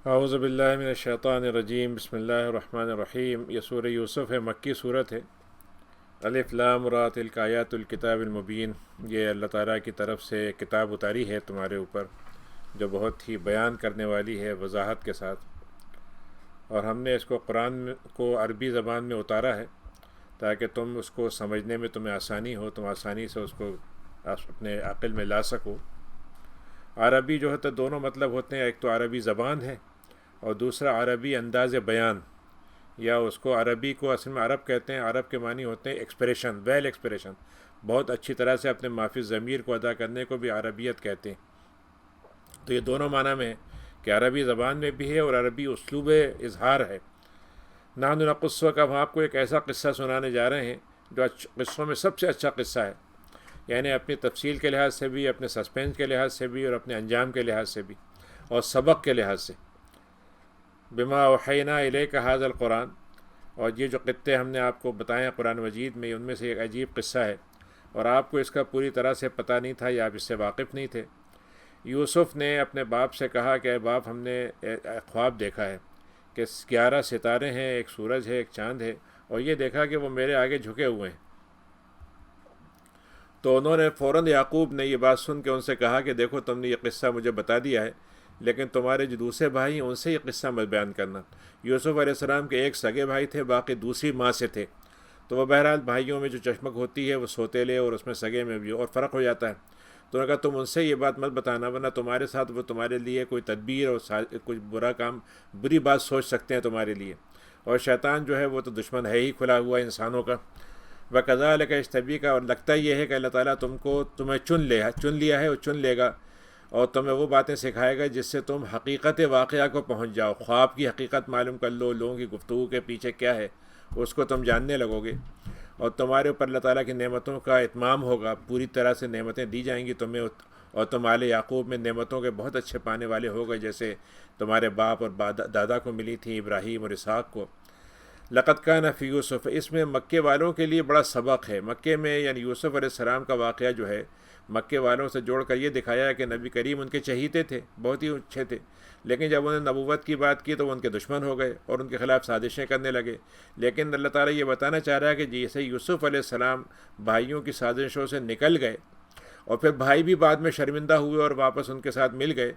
اعوذ باللہ من الشیطان الرجیم، بسم اللہ الرحمن الرحیم۔ یہ سورہ یوسف ہے، مکی صورت ہے۔ الف لام را تلک آیات الکتاب المبین، یہ اللہ تعالیٰ کی طرف سے کتاب اتاری ہے تمہارے اوپر جو بہت ہی بیان کرنے والی ہے وضاحت کے ساتھ، اور ہم نے اس کو قرآن کو عربی زبان میں اتارا ہے تاکہ تم اس کو سمجھنے میں تمہیں آسانی ہو، تم آسانی سے اس کو اپنے عقل میں لا سکو۔ عربی جو ہے تو دونوں مطلب ہوتے ہیں، ایک تو عربی زبان ہے اور دوسرا عربی انداز بیان، یا اس کو عربی کو اصل میں عرب کہتے ہیں۔ عرب کے معنی ہوتے ہیں ایکسپریشن، ویل ایکسپریشن، بہت اچھی طرح سے اپنے مافی ضمیر کو ادا کرنے کو بھی عربیت کہتے ہیں۔ تو یہ دونوں معنی میں ہے کہ عربی زبان میں بھی ہے اور عربی اسلوب اظہار ہے۔ نحن نقص کا ہم آپ کو ایک ایسا قصہ سنانے جا رہے ہیں جو قصوں میں سب سے اچھا قصہ ہے، یعنی اپنی تفصیل کے لحاظ سے بھی، اپنے سسپینس کے لحاظ سے بھی، اور اپنے انجام کے لحاظ سے بھی، اور سبق کے لحاظ سے۔ بما اوحینا الیک ھذا القرآن، اور یہ جو قطے ہم نے آپ کو بتائے ہیں قرآن مجید میں، ان میں سے ایک عجیب قصہ ہے اور آپ کو اس کا پوری طرح سے پتہ نہیں تھا یا آپ اس سے واقف نہیں تھے۔ یوسف نے اپنے باپ سے کہا کہ اے باپ، ہم نے خواب دیکھا ہے کہ 11 ستارے ہیں، ایک سورج ہے، ایک چاند ہے، اور یہ دیکھا کہ وہ میرے آگے جھکے ہوئے ہیں۔ تو انہوں نے فوراً یعقوب نے یہ بات سن کے ان سے کہا کہ دیکھو، تم نے یہ قصہ مجھے بتا دیا ہے، لیکن تمہارے جو دوسرے بھائی ہیں ان سے یہ قصہ مت بیان کرنا۔ یوسف علیہ السلام کے ایک سگے بھائی تھے، باقی دوسری ماں سے تھے، تو وہ بہرحال بھائیوں میں جو چشمک ہوتی ہے وہ سوتیلے اور اس میں سگے میں بھی اور فرق ہو جاتا ہے۔ تو انہوں نے کہا تم ان سے یہ بات مت بتانا، ورنہ تمہارے ساتھ وہ تمہارے لیے کوئی تدبیر اور کچھ برا کام، بری بات سوچ سکتے ہیں تمہارے لیے، اور شیطان جو ہے وہ تو دشمن ہے ہی کھلا ہوا انسانوں کا۔ وَكَذَلِكَ يَجْتَبِيكَ، اور لگتا یہ ہے کہ اللہ تعالیٰ تمہیں چن لیا ہے اور چن لے گا، اور تمہیں وہ باتیں سکھائے گا جس سے تم حقیقت واقعہ کو پہنچ جاؤ، خواب کی حقیقت معلوم کر لو، لوگوں کی گفتگو کے پیچھے کیا ہے اس کو تم جاننے لگو گے، اور تمہارے اوپر اللہ تعالیٰ کی نعمتوں کا اتمام ہوگا، پوری طرح سے نعمتیں دی جائیں گی تمہیں، اور تم آل یعقوب میں نعمتوں کے بہت اچھے پانے والے ہو گئے، جیسے تمہارے باپ اور دادا کو ملی تھی، ابراہیم اور اسحاق کو۔ لقد کان فی یوسف، اس میں مکے والوں کے لیے بڑا سبق ہے۔ مکے میں یعنی یوسف علیہ السلام کا واقعہ جو ہے مکے والوں سے جوڑ کر یہ دکھایا ہے کہ نبی کریم ان کے چہیتے تھے، بہت ہی اچھے تھے، لیکن جب انہوں نے نبوت کی بات کی تو وہ ان کے دشمن ہو گئے اور ان کے خلاف سازشیں کرنے لگے۔ لیکن اللہ تعالیٰ یہ بتانا چاہ رہا ہے کہ جیسے یوسف علیہ السلام بھائیوں کی سازشوں سے نکل گئے، اور پھر بھائی بھی بعد میں شرمندہ ہوئے اور واپس ان کے ساتھ مل گئے،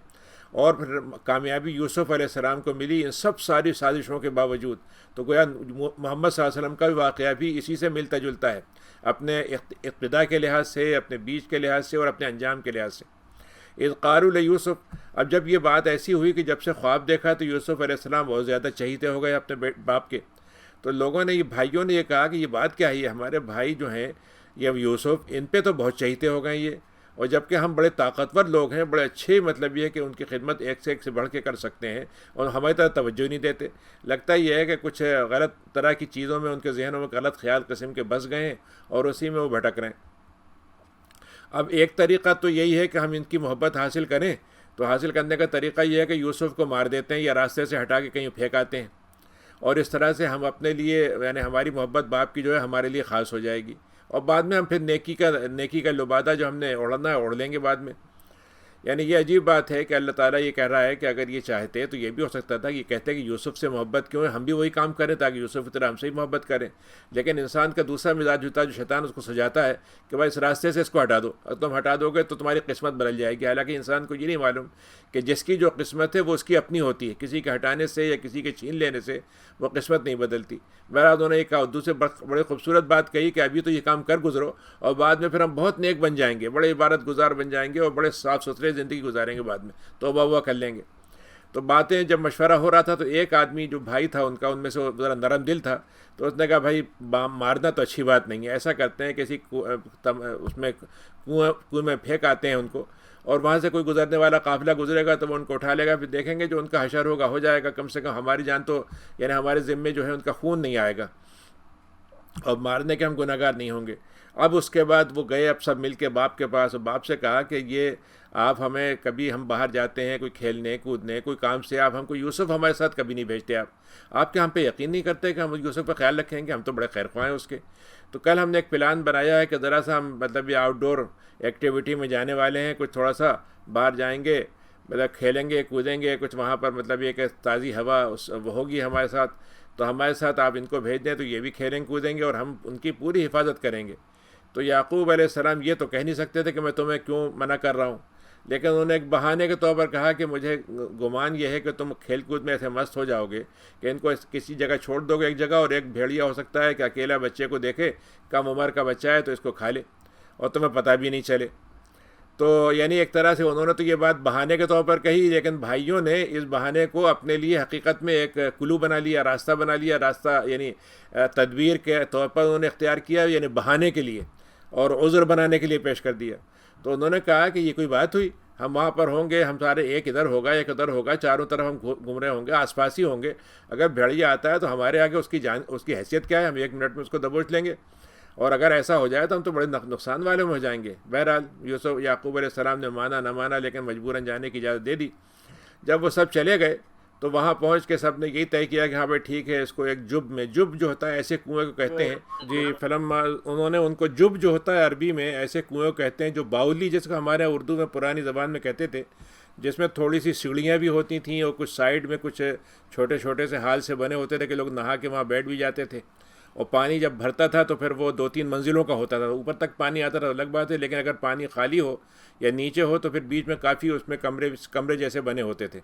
اور پھر کامیابی یوسف علیہ السلام کو ملی ان سب ساری سازشوں کے باوجود، تو گویا محمد صلی اللہ علیہ وسلم کا بھی واقعہ بھی اسی سے ملتا جلتا ہے، اپنے ابتدا کے لحاظ سے، اپنے بیچ کے لحاظ سے، اور اپنے انجام کے لحاظ سے۔ اذ قالوا لیوسف، اب جب یہ بات ایسی ہوئی کہ جب سے خواب دیکھا تو یوسف علیہ السلام بہت زیادہ چہیتے ہو گئے اپنے باپ کے، تو لوگوں نے، یہ بھائیوں نے یہ کہا کہ یہ بات کیا ہے، یہ ہمارے بھائی جو ہیں یہ یوسف، ان پہ تو بہت چہیتے ہو گئے یہ، اور جب کہ ہم بڑے طاقتور لوگ ہیں، بڑے اچھے، مطلب یہ ہے کہ ان کی خدمت ایک سے بڑھ کے کر سکتے ہیں، اور ہماری طرح توجہ نہیں دیتے۔ لگتا یہ ہے کہ کچھ غلط طرح کی چیزوں میں ان کے ذہنوں میں غلط خیال قسم کے بس گئے ہیں اور اسی میں وہ بھٹک رہے ہیں۔ اب ایک طریقہ تو یہی ہے کہ ہم ان کی محبت حاصل کریں، تو حاصل کرنے کا طریقہ یہ ہے کہ یوسف کو مار دیتے ہیں یا راستے سے ہٹا کے کہیں پھینک آتے ہیں، اور اس طرح سے ہم اپنے لیے، یعنی ہماری محبت باپ کی جو ہے ہمارے لیے خاص ہو جائے گی، اور بعد میں ہم پھر نیکی کا لبادہ جو ہم نے اوڑھنا ہے اوڑھ لیں گے بعد میں۔ یعنی یہ عجیب بات ہے کہ اللہ تعالیٰ یہ کہہ رہا ہے کہ اگر یہ چاہتے تو یہ بھی ہو سکتا تھا کہ یہ کہتے کہ یوسف سے محبت کیوں ہے، ہم بھی وہی کام کریں تاکہ یوسف کی طرح ہم سے ہی محبت کریں، لیکن انسان کا دوسرا مزاج ہوتا ہے جو شیطان اس کو سجاتا ہے کہ بھائی اس راستے سے اس کو ہٹا دو، اور تم ہٹا دو گے تو تمہاری قسمت بدل جائے گی، حالانکہ انسان کو یہ نہیں معلوم کہ جس کی جو قسمت ہے وہ اس کی اپنی ہوتی ہے، کسی کے ہٹانے سے یا کسی کے چھین لینے سے وہ قسمت نہیں بدلتی۔ بہرحال انہوں نے یہ کہا، دوسرے بڑے خوبصورت بات کہی کہ ابھی تو یہ کام کر گزرو، اور بعد میں پھر ہم بہت نیک بن جائیں گے، بڑے عبادت گزار بن جائیں گے، اور بڑے صاف ستھرے زندگی گزاریں گے، بعد میں توبہ ہوا کر لیں گے۔ تو باتیں جب مشورہ ہو رہا تھا تو ایک آدمی جو بھائی تھا ان کا، ان میں سے ذرا نرم دل تھا، تو اس نے کہا بھائی مارنا تو اچھی بات نہیں ہے، ایسا کرتے ہیں کسی اس میں کنویں میں پھینک آتے ہیں ان کو، اور وہاں سے کوئی گزرنے والا قافلہ گزرے گا تو وہ ان کو اٹھا لے گا، پھر دیکھیں گے جو ان کا حشر ہوگا ہو جائے گا، کم سے کم ہماری جان تو، یعنی ہمارے ذمے جو ہے ان کا خون نہیں آئے گا، اور مارنے کے ہم گناہ گار نہیں ہوں گے۔ اب اس کے بعد وہ گئے، اب سب مل کے باپ کے پاس، اور باپ سے کہا کہ یہ آپ ہمیں کبھی، ہم باہر جاتے ہیں کوئی کھیلنے کودنے کوئی کام سے، آپ ہم کو یوسف ہمارے ساتھ کبھی نہیں بھیجتے، آپ کیا ہم پہ یقین نہیں کرتے کہ ہم یوسف پہ خیال رکھیں گے، ہم تو بڑے خیر خواہ ہیں اس کے۔ تو کل ہم نے ایک پلان بنایا ہے کہ ذرا سا ہم مطلب یہ آؤٹ ڈور ایکٹیویٹی میں جانے والے ہیں، کچھ تھوڑا سا باہر جائیں گے، مطلب کھیلیں گے کودیں گے کچھ وہاں پر، مطلب یہ کہ تازی ہوا وہ ہوگی ہمارے ساتھ، تو ہمارے ساتھ آپ ان کو بھیج دیں تو یہ بھی کھیلیں کودیں گے اور ہم ان کی پوری حفاظت کریں گے۔ تو یعقوب علیہ السلام یہ تو کہہ نہیں سکتے تھے کہ میں تمہیں کیوں منع کر رہا ہوں، لیکن انہوں نے ایک بہانے کے طور پر کہا کہ مجھے گمان یہ ہے کہ تم کھیل کود میں ایسے مست ہو جاؤ گے کہ ان کو کسی جگہ چھوڑ دو گے ایک جگہ، اور ایک بھیڑیا ہو سکتا ہے کہ اکیلا بچے کو دیکھے، کم عمر کا بچہ ہے تو اس کو کھا لے اور تمہیں پتہ بھی نہیں چلے۔ تو یعنی ایک طرح سے انہوں نے تو یہ بات بہانے کے طور پر کہی، لیکن بھائیوں نے اس بہانے کو اپنے لیے حقیقت میں ایک کلو بنا لیا، راستہ بنا لیا، راستہ یعنی تدبیر کے طور پر انہوں نے اختیار کیا، یعنی بہانے کے لیے اور عذر بنانے کے لیے پیش کر دیا۔ تو انہوں نے کہا کہ یہ کوئی بات ہوئی، ہم وہاں پر ہوں گے، ہم سارے ایک ادھر ہوگا ایک ادھر ہوگا، چاروں طرف ہم گھوم رہے ہوں گے، آس پاس ہی ہوں گے، اگر بھیڑیا آتا ہے تو ہمارے آگے اس کی حیثیت کیا ہے، ہم 1 منٹ میں اس کو دبوچ لیں گے، اور اگر ایسا ہو جائے تو ہم تو بڑے نقصان والے میں ہو جائیں گے۔ بہرحال یعقوب علیہ السلام نے مانا نہ مانا لیکن مجبوراً جانے کی اجازت دے دی۔ جب وہ سب چلے گئے تو وہاں پہنچ کے سب نے یہی طے کیا کہ ہاں بھائی ٹھیک ہے، اس کو ایک جب جو ہوتا ہے ایسے کنویں کو کہتے ہیں جی انہوں نے ان کو جب جو ہوتا ہے عربی میں ایسے کنویں کو کہتے ہیں، جو باولی جس کو ہمارے اردو میں پرانی زبان میں کہتے تھے، جس میں تھوڑی سی سیڑھیاں بھی ہوتی تھیں اور کچھ سائیڈ میں کچھ چھوٹے چھوٹے سے ہال سے بنے ہوتے تھے کہ لوگ نہا کے وہاں بیٹھ بھی جاتے تھے، اور پانی جب بھرتا تھا تو پھر وہ 2-3 منزلوں کا ہوتا تھا، اوپر تک پانی آتا تھا الگ بات ہے، لیکن اگر پانی خالی ہو یا نیچے ہو تو پھر بیچ میں کافی اس میں کمرے جیسے بنے ہوتے تھے۔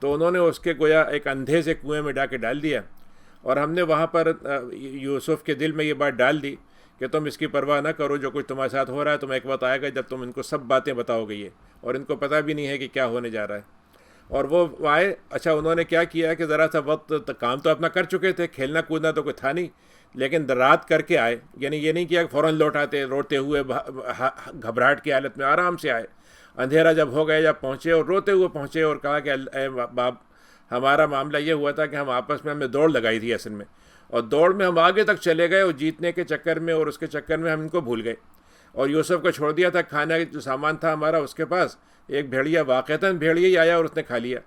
تو انہوں نے اس کے گویا ایک اندھے سے کنویں میں ڈال دیا، اور ہم نے وہاں پر یوسف کے دل میں یہ بات ڈال دی کہ تم اس کی پرواہ نہ کرو، جو کچھ تمہارے ساتھ ہو رہا ہے تمہیں ایک وقت آئے گا جب تم ان کو سب باتیں بتاؤ گے یہ، اور ان کو پتہ بھی نہیں ہے کہ کیا ہونے جا رہا ہے۔ اور وہ آئے، اچھا انہوں نے کیا کیا کہ ذرا سا وقت کام تو اپنا کر چکے تھے، کھیلنا کودنا تو کوئی تھا نہیں، لیکن رات کر کے آئے، یعنی یہ نہیں کیا کہ فوراً لوٹ آتے، روتے ہوئے گھبراہٹ کی حالت میں، آرام سے آئے، اندھیرا جب ہو گئے جب پہنچے اور روتے ہوئے پہنچے اور کہا کہ اے باپ، ہمارا معاملہ یہ ہوا تھا کہ ہم آپس میں ہم نے دوڑ لگائی تھی اصل میں، اور دوڑ میں ہم آگے تک چلے گئے اور جیتنے کے چکر میں اور اس کے چکر میں ہم ان کو بھول گئے، اور یوسف کو چھوڑ دیا تھا، کھانا جو سامان تھا ہمارا اس کے پاس، ایک بھیڑیا واقعتاً بھیڑیا ہی آیا اور اس نے کھا لیا۔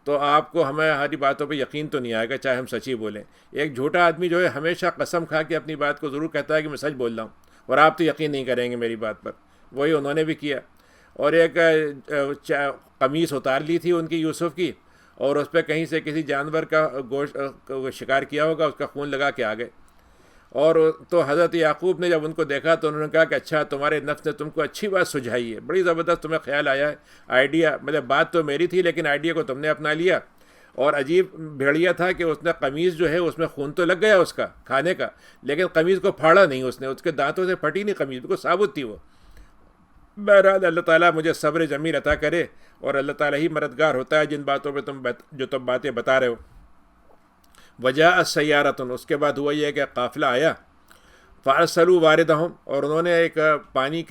تو آپ کو ہماری باتوں پہ یقین تو نہیں آئے گا چاہے ہم سچ ہی بولیں۔ ایک جھوٹا آدمی جو ہے ہمیشہ قسم کھا کے اپنی بات کو ضرور کہتا ہے کہ میں سچ بول رہا ہوں، اور آپ تو یقین نہیں کریں گے میری بات پر، وہی انہوں نے بھی کیا۔ اور ایک قمیص اتار لی تھی ان کی یوسف کی، اور اس پہ کہیں سے کسی جانور کا گوشت شکار کیا ہوگا، اس کا خون لگا کے آ گئے۔ اور تو حضرت یعقوب نے جب ان کو دیکھا تو انہوں نے کہا کہ اچھا تمہارے نفس نے تم کو اچھی بات سجھائی ہے، بڑی زبردست تمہیں خیال آیا ہے، آئیڈیا، مطلب بات تو میری تھی لیکن آئیڈیا کو تم نے اپنا لیا۔ اور عجیب بھیڑیا تھا کہ اس نے قمیض جو ہے اس میں خون تو لگ گیا اس کا کھانے کا، لیکن قمیض کو پھاڑا نہیں اس نے، اس کے دانتوں سے پھٹی نہیں قمیض، بالکل ثابت تھی وہ۔ بہرحال اللہ تعالیٰ مجھے صبر جمیل عطا کرے، اور اللہ تعالیٰ ہی مددگار ہوتا ہے جن باتوں پہ تم باتیں بتا رہے ہو۔ وجاءت سیارۃ، اس کے بعد ہوا یہ کہ قافلہ آیا، فارسلوا واردہم، اور انہوں نے ایک پانی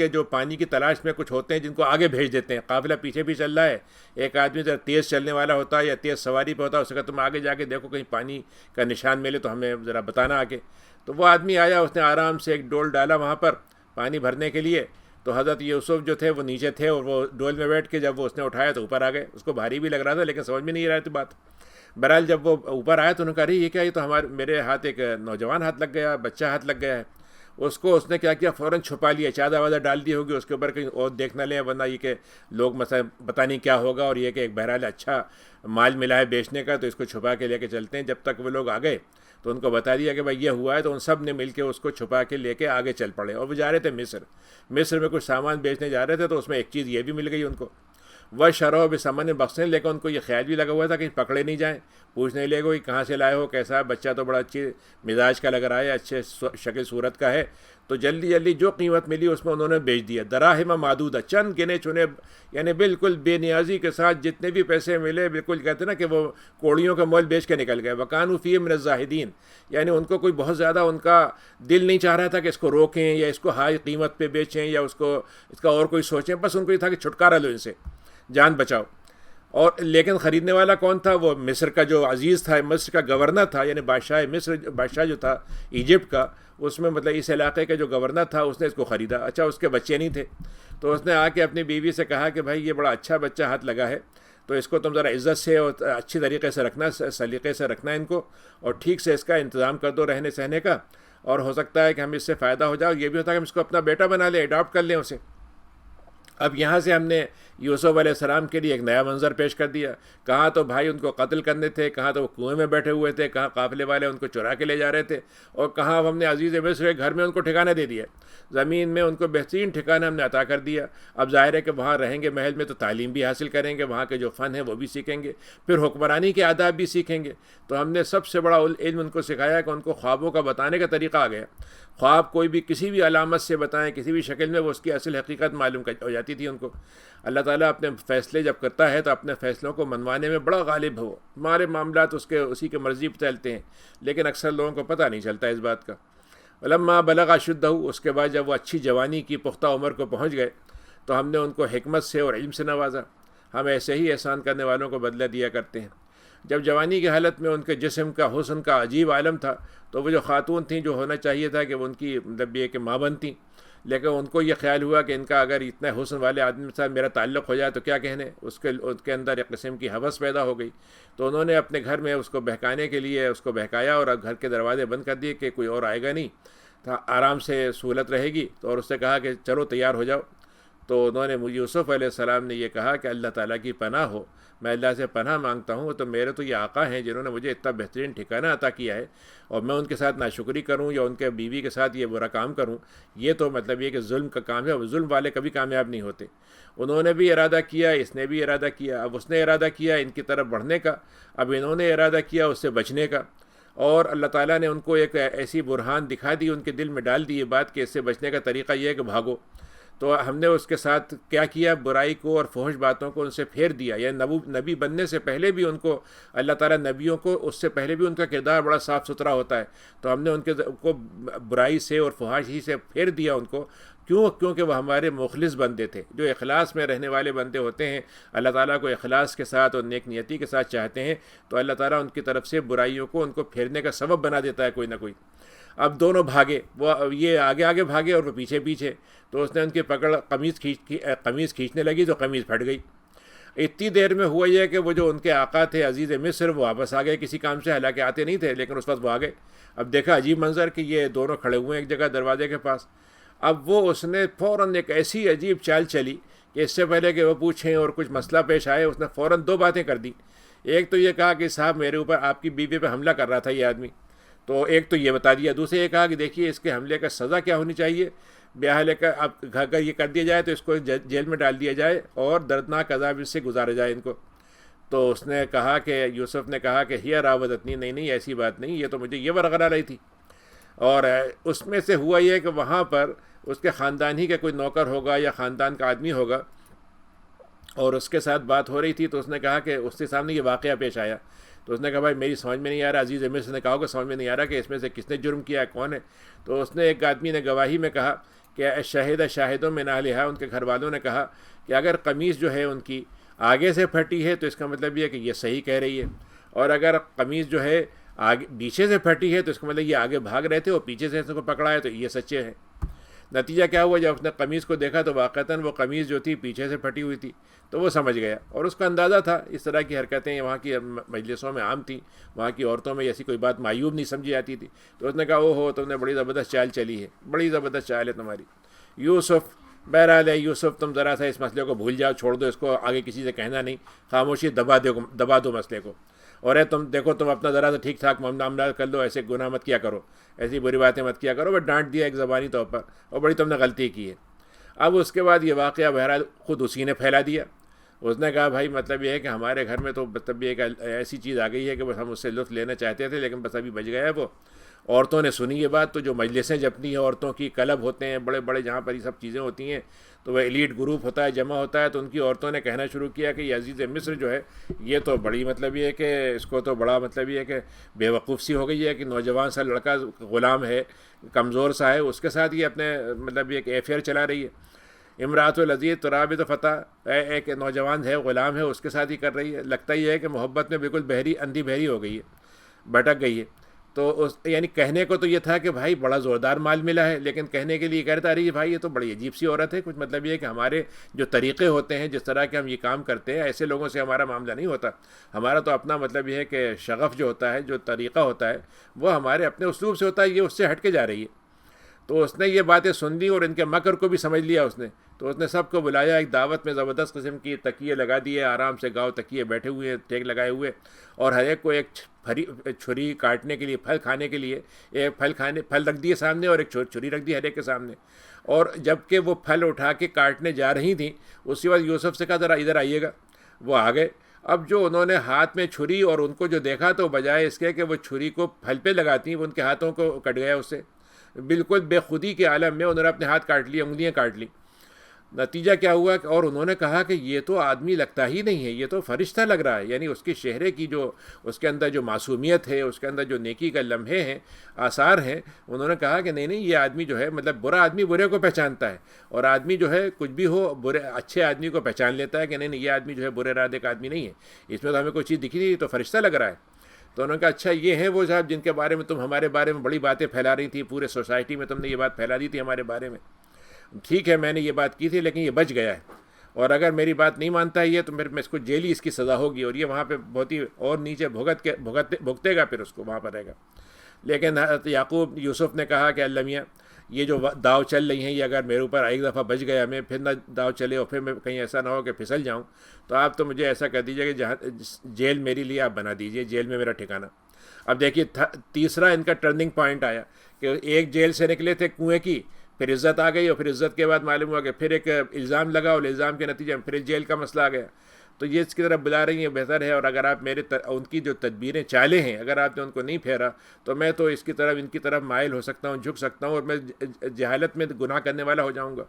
کی تلاش میں کچھ ہوتے ہیں جن کو آگے بھیج دیتے ہیں، قافلہ پیچھے بھی چل رہا ہے، ایک آدمی ذرا تیز چلنے والا ہوتا ہے یا تیز سواری پہ ہوتا ہے، اس کا تم آگے جا کے دیکھو کہیں پانی کا نشان ملے تو ہمیں ذرا بتانا آگے۔ تو وہ آدمی آیا، اس نے آرام سے ایک ڈول ڈالا وہاں پر پانی بھرنے کے لیے، تو حضرت یوسف جو تھے وہ نیچے تھے اور وہ ڈول میں بیٹھ کے جب وہ اس نے اٹھایا تو اوپر آ گئے، اس کو بھاری بھی لگ رہا تھا لیکن سمجھ میں نہیں رہا تھی بات۔ بہرحال جب وہ اوپر آیا تو انہوں نے کہا ارے یہ کیا، یہ تو میرے ہاتھ ایک نوجوان ہاتھ لگ گیا، بچہ ہاتھ لگ گیا ہے۔ اس نے کیا کیا، فوراً چھپا لیا، چادر وادر ڈال دی ہوگی اس کے اوپر کہیں اور دیکھ نہ لیں، ورنہ یہ کہ لوگ مثلا پتہ نہیں کیا ہوگا، اور یہ کہ ایک بہرحال اچھا مال ملا ہے بیچنے کا تو اس کو چھپا کے لے کے چلتے ہیں۔ جب تک وہ لوگ آ گئے تو ان کو بتا دیا کہ بھائی یہ ہوا ہے، تو ان سب نے مل کے اس کو چھپا کے لے کے آگے چل پڑے، اور وہ جا رہے تھے مصر میں کچھ سامان بیچنے جا رہے تھے، تو اس میں ایک چیز یہ بھی مل گئی ان کو، وہ شرح بثمن بخس، لیکن ان کو یہ خیال بھی لگا ہوا تھا کہ پکڑے نہیں جائیں، پوچھ نہیں لے گا کہ کہاں سے لائے ہو، کیسا ہے بچہ، تو بڑا اچھی مزاج کا لگ رہا ہے، اچھے شکل صورت کا ہے، تو جلدی جلدی جو قیمت ملی اس میں انہوں نے بیچ دیا، دراہم معدودہ، چند گنے چنے، یعنی بالکل بے نیازی کے ساتھ جتنے بھی پیسے ملے، بالکل کہتے ہیں نا کہ وہ کوڑیوں کا مول بیچ کے نکل گئے۔ وکانوا فیہ من الزاہدین، یعنی ان کو کوئی بہت زیادہ ان کا دل نہیں چاہ رہا تھا کہ اس کو روکیں یا اس کو ہائی قیمت پہ بیچیں یا اس کا اور کوئی سوچیں، بس ان کو یہ تھا کہ چھٹکارا لو ان سے، جان بچاؤ۔ اور لیکن خریدنے والا کون تھا؟ وہ مصر کا جو عزیز تھا، مصر کا گورنر تھا، یعنی بادشاہ مصر، بادشاہ جو تھا ایجپٹ کا، اس میں مطلب اس علاقے کے جو گورنر تھا اس نے اس کو خریدا۔ اچھا اس کے بچے نہیں تھے، تو اس نے آ کے اپنی بیوی سے کہا کہ بھائی یہ بڑا اچھا بچہ ہاتھ لگا ہے، تو اس کو تم ذرا عزت سے اور اچھی طریقے سے رکھنا، سلیقے سے رکھنا ان کو، اور ٹھیک سے اس کا انتظام کر دو رہنے سہنے کا، اور ہو سکتا ہے کہ ہم اس سے فائدہ ہو جائے، یہ بھی ہوتا ہے کہ ہم اس کو اپنا بیٹا بنا لیں، اڈاپٹ کر لیں اسے۔ اب یہاں سے ہم نے یوسف علیہ السلام کے لیے ایک نیا منظر پیش کر دیا. کہاں تو بھائی ان کو قتل کرنے تھے, کہاں تو وہ کنویں میں بیٹھے ہوئے تھے, کہاں قافلے والے ان کو چرا کے لے جا رہے تھے, اور کہاں ہم نے عزیز مصر کے گھر میں ان کو ٹھکانہ دے دیا, زمین میں ان کو بہترین ٹھکانہ ہم نے عطا کر دیا. اب ظاہر ہے کہ وہاں رہیں گے محل میں تو تعلیم بھی حاصل کریں گے, وہاں کے جو فن ہیں وہ بھی سیکھیں گے, پھر حکمرانی کے آداب بھی سیکھیں گے. تو ہم نے سب سے بڑا علم ان کو سکھایا کہ ان کو خوابوں کا بتانے کا طریقہ آ گیا. خواب کوئی بھی کسی بھی علامت سے بتائیں, کسی بھی شکل میں, وہ اس کی اصل حقیقت معلوم ہو جاتی تھی ان کو. اللہ تعالیٰ اپنے فیصلے جب کرتا ہے تو اپنے فیصلوں کو منوانے میں بڑا غالب ہو. ہمارے معاملات اسی کے مرضی پہ چلتے ہیں, لیکن اکثر لوگوں کو پتہ نہیں چلتا اس بات کا. لما بلغ اشدہ, اس کے بعد جب وہ اچھی جوانی کی پختہ عمر کو پہنچ گئے تو ہم نے ان کو حکمت سے اور علم سے نوازا. ہم ایسے ہی احسان کرنے والوں کو بدلہ دیا کرتے ہیں. جب جوانی کی حالت میں ان کے جسم کا حسن کا عجیب عالم تھا تو وہ جو خاتون تھیں, جو ہونا چاہیے تھا کہ وہ ان کی مطلب یہ کہ ماں بنتیں, لیکن ان کو یہ خیال ہوا کہ ان کا اگر اتنے حسن والے آدمی کے ساتھ میرا تعلق ہو جائے تو کیا کہنے. اس کے اندر ایک قسم کی ہوس پیدا ہو گئی. تو انہوں نے اپنے گھر میں اس کو بہکانے کے لیے اس کو بہکایا اور گھر کے دروازے بند کر دیے کہ کوئی اور آئے گا نہیں, آرام سے سہولت رہے گی. تو اور اس سے کہا کہ چلو تیار ہو جاؤ. تو انہوں نے یوسف علیہ السلام نے یہ کہا کہ اللہ تعالیٰ کی پناہ ہو, میں اللہ سے پناہ مانگتا ہوں. تو میرے تو یہ آقا ہیں جنہوں نے مجھے اتنا بہترین ٹھکانہ عطا کیا ہے, اور میں ان کے ساتھ ناشکری کروں یا ان کے بیوی کے ساتھ یہ برا کام کروں, یہ تو مطلب یہ کہ ظلم کا کام ہے. اور ظلم والے کبھی کامیاب نہیں ہوتے. انہوں نے بھی ارادہ کیا, اس نے بھی ارادہ کیا. اب اس نے ارادہ کیا ان کی طرف بڑھنے کا, اب انہوں نے ارادہ کیا اس سے بچنے کا. اور اللہ تعالیٰ نے ان کو ایک ایسی برہان دکھا دی, ان کے دل میں ڈال دی یہ بات کہ اس سے بچنے کا طریقہ یہ ہے کہ بھاگو. تو ہم نے اس کے ساتھ کیا کیا, برائی کو اور فحش باتوں کو ان سے پھیر دیا. یعنی نبی بننے سے پہلے بھی ان کو اللہ تعالیٰ نبیوں کو اس سے پہلے بھی ان کا کردار بڑا صاف ستھرا ہوتا ہے. تو ہم نے ان کو برائی سے اور فحاشی سے پھیر دیا ان کو. کیونکہ وہ ہمارے مخلص بندے تھے, جو اخلاص میں رہنے والے بندے ہوتے ہیں, اللہ تعالیٰ کو اخلاص کے ساتھ اور نیک نیتی کے ساتھ چاہتے ہیں, تو اللہ تعالیٰ ان کی طرف سے برائیوں کو ان کو پھیرنے کا سبب بنا دیتا ہے کوئی نہ کوئی. اب دونوں بھاگے, وہ یہ آگے آگے بھاگے اور وہ پیچھے پیچھے. تو اس نے ان کی پکڑ قمیض کھینچنے لگی تو قمیض پھٹ گئی. اتنی دیر میں ہوا یہ کہ وہ جو ان کے آقا تھے عزیز مصر, وہ واپس آ گئے کسی کام سے, حالانکہ آتے نہیں تھے, لیکن اس وقت وہ آ گئے. اب دیکھا عجیب منظر کہ یہ دونوں کھڑے ہوئے ہیں ایک جگہ دروازے کے پاس. اب اس نے فوراً ایک ایسی عجیب چال چلی کہ اس سے پہلے کہ وہ پوچھیں اور کچھ مسئلہ پیش آئے, اس نے فوراً دو باتیں کر دی. ایک تو یہ کہا کہ صاحب میرے اوپر آپ کی بیوی پہ حملہ کر رہا تھا یہ آدمی, تو ایک تو یہ بتا دیا. دوسرے یہ کہا کہ دیکھیے اس کے حملے کا سزا کیا ہونی چاہیے, بیاہ کا اب اگر یہ کر دیا جائے تو اس کو جیل میں ڈال دیا جائے اور دردناک عذاب اس سے گزارا جائے ان کو. تو اس نے کہا کہ یوسف نے کہا کہ ہی راودتنی, نہیں ایسی بات نہیں, یہ تو مجھے یہ ورغلا رہی تھی. اور اس میں سے ہوا یہ کہ وہاں پر اس کے خاندان ہی کا کوئی نوکر ہوگا یا خاندان کا آدمی ہوگا, اور اس کے ساتھ بات ہو رہی تھی. تو اس نے کہا کہ اس کے سامنے یہ واقعہ پیش آیا. تو اس نے کہا بھائی میری سمجھ میں نہیں آ رہا. عزیز مصر نے کہا کہ سمجھ میں نہیں آ رہا کہ اس میں سے کس نے جرم کیا ہے, کون ہے. تو اس نے ایک آدمی نے گواہی میں کہا کہ شاہدوں میں نالہا, ان کے گھر والوں نے کہا کہ اگر قمیض جو ہے ان کی آگے سے پھٹی ہے تو اس کا مطلب یہ ہے کہ یہ صحیح کہہ رہی ہے, اور اگر قمیض جو ہے آگے پیچھے سے پھٹی ہے تو اس کا مطلب یہ آگے بھاگ رہے تھے اور پیچھے سے اس کو پکڑا ہے تو یہ سچے ہیں. نتیجہ کیا ہوا, جب اس نے قمیض کو دیکھا تو واقعتاً وہ قمیض جو تھی پیچھے سے پھٹی ہوئی تھی. تو وہ سمجھ گیا, اور اس کا اندازہ تھا. اس طرح کی حرکتیں وہاں کی مجلسوں میں عام تھیں, وہاں کی عورتوں میں ایسی کوئی بات معیوب نہیں سمجھی جاتی تھی. تو اس نے کہا او ہو تم نے بڑی زبردست چال چلی ہے, بڑی زبردست چال ہے تمہاری. یوسف, بہرحال ہے یوسف, تم ذرا سا اس مسئلے کو بھول جاؤ, چھوڑ دو اس کو, آگے کسی سے کہنا نہیں, خاموشی دبا دو مسئلے کو. اور تم دیکھو تم اپنا ذرا سا ٹھیک ٹھاک معاملہ کر لو, ایسے گناہ مت کیا کرو, ایسی بری باتیں مت کیا کرو. بس ڈانٹ دیا ایک زبانی طور پر, اور بڑی تم نے غلطی کی ہے. اب اس کے بعد یہ واقعہ بہرحال خود اسی نے پھیلا دیا. اس نے کہا بھائی مطلب یہ ہے کہ ہمارے گھر میں تو مطلب یہ ایک ایسی چیز آ گئی ہے کہ بس ہم اس سے لطف لینا چاہتے تھے, لیکن بس ابھی بچ گیا ہے وہ. عورتوں نے سنی یہ بات, تو جو مجلسیں جپتی ہیں عورتوں کی, کلب ہوتے ہیں بڑے بڑے جہاں پر یہ سب چیزیں ہوتی ہیں, تو وہ ایلیٹ گروپ ہوتا ہے, جمع ہوتا ہے. تو ان کی عورتوں نے کہنا شروع کیا کہ یہ عزیز مصر جو ہے یہ تو بڑی مطلب یہ ہے کہ اس کو تو بڑا مطلب یہ ہے کہ بے وقوف سی ہو گئی ہے کہ نوجوان سا لڑکا غلام ہے, کمزور سا ہے, اس کے ساتھ یہ اپنے مطلب یہ کہ افیئر چلا رہی ہے. امراۃ العزیز ترابط فتح, ایک نوجوان ہے غلام ہے, اس کے ساتھ ہی کر رہی ہے. لگتا یہ ہے کہ محبت میں بالکل اندھی بہری ہو گئی ہے, بھٹک گئی ہے. تو یعنی کہنے کو تو یہ تھا کہ بھائی بڑا زوردار مال ملا ہے, لیکن کہنے کے لیے کہتا رہی بھائی یہ تو بڑی عجیب سی عورت ہے. کچھ مطلب یہ کہ ہمارے جو طریقے ہوتے ہیں, جس طرح کے ہم یہ کام کرتے ہیں, ایسے لوگوں سے ہمارا معاملہ نہیں ہوتا. ہمارا تو اپنا مطلب یہ ہے کہ شغف جو ہوتا ہے, جو طریقہ ہوتا ہے, وہ ہمارے اپنے اسلوب سے ہوتا ہے, یہ اس سے ہٹ کے جا رہی ہے. تو اس نے یہ باتیں سن لی اور ان کے مکر کو بھی سمجھ لیا اس نے. تو اس نے سب کو بلایا ایک دعوت میں، زبردست قسم کی تکیے لگا دیے، آرام سے گاؤ تکیے بیٹھے ہوئے ہیں ٹیک لگائے ہوئے، اور ہر ایک کو ایک چھری کاٹنے کے لیے، پھل کھانے کے لیے ایک پھل رکھ دیے سامنے، اور ایک چھری رکھ دی ہر ایک کے سامنے. اور جب کہ وہ پھل اٹھا کے کاٹنے جا رہی تھیں، اسی وقت یوسف سے کہا ذرا ادھر آئیے گا. وہ آ گئے. اب جو انہوں نے ہاتھ میں چھری اور ان کو جو دیکھا، تو بجائے اس کے کہ وہ چھری کو پھل پہ لگاتی، وہ ان کے ہاتھوں کو کٹ گیا اس سے. بالکل بے خودی کے عالم میں انہوں نے اپنے ہاتھ کاٹ لیے، انگلیاں کاٹ لیں. نتیجہ کیا ہوا کہ اور انہوں نے کہا کہ یہ تو آدمی لگتا ہی نہیں ہے، یہ تو فرشتہ لگ رہا ہے. یعنی اس کے چہرے کی جو اس کے اندر جو معصومیت ہے، اس کے اندر جو نیکی کا لمحے ہیں، آثار ہیں، انہوں نے کہا کہ نہیں یہ آدمی جو ہے، مطلب برا آدمی برے کو پہچانتا ہے، اور آدمی جو ہے کچھ بھی ہو برے اچھے آدمی کو پہچان لیتا ہے کہ نہیں یہ آدمی جو ہے برے ارادے کا آدمی نہیں ہے، اس میں تو ہمیں کوئی چیز دکھی نہیں، تو فرشتہ لگ رہا ہے. تو انہوں نے کہا اچھا یہ ہیں وہ صاحب جن کے بارے میں تم ہمارے بارے میں بڑی باتیں پھیلا رہی تھی، پورے سوسائٹی میں تم نے یہ بات پھیلا دی تھی ہمارے بارے میں. ٹھیک ہے میں نے یہ بات کی تھی، لیکن یہ بچ گیا ہے، اور اگر میری بات نہیں مانتا ہے یہ، تو پھر میں اس کو جیلی اس کی سزا ہوگی، اور یہ وہاں پہ بہت ہی اور نیچے بھگتے گا، پھر اس کو وہاں پر رہے گا. لیکن حضرت یعقوب یوسف نے کہا کہ اللہ میاں یہ جو داؤ چل رہی ہیں، یہ اگر میرے اوپر ایک دفعہ بچ گیا، میں پھر نہ داؤ چلے اور پھر میں کہیں ایسا نہ ہو کہ پھسل جاؤں، تو آپ تو مجھے ایسا کر دیجیے کہ جہاں جیل میرے لیے آپ بنا دیجیے، جیل میں میرا ٹھکانہ. اب دیکھیے تیسرا ان کا ٹرننگ پوائنٹ آیا کہ ایک جیل سے نکلے تھے کنویں کی، پھر عزت آ گئی، اور پھر عزت کے بعد معلوم ہوا کہ پھر ایک الزام لگا، اور الزام کے نتیجے میں پھر جیل کا مسئلہ آ گیا. تو یہ اس کی طرف بلا رہی ہیں بہتر ہے، اور اگر آپ ان کی جو تدبیریں چالیں ہیں اگر آپ نے ان کو نہیں پھیرا، تو میں تو ان کی طرف مائل ہو سکتا ہوں، جھک سکتا ہوں، اور میں جہالت میں گناہ کرنے والا ہو جاؤں گا.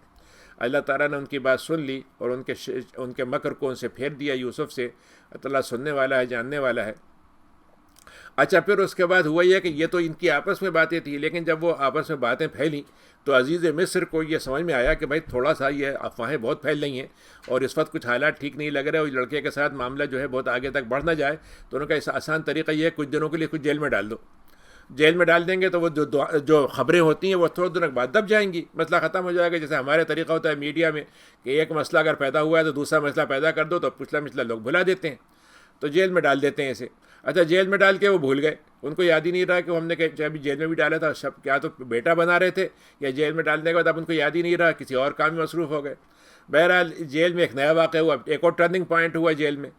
اللہ تعالیٰ نے ان کی بات سن لی، اور ان کے مکر کو ان سے پھیر دیا یوسف سے. اللہ سننے والا ہے، جاننے والا ہے. اچھا پھر اس کے بعد ہوا یہ کہ یہ تو ان کی آپس میں باتیں تھیں، لیکن جب وہ آپس میں باتیں پھیلیں تو عزیز مصر کو یہ سمجھ میں آیا کہ بھائی تھوڑا سا یہ افواہیں بہت پھیل رہی ہیں، اور اس وقت کچھ حالات ٹھیک نہیں لگ رہے، اور لڑکے کے ساتھ معاملہ جو ہے بہت آگے تک بڑھ نہ جائے. تو انہوں نے کہا اس آسان طریقہ یہ ہے کچھ دنوں کے لیے کچھ جیل میں ڈال دو. جیل میں ڈال دیں گے تو وہ جو خبریں ہوتی ہیں وہ تھوڑے دنوں کے بعد دب جائیں گی، مسئلہ ختم ہو جائے گا. جیسے ہمارے طریقہ ہوتا ہے میڈیا میں کہ ایک مسئلہ اگر پیدا ہوا ہے تو دوسرا مسئلہ پیدا کر دو، تو پچھلا لوگ بھلا دیتے ہیں، تو جیل میں ڈال دیتے ہیں اسے. اچھا جیل میں ڈال کے وہ بھول گئے، ان کو یاد ہی نہیں رہا کہ ہم نے ابھی جیل میں بھی ڈالا تھا، سب کیا تو بیٹا بنا رہے تھے، یا جیل میں ڈالنے کے بعد اب ان کو یاد ہی نہیں رہا، کسی اور کام میں مصروف ہو گئے. بہرحال جیل میں ایک نیا واقعہ ہوا، ایک اور ٹرننگ پوائنٹ ہوا جیل میں،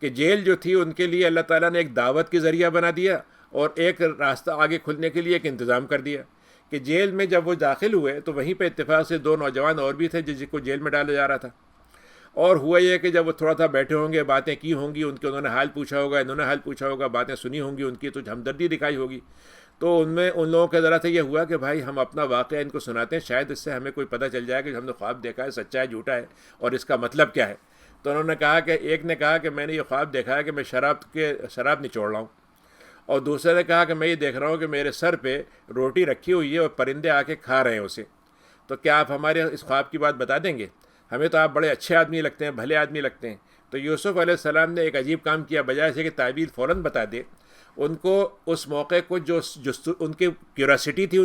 کہ جیل جو تھی ان کے لیے اللہ تعالیٰ نے ایک دعوت کے ذریعہ بنا دیا، اور ایک راستہ آگے کھلنے کے لیے ایک انتظام کر دیا. کہ جیل میں جب وہ داخل ہوئے تو وہیں پہ اتفاق سے 2 نوجوان اور بھی تھے جس کو جیل میں ڈالا جا رہا تھا. اور ہوا یہ کہ جب وہ تھوڑا سا بیٹھے ہوں گے، باتیں کی ہوں گی، انہوں نے حال پوچھا ہوگا، انہوں نے حال پوچھا ہوگا، باتیں سنی ہوں گی ان کی، تو ہمدردی دکھائی ہوگی. تو ان لوگوں کے ذرا سے یہ ہوا کہ بھائی ہم اپنا واقعہ ان کو سناتے ہیں، شاید اس سے ہمیں کوئی پتہ چل جائے کہ ہم نے خواب دیکھا ہے سچا ہے جھوٹا ہے، اور اس کا مطلب کیا ہے. تو انہوں نے کہا کہ ایک نے کہا کہ میں نے یہ خواب دیکھا ہے کہ میں شراب نچوڑ رہا ہوں، اور دوسرے نے کہا کہ میں یہ دیکھ رہا ہوں کہ میرے سر پہ روٹی رکھی ہوئی ہے اور پرندے آ کے کھا رہے ہیں اسے. تو کیا آپ ہمارے اس خواب کی بات بتا دیں گے؟ ہمیں تو آپ بڑے اچھے آدمی لگتے ہیں، بھلے آدمی لگتے ہیں. تو یوسف علیہ السلام نے ایک عجیب کام کیا، بجائے سے کہ تعبیر فوراً بتا دے، ان کو اس موقع کو جو ان کی کیوریاسٹی تھی،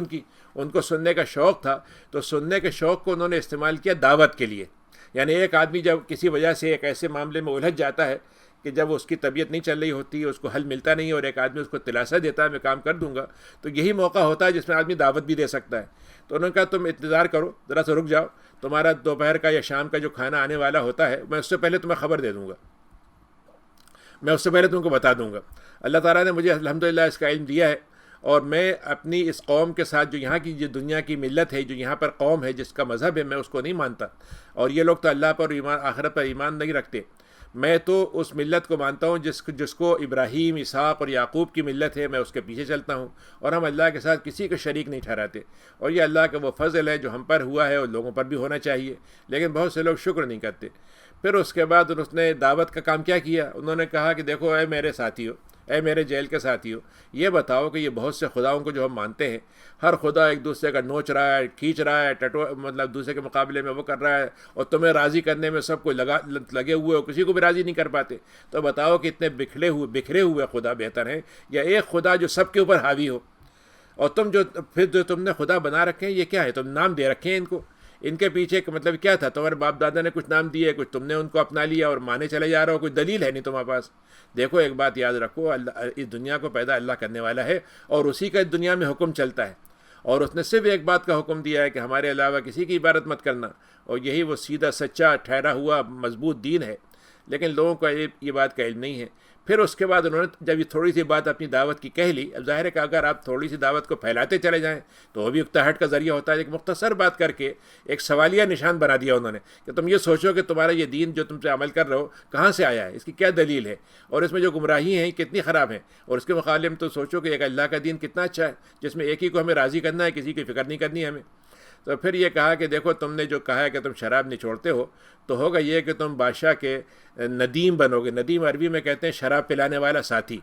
ان کو سننے کا شوق تھا، تو سننے کے شوق کو انہوں نے استعمال کیا دعوت کے لیے. یعنی ایک آدمی جب کسی وجہ سے ایک ایسے معاملے میں الجھ جاتا ہے کہ جب اس کی طبیعت نہیں چل رہی ہوتی، اس کو حل ملتا نہیں، اور ایک آدمی اس کو دلاسا دیتا ہے میں کام کر دوں گا، تو یہی موقع ہوتا ہے جس میں آدمی دعوت بھی دے سکتا ہے. تو انہوں نے کہا تم انتظار کرو، ذرا سا رک جاؤ، تمہارا دوپہر کا یا شام کا جو کھانا آنے والا ہوتا ہے میں اس سے پہلے تمہیں خبر دے دوں گا، میں اس سے پہلے تم کو بتا دوں گا. اللہ تعالیٰ نے مجھے الحمدللہ اس کا علم دیا ہے، اور میں اپنی اس قوم کے ساتھ جو یہاں کی جو دنیا کی ملت ہے، جو یہاں پر قوم ہے جس کا مذہب ہے، میں اس کو نہیں مانتا. اور یہ لوگ تو اللہ پر ایمان، آخرت پر ایمان نہیں رکھتے. میں تو اس ملت کو مانتا ہوں جس کو ابراہیم، اسحاق اور یعقوب کی ملت ہے، میں اس کے پیچھے چلتا ہوں، اور ہم اللہ کے ساتھ کسی کو شریک نہیں ٹھہراتے. اور یہ اللہ کا وہ فضل ہے جو ہم پر ہوا ہے اور لوگوں پر بھی ہونا چاہیے، لیکن بہت سے لوگ شکر نہیں کرتے. پھر اس کے بعد اس نے دعوت کا کام کیا کیا، انہوں نے کہا کہ دیکھو اے میرے ساتھیو، اے میرے جیل کے ساتھیو، یہ بتاؤ کہ یہ بہت سے خداؤں کو جو ہم مانتے ہیں، ہر خدا ایک دوسرے کا نوچ رہا ہے، کھینچ رہا ہے، مطلب دوسرے کے مقابلے میں وہ کر رہا ہے، اور تمہیں راضی کرنے میں سب کو لگے ہوئے، اور کسی کو بھی راضی نہیں کر پاتے. تو بتاؤ کہ اتنے بکھرے ہوئے خدا بہتر ہیں، یا ایک خدا جو سب کے اوپر حاوی ہو؟ اور جو تم نے خدا بنا رکھے ہیں یہ کیا ہے؟ تم نام دے رکھے ہیں ان کو، ان کے پیچھے مطلب کیا تھا؟ تمہارے باپ دادا نے کچھ نام دیے، کچھ تم نے ان کو اپنا لیا اور مانے چلے جا رہا ہو، کوئی دلیل ہے نہیں تمہارے پاس. دیکھو ایک بات یاد رکھو، اللہ اس دنیا کو پیدا اللہ کرنے والا ہے، اور اسی کا اس دنیا میں حکم چلتا ہے. اور اس نے صرف ایک بات کا حکم دیا ہے کہ ہمارے علاوہ کسی کی عبادت مت کرنا، اور یہی وہ سیدھا سچا ٹھہرا ہوا مضبوط دین ہے، لیکن لوگوں کو یہ بات کا علم نہیں ہے۔ پھر اس کے بعد انہوں نے جب یہ تھوڑی سی بات اپنی دعوت کی کہہ لی، اب ظاہر ہے کہ اگر آپ تھوڑی سی دعوت کو پھیلاتے چلے جائیں تو وہ بھی اکتاہٹ کا ذریعہ ہوتا ہے۔ ایک مختصر بات کر کے ایک سوالیہ نشان بنا دیا انہوں نے کہ تم یہ سوچو کہ تمہارا یہ دین جو تم سے عمل کر رہے ہو کہاں سے آیا ہے، اس کی کیا دلیل ہے، اور اس میں جو گمراہی ہیں کتنی خراب ہیں، اور اس کے مقابلے میں تو سوچو کہ ایک اللہ کا دین کتنا اچھا ہے جس میں ایک ہی کو ہمیں راضی کرنا ہے، کسی کی فکر نہیں کرنی ہے ہمیں۔ تو پھر یہ کہا کہ دیکھو تم نے جو کہا ہے کہ تم شراب نہیں چھوڑتے ہو، تو ہوگا یہ کہ تم بادشاہ کے ندیم بنو گے۔ ندیم عربی میں کہتے ہیں شراب پلانے والا ساتھی،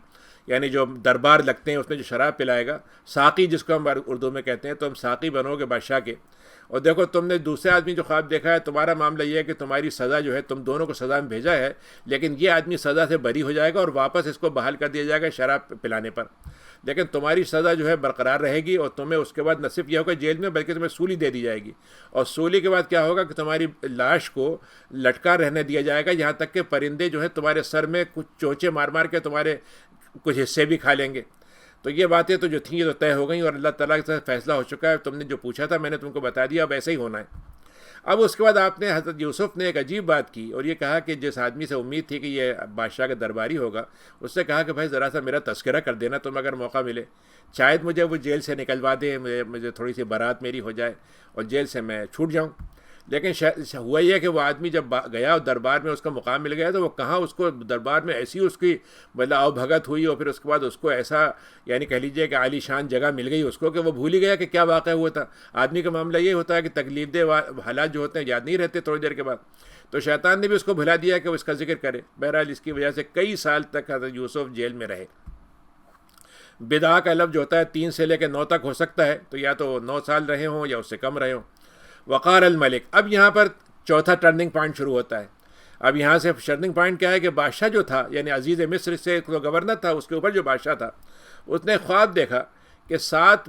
یعنی جو دربار لگتے ہیں اس میں جو شراب پلائے گا، ساقی جس کو ہم اردو میں کہتے ہیں، تو ہم ساقی بنو گے بادشاہ کے۔ اور دیکھو تم نے دوسرے آدمی جو خواب دیکھا ہے، تمہارا معاملہ یہ ہے کہ تمہاری سزا جو ہے تم دونوں کو سزا میں بھیجا ہے، لیکن یہ آدمی سزا سے بری ہو جائے گا اور واپس اس کو بحال کر دیا جائے گا شراب پلانے پر، لیکن تمہاری سزا جو ہے برقرار رہے گی، اور تمہیں اس کے بعد نہ صرف یہ ہوگا جیل میں بلکہ تمہیں سولی دے دی جائے گی، اور سولی کے بعد کیا ہوگا کہ تمہاری لاش کو لٹکا رہنے دیا جائے گا، یہاں تک کہ پرندے جو ہے تمہارے سر میں کچھ چونچے مار مار کے تمہارے کچھ حصے بھی کھا لیں گے۔ تو یہ باتیں تو جو تھیں یہ تو طے ہو گئیں، اور اللہ تعالیٰ کے ساتھ فیصلہ ہو چکا ہے، تم نے جو پوچھا تھا میں نے تم کو بتا دیا، اب ایسے ہی ہونا ہے۔ اب اس کے بعد آپ نے حضرت یوسف نے ایک عجیب بات کی، اور یہ کہا کہ جس آدمی سے امید تھی کہ یہ بادشاہ کا درباری ہوگا، اس سے کہا کہ بھائی ذرا سا میرا تذکرہ کر دینا تم اگر موقع ملے، شاید مجھے وہ جیل سے نکلوا دے، مجھے تھوڑی سی برات میری ہو جائے اور جیل سے میں چھوٹ جاؤں۔ لیکن ہوا یہ کہ وہ آدمی جب گیا اور دربار میں اس کا مقام مل گیا تو وہ کہاں اس کو دربار میں ایسی اس کی مطلب آؤ بھگت ہوئی، اور پھر اس کے بعد اس کو ایسا یعنی کہہ لیجیے کہ عالی شان جگہ مل گئی اس کو کہ وہ بھول ہی گیا کہ کیا واقعہ ہوا تھا۔ آدمی کا معاملہ یہ ہوتا ہے کہ تکلیف دہ حالات جو ہوتے ہیں یاد نہیں رہتے تھوڑی دیر کے بعد، تو شیطان نے بھی اس کو بھلا دیا کہ وہ اس کا ذکر کرے۔ بہرحال اس کی وجہ سے کئی سال تک حضرت یوسف جیل میں رہے۔ بدا کا لفظ جو ہوتا ہے 3 سے لے کے 9 تک ہو سکتا ہے، تو یا تو 9 سال رہے ہوں یا اس سے کم رہے ہوں۔ وقار الملک، اب یہاں پر چوتھا ٹرننگ پوائنٹ شروع ہوتا ہے۔ اب یہاں سے ٹرننگ پوائنٹ کیا ہے کہ بادشاہ جو تھا یعنی عزیز مصر سے تو گورنر تھا، اس کے اوپر جو بادشاہ تھا اس نے خواب دیکھا کہ 7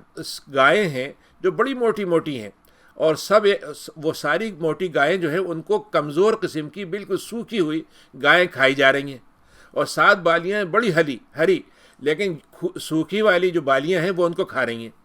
گائیں ہیں جو بڑی موٹی موٹی ہیں، اور وہ ساری موٹی گائیں جو ہیں ان کو کمزور قسم کی بالکل سوکھی ہوئی گائیں کھائی جا رہی ہیں، اور 7 بالیاں بڑی ہری لیکن سوکھی والی جو بالیاں ہیں وہ ان کو کھا رہی ہیں۔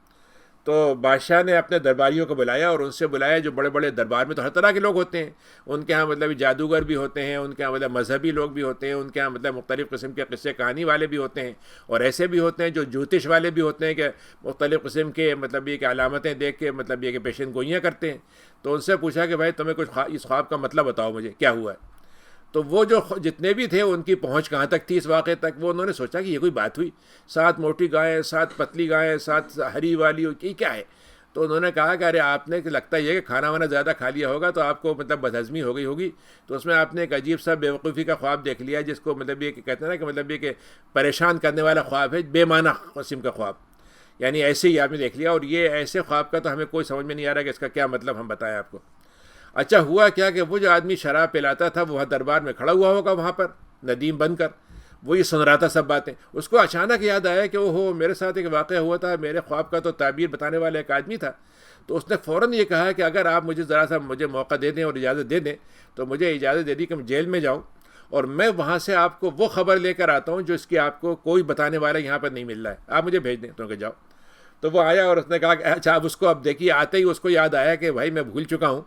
تو بادشاہ نے اپنے درباریوں کو بلایا اور ان سے بلایا، جو بڑے بڑے دربار میں تو ہر طرح کے لوگ ہوتے ہیں، ان کے ہاں مطلب جادوگر بھی ہوتے ہیں، ان کے ہاں مطلب مذہبی لوگ بھی ہوتے ہیں، ان کے ہاں مطلب مختلف قسم کے قصے کہانی والے بھی ہوتے ہیں، اور ایسے بھی ہوتے ہیں جو جوتش والے بھی ہوتے ہیں کہ مختلف قسم کے مطلب یہ کہ علامتیں دیکھ کے مطلب یہ کہ پیشن گوئیاں کرتے ہیں۔ تو ان سے پوچھا کہ بھائی تمہیں کچھ اس خواب کا مطلب بتاؤ مجھے کیا ہوا ہے۔ تو وہ جو جتنے بھی تھے ان کی پہنچ کہاں تک تھی اس واقعے تک، وہ انہوں نے سوچا کہ یہ کوئی بات ہوئی، 7 موٹی گائیں، 7 پتلی گائیں، 7 ہری والی، یہ کیا ہے؟ تو انہوں نے کہا کہ ارے آپ نے لگتا یہ کہ کھانا وانا زیادہ کھا لیا ہوگا تو آپ کو مطلب بدہضمی ہو گئی ہوگی، تو اس میں آپ نے ایک عجیب سا بیوقوفی کا خواب دیکھ لیا، جس کو مطلب یہ کہ کہتے ہیں نا کہ مطلب یہ کہ پریشان کرنے والا خواب ہے، بے معنی قسم کا خواب، یعنی ایسے ہی آپ نے دیکھ لیا، اور یہ ایسے خواب کا تو ہمیں کوئی سمجھ میں نہیں آ رہا کہ اس کا کیا مطلب ہم بتائیں آپ کو۔ اچھا ہوا کیا کہ وہ جو آدمی شراب پلاتا تھا وہ دربار میں کھڑا ہوا ہوگا وہاں پر ندیم بن کر، وہ یہ سن رہا تھا سب باتیں، اس کو اچانک یاد آیا کہ اوہو میرے ساتھ ایک واقعہ ہوا تھا، میرے خواب کا تو تعبیر بتانے والا ایک آدمی تھا۔ تو اس نے فوراً یہ کہا کہ اگر آپ مجھے ذرا سا موقع دے دیں اور اجازت دے دیں تو مجھے اجازت دے دی کہ میں جیل میں جاؤں، اور میں وہاں سے آپ کو وہ خبر لے کر آتا ہوں جو اس کی آپ کو کوئی بتانے والا یہاں پر نہیں مل رہا ہے، آپ مجھے بھیج دیں۔ تو کہ جاؤ۔ تو وہ آیا اور اس نے کہا کہ اچھا اب اس کو اب دیکھیے آتے ہی اس کو یاد آیا کہ بھائی میں بھول چکا ہوں۔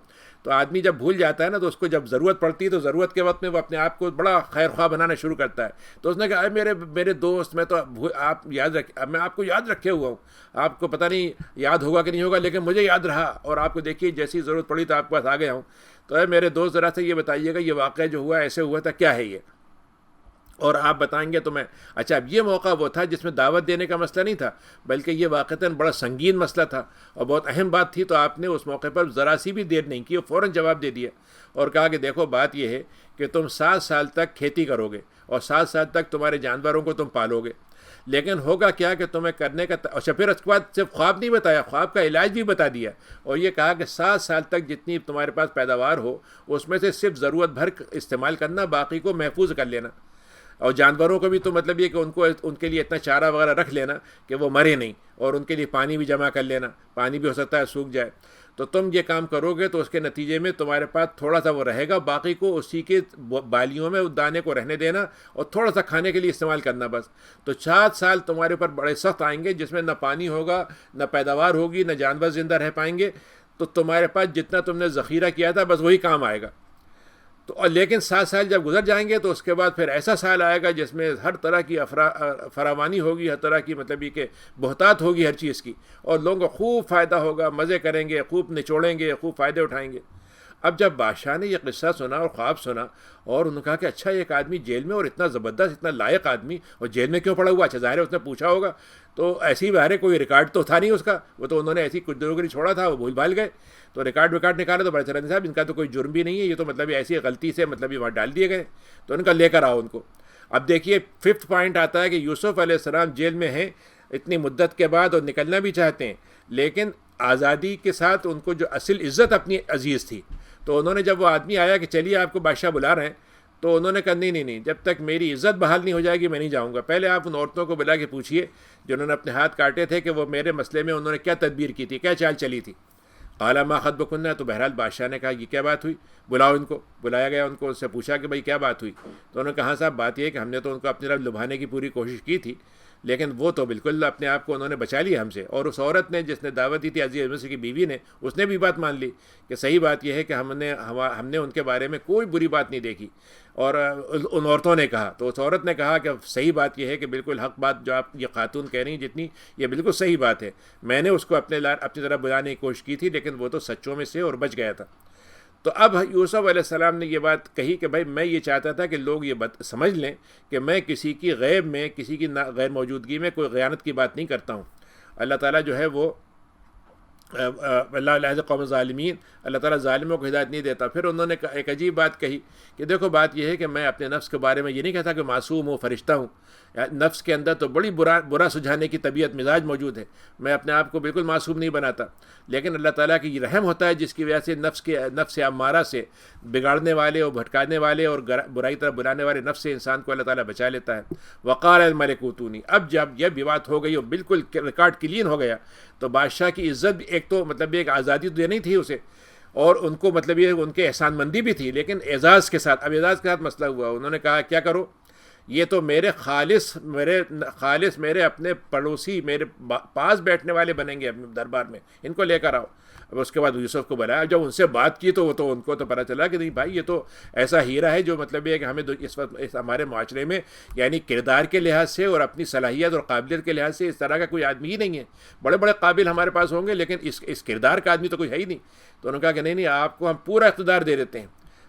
تو آدمی جب بھول جاتا ہے نا تو اس کو جب ضرورت پڑتی ہے تو ضرورت کے وقت میں وہ اپنے آپ کو بڑا خیر خواہ بنانا شروع کرتا ہے۔ تو اس نے کہا میرے دوست، میں تو آپ یاد میں آپ کو یاد رکھے ہوا ہوں، آپ کو پتہ نہیں یاد ہوگا کہ نہیں ہوگا لیکن مجھے یاد رہا، اور آپ کو دیکھیے جیسی ضرورت پڑی تو آپ کے پاس آ گیا ہوں۔ تو میرے دوست ذرا سے یہ بتائیے گا یہ واقعہ جو ہوا ایسے ہوا تھا کیا ہے یہ، اور آپ بتائیں گے تو میں اچھا اب یہ موقع وہ تھا جس میں دعوت دینے کا مسئلہ نہیں تھا بلکہ یہ واقعتاً بڑا سنگین مسئلہ تھا اور بہت اہم بات تھی، تو آپ نے اس موقع پر ذرا سی بھی دیر نہیں کی اور فوراً جواب دے دیا اور کہا کہ دیکھو بات یہ ہے کہ تم 7 سال تک کھیتی کرو گے اور 7 سال تک تمہارے جانوروں کو تم پالو گے، لیکن ہوگا کیا کہ تمہیں کرنے کا اچھا پھر اس کے بعد صرف خواب نہیں بتایا، خواب کا علاج بھی بتا دیا اور یہ کہا کہ 7 سال تک جتنی تمہارے پاس پیداوار ہو اس میں سے صرف ضرورت بھر استعمال کرنا، باقی کو محفوظ کر لینا، اور جانوروں کو بھی تو مطلب یہ کہ ان کے لیے اتنا چارہ وغیرہ رکھ لینا کہ وہ مرے نہیں، اور ان کے لیے پانی بھی جمع کر لینا، پانی بھی ہو سکتا ہے سوکھ جائے۔ تو تم یہ کام کرو گے تو اس کے نتیجے میں تمہارے پاس تھوڑا سا وہ رہے گا، باقی کو اسی کے بالیوں میں اس دانے کو رہنے دینا اور تھوڑا سا کھانے کے لیے استعمال کرنا بس۔ تو 4 سال تمہارے اوپر بڑے سخت آئیں گے، جس میں نہ پانی ہوگا، نہ پیداوار ہوگی، نہ جانور زندہ رہ پائیں گے، تو تمہارے پاس جتنا تم نے ذخیرہ کیا تھا بس وہی کام آئے گا۔ تو اور لیکن 7 سال جب گزر جائیں گے تو اس کے بعد پھر ایسا سال آئے گا جس میں ہر طرح کی فراوانی ہوگی، ہر طرح کی مطلب یہ کہ بہتات ہوگی ہر چیز کی، اور لوگوں کو خوب فائدہ ہوگا، مزے کریں گے، خوب نچوڑیں گے، خوب فائدے اٹھائیں گے۔ اب جب بادشاہ نے یہ قصہ سنا اور خواب سنا، اور انہوں نے کہا کہ اچھا ایک آدمی جیل میں، اور اتنا زبردست اتنا لائق آدمی، اور جیل میں کیوں پڑا ہوا؟ اچھا ظاہر ہے اس نے پوچھا ہوگا، تو ایسی باہر کوئی ریکارڈ تو تھا نہیں اس کا، وہ تو انہوں نے ایسی کچھ دنوں کے لیے چھوڑا تھا، وہ بھول بھال گئے، تو ریکارڈ نکالا تو بڑے چرن صاحب ان کا تو کوئی جرم بھی نہیں ہے، یہ تو مطلب ایسی غلطی سے مطلب وہاں ڈال دیے گئے، تو ان کا لے کر آؤ ان کو۔ اب دیکھیے 5th پوائنٹ آتا ہے کہ یوسف علیہ السلام جیل میں ہیں اتنی مدت کے بعد، اور نکلنا بھی چاہتے ہیں، لیکن آزادی کے ساتھ ان کو جو اصل عزت اپنی عزیز تھی، تو انہوں نے جب وہ آدمی آیا کہ چلیے آپ کو بادشاہ بلا رہے ہیں، تو انہوں نے کہا نہیں، جب تک میری عزت بحال نہیں ہو جائے گی میں نہیں جاؤں گا، پہلے آپ ان عورتوں کو بلا کے پوچھیے جنہوں نے اپنے ہاتھ کاٹے تھے کہ وہ میرے مسئلے میں انہوں نے کیا تدبیر کی تھی، کیا چال چلی تھی۔ قال ما خطبکن، تو بہرحال بادشاہ نے کہا یہ کیا بات ہوئی، بلاؤ ان کو۔ بلایا گیا ان کو، ان سے پوچھا کہ بھائی کیا بات ہوئی، تو انہوں نے کہا صاحب بات یہ ہے کہ ہم نے تو ان کو اپنی طرف لبھانے کی پوری کوشش کی تھی، لیکن وہ تو بالکل اپنے آپ کو انہوں نے بچا لیا ہم سے، اور اس عورت نے جس نے دعوت دی تھی عزیز مصر کی بیوی نے، اس نے بھی بات مان لی کہ صحیح بات یہ ہے کہ ہم نے ان کے بارے میں کوئی بری بات نہیں دیکھی۔ اور ان عورتوں نے کہا، تو اس عورت نے کہا کہ صحیح بات یہ ہے کہ بالکل حق بات جو آپ یہ خاتون کہہ رہی ہیں جتنی، یہ بالکل صحیح بات ہے، میں نے اس کو اپنی طرف بلانے کی کوشش کی تھی، لیکن وہ تو سچوں میں سے اور بچ گیا تھا۔ تو اب یوسف علیہ السلام نے یہ بات کہی کہ بھائی میں یہ چاہتا تھا کہ لوگ یہ سمجھ لیں کہ میں کسی کی غیب میں، کسی کی غیر موجودگی میں کوئی خیانت کی بات نہیں کرتا ہوں۔ اللہ تعالیٰ جو ہے وہ اللہ علیہ قوم ظالمین، اللہ تعالیٰ ظالموں کو ہدایت نہیں دیتا۔ پھر انہوں نے ایک عجیب بات کہی کہ دیکھو بات یہ ہے کہ میں اپنے نفس کے بارے میں یہ نہیں کہتا کہ معصوم ہوں، فرشتہ ہوں، نفس کے اندر تو بڑی برا سجھانے کی طبیعت مزاج موجود ہے، میں اپنے آپ کو بالکل معصوم نہیں بناتا، لیکن اللہ تعالیٰ کی یہ رحم ہوتا ہے جس کی وجہ سے نفس امارہ سے، بگاڑنے والے اور بھٹکانے والے اور برائی طرف بلانے والے نفس سے انسان کو اللہ تعالیٰ بچا لیتا ہے۔ وقال الملک اوتونی، اب جب یہ بات ہو گئی اور بالکل ریکارڈ کلین ہو گیا، تو بادشاہ کی عزت بھی ایک تو مطلب ایک آزادی تو نہیں تھی اسے، اور ان کو مطلب یہ ان کے احسان مندی بھی تھی، لیکن اعزاز کے ساتھ، اب اعزاز کے ساتھ مسئلہ ہوا، انہوں نے کہا کیا کرو، یہ تو میرے خالص میرے اپنے پڑوسی، میرے پاس بیٹھنے والے بنیں گے اپنے دربار میں، ان کو لے کر آؤ۔ اب اس کے بعد یوسف کو بلایا، جب ان سے بات کی تو ان کو تو پتہ چلا کہ نہیں بھائی یہ تو ایسا ہیرا ہے جو مطلب یہ ہے کہ ہمیں اس وقت ہمارے معاشرے میں یعنی کردار کے لحاظ سے اور اپنی صلاحیت اور قابلیت کے لحاظ سے اس طرح کا کوئی آدمی ہی نہیں ہے، بڑے بڑے قابل ہمارے پاس ہوں گے لیکن اس کردار کا آدمی تو کوئی ہے ہی نہیں۔ تو انہوں نے کہا کہ نہیں آپ کو ہم پورا اقتدار دے دیتے ہیں۔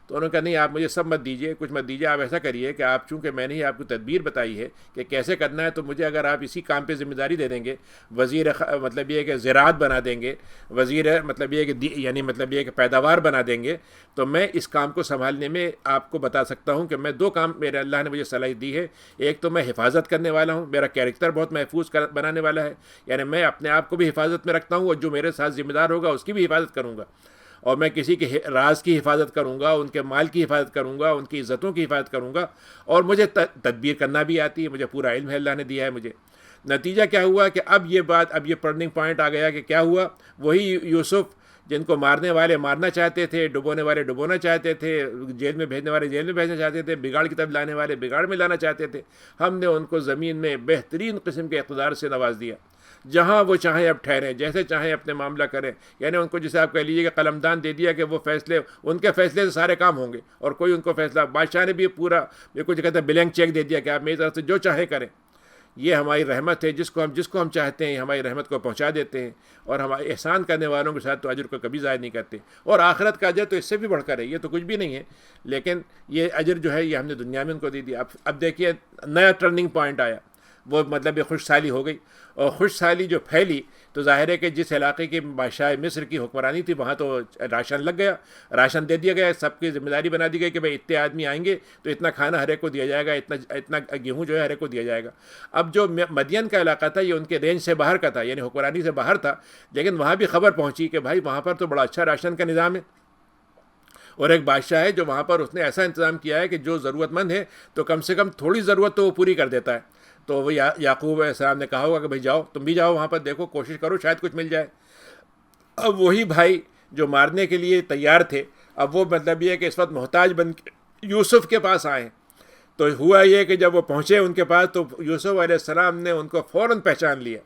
تو انہوں نے کہا نہیں آپ مجھے سب مت دیجیے، کچھ مت دیجیے، آپ ایسا کریے کہ آپ چونکہ میں نے ہی آپ کو تدبیر بتائی ہے کہ کیسے کرنا ہے، تو مجھے اگر آپ اسی کام پہ ذمہ داری دے دیں گے، وزیر مطلب یہ کہ زراعت بنا دیں گے، وزیر مطلب یہ کہ یعنی مطلب یہ کہ پیداوار بنا دیں گے، تو میں اس کام کو سنبھالنے میں آپ کو بتا سکتا ہوں کہ میں 2 کام میرے اللہ نے مجھے صلاحیت دی ہے، ایک تو میں حفاظت کرنے والا ہوں، میرا کیریکٹر بہت محفوظ بنانے والا ہے، یعنی میں اپنے آپ کو بھی حفاظت میں رکھتا ہوں اور جو میرے ساتھ ذمہ دار ہوگا اس کی بھی حفاظت کروں گا، اور میں کسی کے راز کی حفاظت کروں گا، ان کے مال کی حفاظت کروں گا، ان کی عزتوں کی حفاظت کروں گا، اور مجھے تدبیر کرنا بھی آتی ہے، مجھے پورا علم ہے اللہ نے دیا ہے مجھے۔ نتیجہ کیا ہوا کہ اب یہ ٹرننگ پوائنٹ آ گیا کہ کیا ہوا، وہی یوسف جن کو مارنے والے مارنا چاہتے تھے، ڈبونے والے ڈبونا چاہتے تھے، جیل میں بھیجنے والے جیل میں بھیجنا چاہتے تھے، بگاڑ کی طرف لانے والے بگاڑ میں لانا چاہتے تھے، ہم نے ان کو زمین میں بہترین قسم کے اقتدار سے نواز دیا، جہاں وہ چاہیں اب ٹھہریں، جیسے چاہیں اپنے معاملہ کریں، یعنی ان کو جسے آپ کہہ لیجیے کہ قلمدان دے دیا کہ وہ فیصلے، ان کے فیصلے سے سارے کام ہوں گے، اور کوئی ان کو فیصلہ، بادشاہ نے بھی پورا یہ کچھ کہتے ہیں بلینک چیک دے دیا کہ آپ میری طرف سے جو چاہیں کریں، یہ ہماری رحمت ہے، جس کو ہم چاہتے ہیں ہماری رحمت کو پہنچا دیتے ہیں، اور ہمارے احسان کرنے والوں کے ساتھ تو اجر کو کبھی ضائع نہیں کرتے، اور آخرت کا اجر تو اس سے بھی بڑھ کر ہے، یہ تو کچھ بھی نہیں ہے، لیکن یہ اجر جو ہے یہ ہم نے دنیا میں ان کو دے دیا۔ اب دیکھیے نیا ٹرننگ پوائنٹ آیا، وہ مطلب یہ خوش سالی ہو گئی، اور خوش سالی جو پھیلی تو ظاہر ہے کہ جس علاقے کی بادشاہ مصر کی حکمرانی تھی وہاں تو راشن لگ گیا، راشن دے دیا گیا، سب کی ذمہ داری بنا دی گئی کہ بھائی اتنے آدمی آئیں گے تو اتنا کھانا ہر ایک کو دیا جائے گا، اتنا گیہوں جو ہے ہر ایک کو دیا جائے گا۔ اب جو مدین کا علاقہ تھا یہ ان کے رینج سے باہر کا تھا، یعنی حکمرانی سے باہر تھا، لیکن وہاں بھی خبر پہنچی کہ بھائی وہاں پر تو بڑا اچھا راشن کا نظام ہے، اور ایک بادشاہ ہے جو وہاں پر اس نے ایسا انتظام کیا ہے کہ جو ضرورت مند ہے تو کم سے کم تھوڑی ضرورت تو وہ پوری کر دیتا ہے۔ تو وہ یعقوب علیہ السلام نے کہا ہوگا کہ بھائی جاؤ، تم بھی جاؤ وہاں پر، دیکھو کوشش کرو شاید کچھ مل جائے۔ اب وہی بھائی جو مارنے کے لیے تیار تھے، اب وہ مطلب یہ کہ اس وقت محتاج بن کے یوسف کے پاس آئے. تو ہوا یہ کہ جب وہ پہنچے ان کے پاس تو یوسف علیہ السلام نے ان کو فوراً پہچان لیا،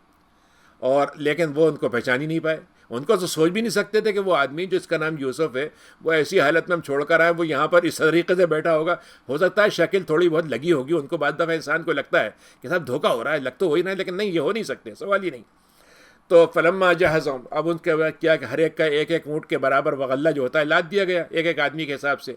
اور لیکن وہ ان کو پہچان ہی نہیں پائے. ان کو تو سوچ بھی نہیں سکتے تھے کہ وہ آدمی جس کا نام یوسف ہے وہ ایسی حالت میں ہم چھوڑ کر آئے، وہ یہاں پر اس طریقے سے بیٹھا ہوگا. ہو سکتا ہے شکل تھوڑی بہت لگی ہوگی ان کو، بعض دفعہ انسان کو لگتا ہے کہ صاحب دھوکہ ہو رہا ہے، لگ تو ہو ہی نہیں، لیکن نہیں، یہ ہو نہیں سکتے، سوال ہی نہیں. تو فلما جہزہم، اب ان کے کیا کہ ہر ایک کا ایک ایک اونٹ کے برابر وغلہ جو ہوتا ہے لاد دیا گیا ایک ایک آدمی کے حساب سے.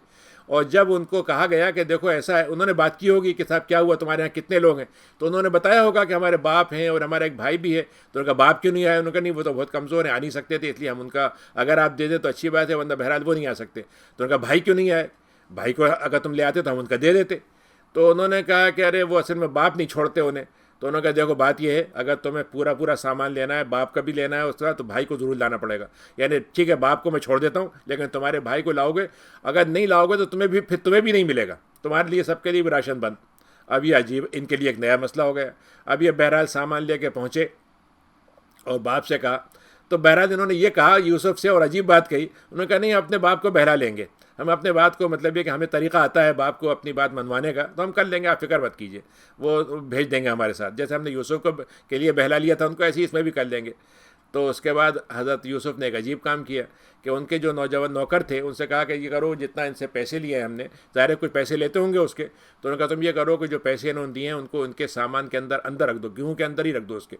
اور جب ان کو کہا گیا کہ دیکھو ایسا ہے، انہوں نے بات کی ہوگی کہ صاحب کیا ہوا، تمہارے یہاں کتنے لوگ ہیں؟ تو انہوں نے بتایا ہوگا کہ ہمارے باپ ہیں اور ہمارا ایک بھائی بھی ہے. تو ان کا باپ کیوں نہیں آیا؟ انہوں نے کہا نہیں، وہ تو بہت کمزور ہیں، آ نہیں سکتے تھے، اس لیے ہم ان کا اگر آپ دے دیں تو اچھی بات ہے، ورنہ بہرحال وہ نہیں آ سکتے. تو ان کا بھائی کیوں نہیں آئے؟ بھائی کو اگر تم لے آتے تو ہم ان کا دے دیتے. تو انہوں نے کہا کہ ارے وہ اصل میں باپ نہیں چھوڑتے انہیں. تو انہوں نے کہا دیکھو بات یہ ہے، اگر تمہیں پورا سامان لینا ہے، باپ کا بھی لینا ہے اس طرح، تو بھائی کو ضرور لانا پڑے گا. یعنی ٹھیک ہے باپ کو میں چھوڑ دیتا ہوں، لیکن تمہارے بھائی کو لاؤ گے، اگر نہیں لاؤ گے تو پھر تمہیں بھی نہیں ملے گا، تمہارے لیے سب کے لیے بھی راشن بند. اب یہ عجیب ان کے لیے ایک نیا مسئلہ ہو گیا. اب یہ بہرحال سامان لے کے پہنچے اور باپ سے کہا. تو بہرحال انہوں نے یہ کہا یوسف سے، اور عجیب بات کہی. انہوں نے کہا نہیں، اپنے باپ کو بہلا لیں گے، ہم اپنے بات کو، مطلب یہ کہ ہمیں طریقہ آتا ہے باپ کو اپنی بات منوانے کا، تو ہم کر لیں گے، آپ فکر مت کیجیے، وہ بھیج دیں گے ہمارے ساتھ. جیسے ہم نے یوسف کو کے لیے بہلا لیا تھا ان کو، ایسے ہی اس میں بھی کر لیں گے. تو اس کے بعد حضرت یوسف نے ایک عجیب کام کیا کہ ان کے جو نوجوان نوکر تھے ان سے کہا کہ یہ کرو، جتنا ان سے پیسے لیے ہیں ہم نے، ظاہر ہے کچھ پیسے لیتے ہوں گے اس کے، تو انہوں نے کہا تم یہ کرو کہ جو پیسے انہوں نے دیے ہیں ان کو ان کے سامان کے اندر رکھ دو، گیہوں کے اندر ہی رکھ دو اس کے،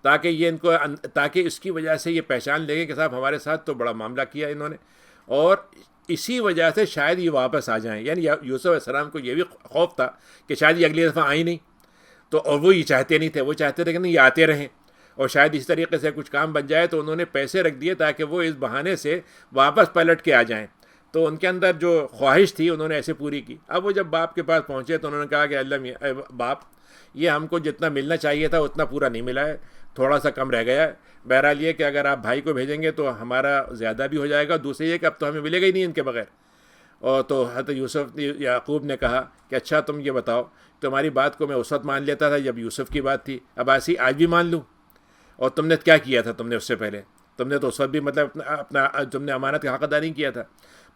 تاکہ یہ ان کو، تاکہ اس کی وجہ سے یہ پہچان لیں گے کہ صاحب ہمارے ساتھ تو بڑا معاملہ کیا انہوں نے، اور اسی وجہ سے شاید یہ واپس آ جائیں. یعنی یوسف علیہ السلام کو یہ بھی خوف تھا کہ شاید یہ اگلی دفعہ آئی نہیں. تو اور وہ یہ چاہتے نہیں تھے، وہ چاہتے تھے کہ نہیں یہ آتے رہیں، اور شاید اس طریقے سے کچھ کام بن جائے. تو انہوں نے پیسے رکھ دیے تاکہ وہ اس بہانے سے واپس پلٹ کے آ جائیں. تو ان کے اندر جو خواہش تھی انہوں نے ایسے پوری کی. اب وہ جب باپ کے پاس پہنچے تو انہوں نے کہا کہ اللہ باپ، یہ ہم کو جتنا ملنا چاہیے تھا اتنا پورا نہیں ملا ہے، تھوڑا سا کم رہ گیا ہے. بہرحال یہ کہ اگر آپ بھائی کو بھیجیں گے تو ہمارا زیادہ بھی ہو جائے گا، دوسرے یہ کہ اب تو ہمیں ملے گا ہی نہیں ان کے بغیر. اور تو حضرت یوسف یعقوب نے کہا کہ اچھا تم یہ بتاؤ، تمہاری بات کو میں اس وقت مان لیتا تھا جب یوسف کی بات تھی، اب ایسی آج بھی مان لوں؟ اور تم نے کیا کیا تھا تم نے اس سے پہلے؟ تم نے تو اس وقت بھی مطلب اپنا تم نے امانت کا حق ادا نہیں کیا تھا.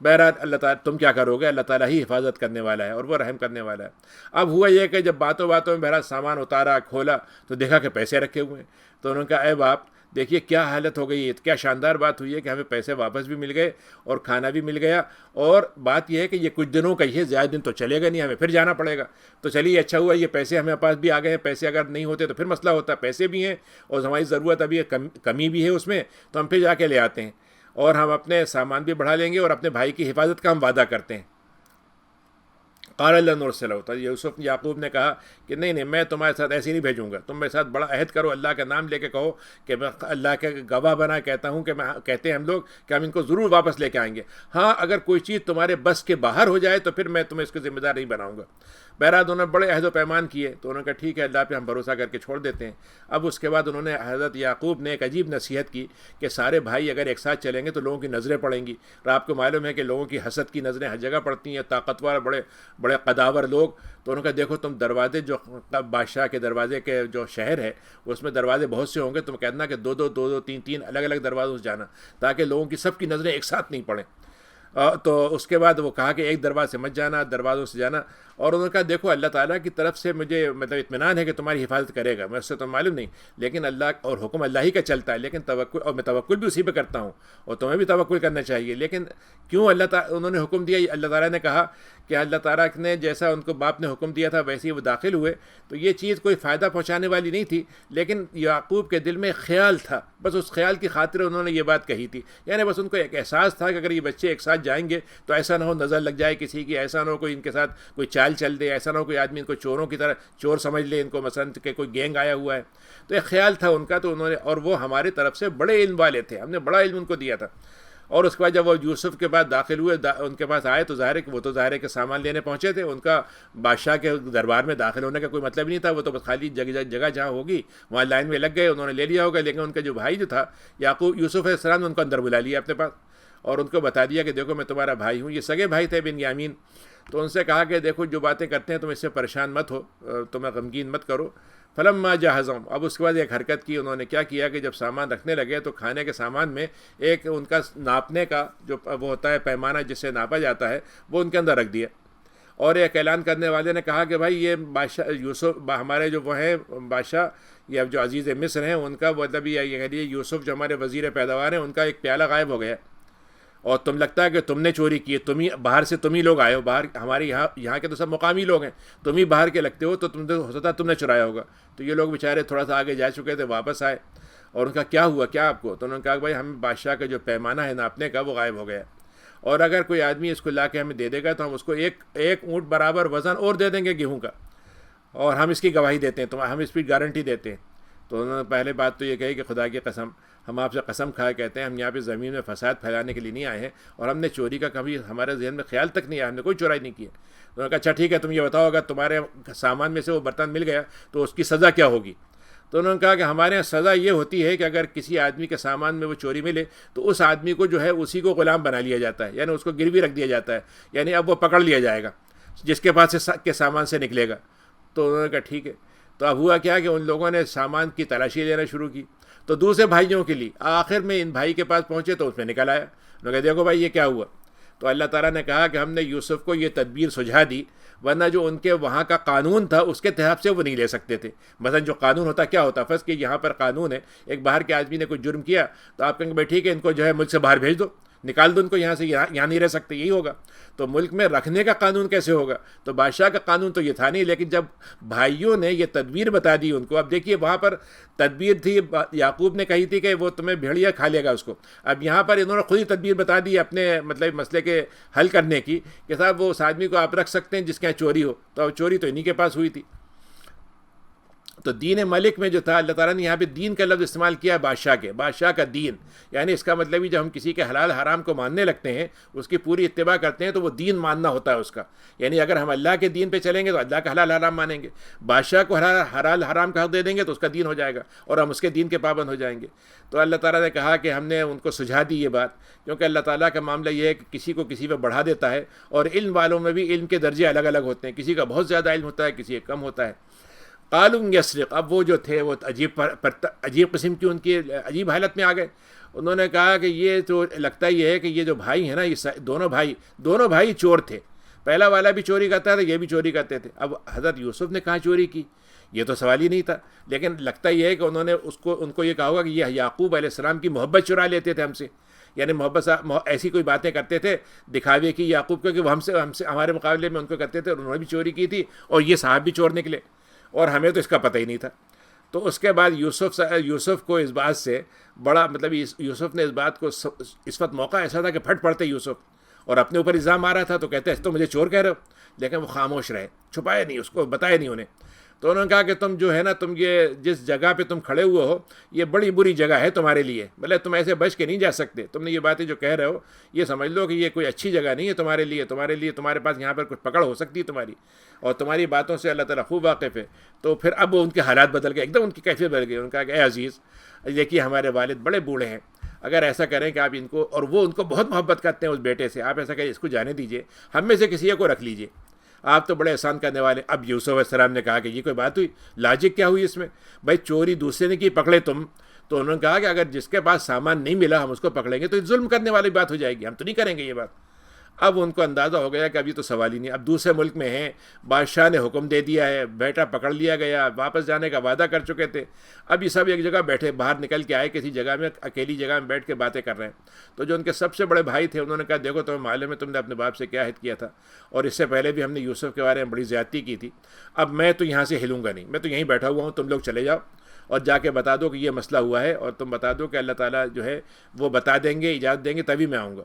بہرحال اللہ تعالیٰ تم کیا کرو گے، اللہ تعالیٰ ہی حفاظت کرنے والا ہے اور وہ رحم کرنے والا ہے. اب ہوا یہ کہ جب باتوں میں بہرحال سامان اتارا، کھولا تو دیکھا کہ پیسے رکھے ہوئے ہیں. تو انہوں نے کہا اے باپ دیکھیے کیا حالت ہو گئی ہے، کیا شاندار بات ہوئی ہے کہ ہمیں پیسے واپس بھی مل گئے اور کھانا بھی مل گیا. اور بات یہ ہے کہ یہ کچھ دنوں کا ہی ہے، زیادہ دن تو چلے گا نہیں، ہمیں پھر جانا پڑے گا. تو چلیے اچھا ہوا یہ پیسے ہمیں پاس بھی آ گئے ہیں، پیسے اگر نہیں ہوتے تو پھر مسئلہ ہوتا. پیسے بھی ہیں اور ہماری ضرورت ابھی کمی بھی ہے اس میں، تو ہم پھر جا کے لے آتے ہیں اور ہم اپنے سامان بھی بڑھا لیں گے اور اپنے بھائی کی حفاظت کا ہم وعدہ کرتے ہیں. قال اللہ نرسلہ، تو یوسف یعقوب نے کہا کہ نہیں میں تمہارے ساتھ ایسے نہیں بھیجوں گا، تم میرے ساتھ بڑا عہد کرو، اللہ کا نام لے کے کہو کہ میں اللہ کے گواہ بنا کہتا ہوں کہ کہتے ہیں ہم لوگ کہ ہم ان کو ضرور واپس لے کے آئیں گے. ہاں اگر کوئی چیز تمہارے بس کے باہر ہو جائے تو پھر میں تمہیں اس کے ذمہ دار نہیں بناؤں گا. بہرحال انہوں نے بڑے عہد و پیمان کیے. تو انہوں نے کہا ٹھیک ہے اللہ پہ ہم بھروسہ کر کے چھوڑ دیتے ہیں. اب اس کے بعد انہوں نے حضرت یعقوب نے ایک عجیب نصیحت کی کہ سارے بھائی اگر ایک ساتھ چلیں گے تو لوگوں کی نظریں پڑیں گی، اور آپ کو معلوم ہے کہ لوگوں کی حسد کی نظریں ہر جگہ پڑتی ہیں، طاقتور بڑے قداور لوگ. تو انہوں نے کہا دیکھو تم دروازے، جو بادشاہ کے دروازے کے جو شہر ہے اس میں دروازے بہت سے ہوں گے، تم کہنا کہ دو تین الگ الگ دروازوں سے جانا تاکہ لوگوں کی سب کی نظریں ایک ساتھ نہیں پڑیں. تو اس کے بعد وہ کہا کہ ایک دروازے سے مت جانا، دروازوں سے جانا. اور انہوں نے کہا دیکھو اللہ تعالیٰ کی طرف سے مجھے مطلب اطمینان ہے کہ تمہاری حفاظت کرے گا، میں اس سے تو معلوم نہیں، لیکن اللہ اور حکم اللہ ہی کا چلتا ہے، لیکن توکل، اور میں توکل بھی اسی پہ کرتا ہوں اور تمہیں بھی توکل کرنا چاہیے. لیکن کیوں اللہ تعالیٰ انہوں نے حکم دیا؟ اللہ تعالیٰ نے کہا کہ اللہ تعالیٰ نے جیسا ان کو باپ نے حکم دیا تھا ویسے ہی وہ داخل ہوئے. تو یہ چیز کوئی فائدہ پہنچانے والی نہیں تھی، لیکن یعقوب کے دل میں خیال تھا، بس اس خیال کی خاطر انہوں نے یہ بات کہی تھی. یعنی بس ان کو ایک احساس تھا کہ اگر یہ بچے ایک ساتھ جائیں گے تو ایسا نہ ہو نظر لگ جائے کسی کی، ایسا نہ ہو کوئی ان کے ساتھ کوئی چال چل دے، ایسا نہ ہو کوئی آدمی ان کو چوروں کی طرح چور سمجھ لے، ان کو مثلا کہ کوئی گینگ آیا ہوا ہے. تو ایک خیال تھا ان کا. تو انہوں نے، اور وہ ہماری طرف سے بڑے علم والے تھے، ہم نے بڑا علم ان کو دیا تھا. اور اس کے بعد جب وہ یوسف کے بعد داخل ہوئے ان کے پاس آئے تو ظاہر ہے کہ وہ تو ظاہر ہے کہ سامان لینے پہنچے تھے. ان کا بادشاہ کے دربار میں داخل ہونے کا کوئی مطلب نہیں تھا، وہ تو بس خالی جگہ جہاں ہوگی وہاں لائن میں لگ گئے، انہوں نے لے لیا ہوگا. لیکن ان کا جو بھائی جو تھا یوسف علیہ السلام نے ان کو اندر بلا لیا اپنے پاس اور ان کو بتا دیا کہ دیکھو میں تمہارا بھائی ہوں. یہ سگے بھائی تھے بنیامین. تو ان سے کہا کہ دیکھو جو باتیں کرتے ہیں تم اس سے پریشان مت ہو، تمہیں غمگین مت کرو۔ فلما جہزہم، اب اس کے بعد ایک حرکت کی انہوں نے، کیا کیا کہ جب سامان رکھنے لگے تو کھانے کے سامان میں ایک ان کا ناپنے کا جو وہ ہوتا ہے پیمانہ جس سے ناپا جاتا ہے، وہ ان کے اندر رکھ دیا۔ اور ایک اعلان کرنے والے نے کہا کہ بھائی یہ بادشاہ یوسف، ہمارے جو وہ ہیں بادشاہ یا جو عزیز مصر ہیں، ان کا مطلب یہ کہہ لیے یوسف جو ہمارے وزیر پیداوار ہیں، ان کا ایک پیالہ غائب ہو گیا، اور تم لگتا ہے کہ تم نے چوری کی ہے، تم ہی باہر سے تم ہی لوگ آئے ہو، باہر ہمارے یہاں کے تو سب مقامی لوگ ہیں، تم ہی باہر کے لگتے ہو، تو تم ہو سکتا ہے تم نے چرایا ہوگا۔ تو یہ لوگ بیچارے تھوڑا سا آگے جا چکے تھے، واپس آئے اور ان کا کیا ہوا کیا آپ کو؟ تو انہوں نے کہا کہ بھائی ہم بادشاہ کا جو پیمانہ ہے ناپنے کا وہ غائب ہو گیا، اور اگر کوئی آدمی اس کو لا کے ہمیں دے دے گا تو ہم اس کو ایک اونٹ برابر وزن اور دے دیں گے گیہوں کا، اور ہم اس کی گواہی دیتے ہیں، تو ہم اس کی گارنٹی دیتے ہیں۔ تو انہوں نے پہلے بات تو یہ کہی کہ خدا کی قسم، ہم آپ سے قسم کھائے کہتے ہیں ہم یہاں پہ زمین میں فساد پھیلانے کے لیے نہیں آئے ہیں، اور ہم نے چوری کا کبھی ہمارے ذہن میں خیال تک نہیں آیا، ہم نے کوئی چورائی نہیں کی ہے۔ انہوں نے کہا اچھا ٹھیک ہے، تم یہ بتاؤ اگر تمہارے سامان میں سے وہ برتن مل گیا تو اس کی سزا کیا ہوگی؟ تو انہوں نے کہا کہ ہمارے یہاں سزا یہ ہوتی ہے کہ اگر کسی آدمی کے سامان میں وہ چوری ملے تو اس آدمی کو جو ہے اسی کو غلام بنا لیا جاتا ہے، یعنی اس کو گروی رکھ دیا جاتا ہے، یعنی اب وہ پکڑ لیا جائے گا جس کے پاس کے سامان سے نکلے گا۔ تو انہوں نے کہا ٹھیک ہے۔ تو اب ہوا کیا کہ ان لوگوں نے سامان کی تلاشی لینا شروع کی، تو دوسرے بھائیوں کے لیے آخر میں ان بھائی کے پاس پہنچے تو اس میں نکل آیا۔ انہوں نے کہا دیکھو بھائی یہ کیا ہوا؟ تو اللہ تعالیٰ نے کہا کہ ہم نے یوسف کو یہ تدبیر سجھا دی، ورنہ جو ان کے وہاں کا قانون تھا اس کے تحت سے وہ نہیں لے سکتے تھے۔ مثلا جو قانون ہوتا کیا ہوتا، فرض کہ یہاں پر قانون ہے، ایک باہر کے آدمی نے کوئی جرم کیا تو آپ کہیں گے بھائی ٹھیک ہے ان کو جو ہے ملک سے باہر بھیج دو، نکال دو ان کو یہاں سے، یہاں نہیں رہ سکتے، یہی ہوگا۔ تو ملک میں رکھنے کا قانون کیسے ہوگا؟ تو بادشاہ کا قانون تو یہ تھا نہیں، لیکن جب بھائیوں نے یہ تدبیر بتا دی ان کو، اب دیکھیے وہاں پر تدبیر تھی یعقوب نے کہی تھی کہ وہ تمہیں بھیڑیا کھا لے گا اس کو، اب یہاں پر انہوں نے خود ہی تدبیر بتا دی اپنے مطلب مسئلے کے حل کرنے کی کہ صاحب وہ اس آدمی کو آپ رکھ سکتے ہیں جس کے یہاں چوری ہو، تو اب چوری تو انہی کے پاس ہوئی تھی۔ تو دین ملک میں جو تھا، اللہ تعالیٰ نے یہاں پہ دین کا لفظ استعمال کیا ہے، بادشاہ کا دین، یعنی اس کا مطلب ہی جب ہم کسی کے حلال حرام کو ماننے لگتے ہیں، اس کی پوری اتباع کرتے ہیں، تو وہ دین ماننا ہوتا ہے اس کا، یعنی اگر ہم اللہ کے دین پہ چلیں گے تو اللہ کا حلال حرام مانیں گے، بادشاہ کو حلال حرام کا حق دے دیں گے تو اس کا دین ہو جائے گا اور ہم اس کے دین کے پابند ہو جائیں گے۔ تو اللہ تعالیٰ نے کہا کہ ہم نے ان کو سجھا دی یہ بات، کیونکہ اللہ تعالیٰ کا معاملہ یہ ہے کہ کسی کو کسی پہ بڑھا دیتا ہے، اور علم والوں میں بھی علم کے درجے الگ الگ ہوتے ہیں، کسی کا بہت زیادہ علم ہوتا ہے، کسی کا کم ہوتا ہے۔ قالوا یسرق، اب وہ جو تھے وہ عجیب قسم کی ان کی عجیب حالت میں آ گئے۔ انہوں نے کہا کہ یہ تو لگتا یہ ہے کہ یہ جو بھائی ہیں نا، یہ دونوں بھائی چور تھے، پہلا والا بھی چوری کرتا تھا، یہ بھی چوری کرتے تھے۔ اب حضرت یوسف نے کہاں چوری کی، یہ تو سوال ہی نہیں تھا، لیکن لگتا یہ ہے کہ انہوں نے ان کو یہ کہا ہوگا کہ یہ یعقوب علیہ السلام کی محبت چرا لیتے تھے ہم سے، یعنی محبت ایسی کوئی باتیں کرتے تھے دکھاوے کی یعقوب کو کہ وہ ہم سے ہمارے مقابلے میں ان کو کرتے تھے، اور انہوں نے بھی چوری کی تھی اور یہ صاحب بھی چور نکلے، اور ہمیں تو اس کا پتہ ہی نہیں تھا۔ تو اس کے بعد یوسف کو اس بات سے بڑا مطلب یوسف نے اس بات کو، اس وقت موقع ایسا تھا کہ پھٹ پڑتے یوسف، اور اپنے اوپر الزام آ رہا تھا، تو کہتے ہیں تو مجھے چور کہہ رہے ہو، لیکن وہ خاموش رہے، چھپائے نہیں، اس کو بتائے نہیں انہیں۔ تو انہوں نے کہا کہ تم جو ہے نا، تم یہ جس جگہ پہ تم کھڑے ہوئے ہو یہ بڑی بری جگہ ہے تمہارے لیے، مطلب تم ایسے بچ کے نہیں جا سکتے، تم نے یہ باتیں جو کہہ رہے ہو یہ سمجھ لو کہ یہ کوئی اچھی جگہ نہیں ہے تمہارے لیے، تمہارے پاس یہاں پر کچھ پکڑ ہو سکتی ہے تمہاری، اور تمہاری باتوں سے اللہ تعالیٰ خوب واقف ہے۔ تو پھر اب ان کے حالات بدل گئے، ایک دم ان کی کیفیت بدل گئی۔ انہوں نے کہا کہ اے عزیز، دیکھیے ہمارے والد بڑے بوڑھے ہیں، اگر ایسا کریں کہ آپ ان کو، اور وہ ان کو بہت محبت کرتے ہیں اس بیٹے سے، آپ ایسا کریں اس کو جانے دیجئے، ہم میں سے کسی کو رکھ لیجئے، آپ تو بڑے احسان کرنے والے۔ اب یوسف علیہ السلام نے کہا کہ یہ کوئی بات ہوئی، لاجک کیا ہوئی اس میں؟ بھائی چوری دوسرے نے کی، پکڑے تم، تو انہوں نے کہا کہ اگر جس کے پاس سامان نہیں ملا ہم اس کو پکڑیں گے تو ظلم کرنے والی بات ہو جائے گی، ہم تو نہیں کریں گے یہ بات۔ اب ان کو اندازہ ہو گیا کہ ابھی تو سوال ہی نہیں، اب دوسرے ملک میں ہیں، بادشاہ نے حکم دے دیا ہے، بیٹا پکڑ لیا گیا، واپس جانے کا وعدہ کر چکے تھے، اب یہ سب ایک جگہ بیٹھے، باہر نکل کے آئے کسی جگہ میں، اکیلی جگہ میں بیٹھ کے باتیں کر رہے ہیں۔ تو جو ان کے سب سے بڑے بھائی تھے انہوں نے کہا دیکھو تمہیں معلوم ہے تم نے اپنے باپ سے کیا عہد کیا تھا، اور اس سے پہلے بھی ہم نے یوسف کے بارے میں بڑی زیادتی کی تھی، اب میں تو یہاں سے ہلوں گا نہیں، میں تو یہیں بیٹھا ہوا ہوں، تم لوگ چلے جاؤ اور جا کے بتا دو کہ یہ مسئلہ ہوا ہے، اور تم بتا دو کہ اللہ تعالیٰ جو ہے وہ بتا دیں گے، اجازت دیں گے تبھی میں آؤں گا۔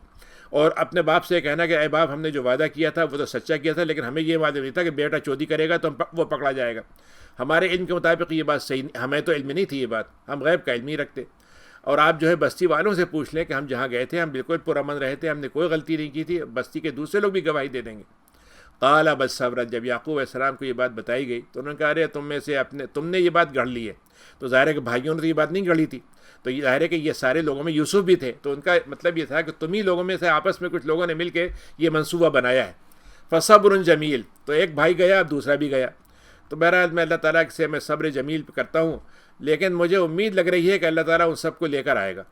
اور اپنے باپ سے کہنا کہ اے باپ، ہم نے جو وعدہ کیا تھا وہ تو سچا کیا تھا، لیکن ہمیں یہ وعدہ نہیں تھا کہ بیٹا چوری کرے گا تو وہ پکڑا جائے گا، ہمارے علم کے مطابق یہ بات صحیح، ہمیں تو علم نہیں تھی یہ بات، ہم غیب کا علم نہیں رکھتے، اور آپ جو ہے بستی والوں سے پوچھ لیں کہ ہم جہاں گئے تھے ہم بالکل پرامن رہے تھے، ہم نے کوئی غلطی نہیں کی تھی، بستی کے دوسرے لوگ بھی گواہی دے دیں گے۔ قال بس صبر، جب یعقوب علیہ السلام کو یہ بات بتائی گئی تو انہوں نے کہا ارے تم نے یہ بات گڑھ لی ہے، تو ظاہر ہے کہ بھائیوں نے تو یہ بات نہیں گڑھی تھی، تو یہ ظاہر ہے کہ یہ سارے لوگوں میں یوسف بھی تھے، تو ان کا مطلب یہ تھا کہ تم ہی لوگوں میں سے آپس میں کچھ لوگوں نے مل کے یہ منصوبہ بنایا ہے۔ فصبر جمیل، تو ایک بھائی گیا اب دوسرا بھی گیا. تو بہرحال میں اللہ تعالیٰ سے میں صبر جمیل کرتا ہوں، لیکن مجھے امید لگ رہی ہے کہ اللہ تعالیٰ ان سب کو لے کر آئے گا،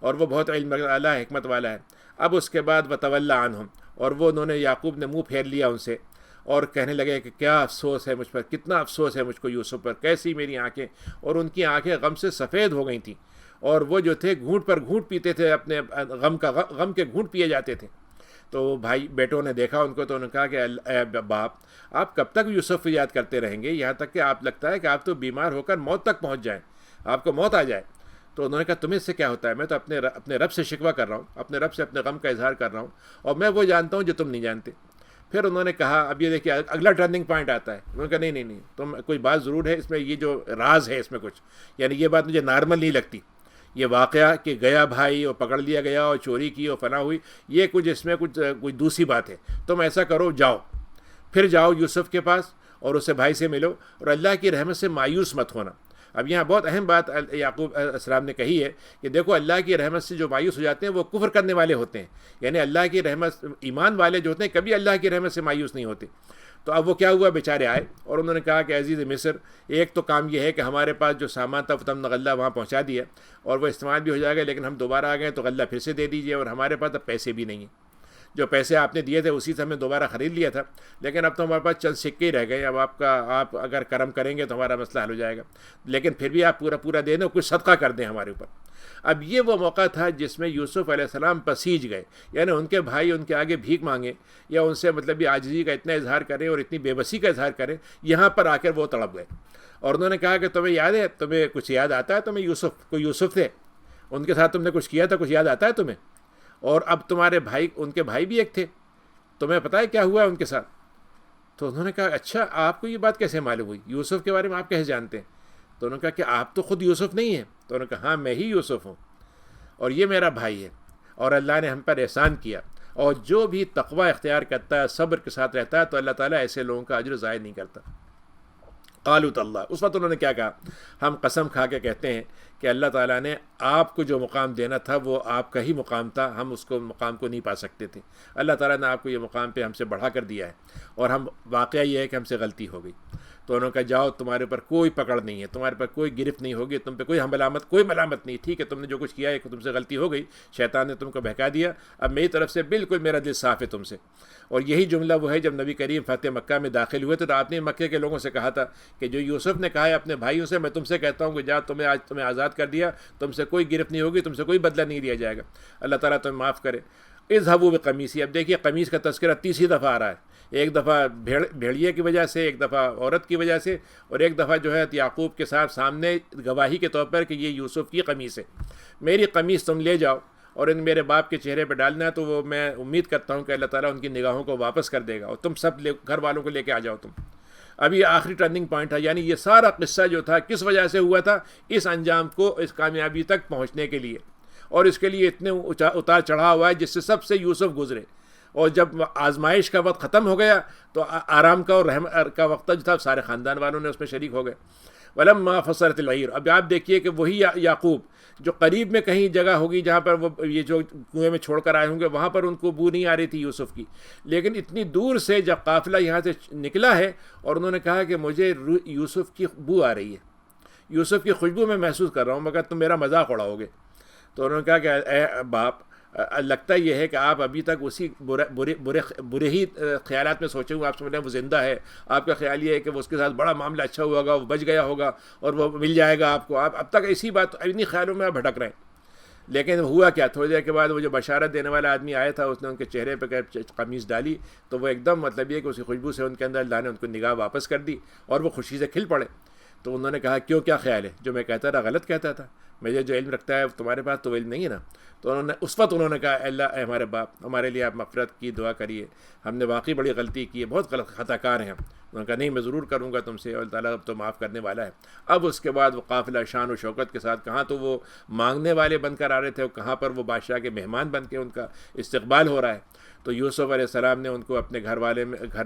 اور وہ بہت علم والا حکمت والا ہے. اب اس کے بعد وتولی عنہم، اور وہ انہوں نے یعقوب نے منہ پھیر لیا ان سے، اور کہنے لگے کہ کیا افسوس ہے مجھ پر، کتنا افسوس ہے مجھ کو یوسف پر، کیسی میری آنکھیں. اور ان کی آنکھیں غم سے سفید ہو گئی تھیں، اور وہ جو تھے گھونٹ پر گھونٹ پیتے تھے، اپنے غم کے گھونٹ پیے جاتے تھے. تو بھائی بیٹوں نے دیکھا ان کو، تو انہوں نے کہا کہ اے باپ، آپ کب تک یوسف کو یاد کرتے رہیں گے، یہاں تک کہ آپ لگتا ہے کہ آپ تو بیمار ہو کر موت تک پہنچ جائیں، آپ کو موت آ جائے. تو انہوں نے کہا تمہیں اس سے کیا ہوتا ہے، میں تو اپنے رب سے شکوہ کر رہا ہوں، اپنے رب سے اپنے غم کا اظہار کر رہا ہوں، اور میں وہ جانتا ہوں جو تم نہیں جانتے. پھر انہوں نے کہا، اب یہ دیکھیے اگلا ٹرننگ پوائنٹ آتا ہے. انہوں نے کہا نہیں تم، کوئی بات ضرور ہے اس میں، یہ جو راز ہے اس میں کچھ، یعنی یہ بات مجھے نارمل نہیں لگتی. یہ واقعہ کہ گیا بھائی اور پکڑ لیا گیا اور چوری کی اور فنا ہوئی، یہ کچھ اس میں کوئی دوسری بات ہے. تم ایسا کرو، جاؤ، پھر جاؤ یوسف کے پاس اور اس سے بھائی سے ملو، اور اللہ کی رحمت سے مایوس مت ہونا. اب یہاں بہت اہم بات یعقوب علیہ السلام نے کہی ہے کہ دیکھو اللہ کی رحمت سے جو مایوس ہو جاتے ہیں وہ کفر کرنے والے ہوتے ہیں، یعنی اللہ کی رحمت، ایمان والے جو ہوتے ہیں کبھی اللہ کی رحمت سے مایوس نہیں ہوتے. تو اب وہ کیا ہوا، بیچارے آئے اور انہوں نے کہا کہ عزیز مصر، ایک تو کام یہ ہے کہ ہمارے پاس جو سامان تھا تم نے غلہ وہاں پہنچا دیا اور وہ استعمال بھی ہو جائے گا، لیکن ہم دوبارہ آ گئے تو غلہ پھر سے دے دیجیے، اور ہمارے پاس اب پیسے بھی نہیں ہیں. جو پیسے آپ نے دیے تھے اسی سے ہم نے دوبارہ خرید لیا تھا، لیکن اب تو ہمارے پاس چند سکے ہی رہ گئے. اب آپ اگر کرم کریں گے تو ہمارا مسئلہ حل ہو جائے گا، لیکن پھر بھی آپ پورا دے دیں، کچھ صدقہ کر دیں ہمارے اوپر. اب یہ وہ موقع تھا جس میں یوسف علیہ السلام پسیج گئے، یعنی ان کے بھائی ان کے آگے بھیک مانگے یا ان سے مطلب یہ عاجزی کا اتنا اظہار کریں اور اتنی بے بسی کا اظہار کریں، یہاں پر آ کر وہ تڑپ گئے. اور انہوں نے کہا کہ تمہیں یاد ہے، تمہیں کچھ یاد آتا ہے، تمہیں یوسف تھے، ان کے ساتھ تم نے کچھ کیا تھا، کچھ یاد آتا ہے تمہیں؟ اور اب تمہارے بھائی، ان کے بھائی بھی ایک تھے، تمہیں پتہ ہے کیا ہوا ہے ان کے ساتھ؟ تو انہوں نے کہا اچھا، آپ کو یہ بات کیسے معلوم ہوئی، یوسف کے بارے میں آپ کیسے جانتے ہیں؟ تو انہوں نے کہا کہ آپ تو خود یوسف نہیں ہیں. تو انہوں نے کہا ہاں میں ہی یوسف ہوں، اور یہ میرا بھائی ہے، اور اللہ نے ہم پر احسان کیا، اور جو بھی تقوی اختیار کرتا ہے، صبر کے ساتھ رہتا ہے، تو اللہ تعالیٰ ایسے لوگوں کا اجر ضائع نہیں کرتا. قالوا تاللہ، اس وقت انہوں نے کیا کہا، ہم قسم کھا کے کہتے ہیں کہ اللہ تعالیٰ نے آپ کو جو مقام دینا تھا وہ آپ کا ہی مقام تھا، ہم اس کو مقام کو نہیں پا سکتے تھے. اللہ تعالیٰ نے آپ کو یہ مقام پہ ہم سے بڑھا کر دیا ہے، اور ہم واقعہ یہ ہے کہ ہم سے غلطی ہو گئی. تو انہوں نے کہا جاؤ، تمہارے پر کوئی پکڑ نہیں ہے، تمہارے پر کوئی گرفت نہیں ہوگی، تم پہ کوئی ملامت نہیں. ٹھیک ہے، تم نے جو کچھ کیا ہے تم سے غلطی ہو گئی، شیطان نے تم کو بہکا دیا، اب میری طرف سے بالکل میرا دل صاف ہے تم سے. اور یہی جملہ وہ ہے جب نبی کریم فتح مکہ میں داخل ہوئے تو آپ نے مکے کے لوگوں سے کہا تھا کہ جو یوسف نے کہا ہے اپنے بھائیوں سے، میں تم سے کہتا ہوں کہ جا، تمہیں آزاد کر دیا، تم سے کوئی گرفت نہیں ہوگی، تم سے کوئی بدلہ نہیں لیا جائے گا، اللہ تعالیٰ تمہیں معاف کرے. اذهبوا بقمیصی، اب دیکھیے قمیص کا تذکرہ تیسری دفعہ آ رہا ہے، ایک دفعہ بھیڑیے کی وجہ سے، ایک دفعہ عورت کی وجہ سے، اور ایک دفعہ جو ہے یعقوب کے ساتھ سامنے گواہی کے طور پر کہ یہ یوسف کی قمیص ہے. میری قمیص تم لے جاؤ اور ان میرے باپ کے چہرے پہ ڈالنا ہے، تو وہ میں امید کرتا ہوں کہ اللہ تعالیٰ ان کی نگاہوں کو واپس کر دے گا، اور تم سب گھر والوں کو لے کے آ جاؤ تم. اب یہ آخری ٹرننگ پوائنٹ ہے، یعنی یہ سارا قصہ جو تھا کس وجہ سے ہوا تھا، اس انجام کو، اس کامیابی تک پہنچنے کے لیے، اور اس کے لیے اتنے اتار چڑھا ہوا ہے جس سے سب سے یوسف گزرے. اور جب آزمائش کا وقت ختم ہو گیا تو آرام کا اور رحمت کا وقت جو تھا سارے خاندان والوں نے اس میں شریک ہو گئے. ولما فصلت العیر، اب آپ دیکھیے کہ وہی یعقوب جو قریب میں کہیں جگہ ہوگی جہاں پر وہ یہ جو کنویں میں چھوڑ کر آئے ہوں گے، وہاں پر ان کو بو نہیں آ رہی تھی یوسف کی، لیکن اتنی دور سے جب قافلہ یہاں سے نکلا ہے اور انہوں نے کہا کہ مجھے یوسف کی بو آ رہی ہے، یوسف کی خوشبو میں محسوس کر رہا ہوں، مگر تم میرا مذاق اڑاؤ گے. تو انہوں نے کہا کہ اے باپ، لگتا یہ ہے کہ آپ ابھی تک اسی برے ہی خیالات میں سوچے ہوئے، آپ سمجھ رہے ہیں وہ زندہ ہے، آپ کا خیال یہ ہے کہ وہ اس کے ساتھ بڑا معاملہ اچھا ہوا ہوگا، وہ بچ گیا ہوگا اور وہ مل جائے گا آپ کو، آپ اب تک اسی بات، انہی خیالوں میں آپ بھٹک رہے ہیں. لیکن ہوا کیا، تھوڑی دیر کے بعد وہ جو بشارت دینے والا آدمی آیا تھا، اس نے ان کے چہرے پہ قمیص ڈالی تو وہ ایک دم مطلب یہ کہ اسی خوشبو سے ان کے اندر اللہ نے ان کو نگاہ واپس کر دی اور وہ خوشی سے کھل پڑے. تو انہوں نے کہا کیوں، کیا خیال ہے، جو میں کہتا تھا غلط کہتا تھا، مجھے جو علم رکھتا ہے تمہارے پاس تو علم نہیں ہے نا. تو اس وقت انہوں نے کہا اللہ، اے ہمارے باپ، ہمارے لیے آپ مغفرت کی دعا کریے، ہم نے واقعی بڑی غلطی کی ہے، بہت غلط خطا کار ہیں ہم. انہوں نے کہا نہیں، میں ضرور کروں گا تم سے، اور اللہ تعالیٰ اب تو معاف کرنے والا ہے. اب اس کے بعد وہ قافلہ شان و شوکت کے ساتھ، کہاں تو وہ مانگنے والے بن کر آ رہے تھے اور کہاں پر وہ بادشاہ کے مہمان بن کے ان کا استقبال ہو رہا ہے. تو یوسف علیہ السلام نے ان کو اپنے گھر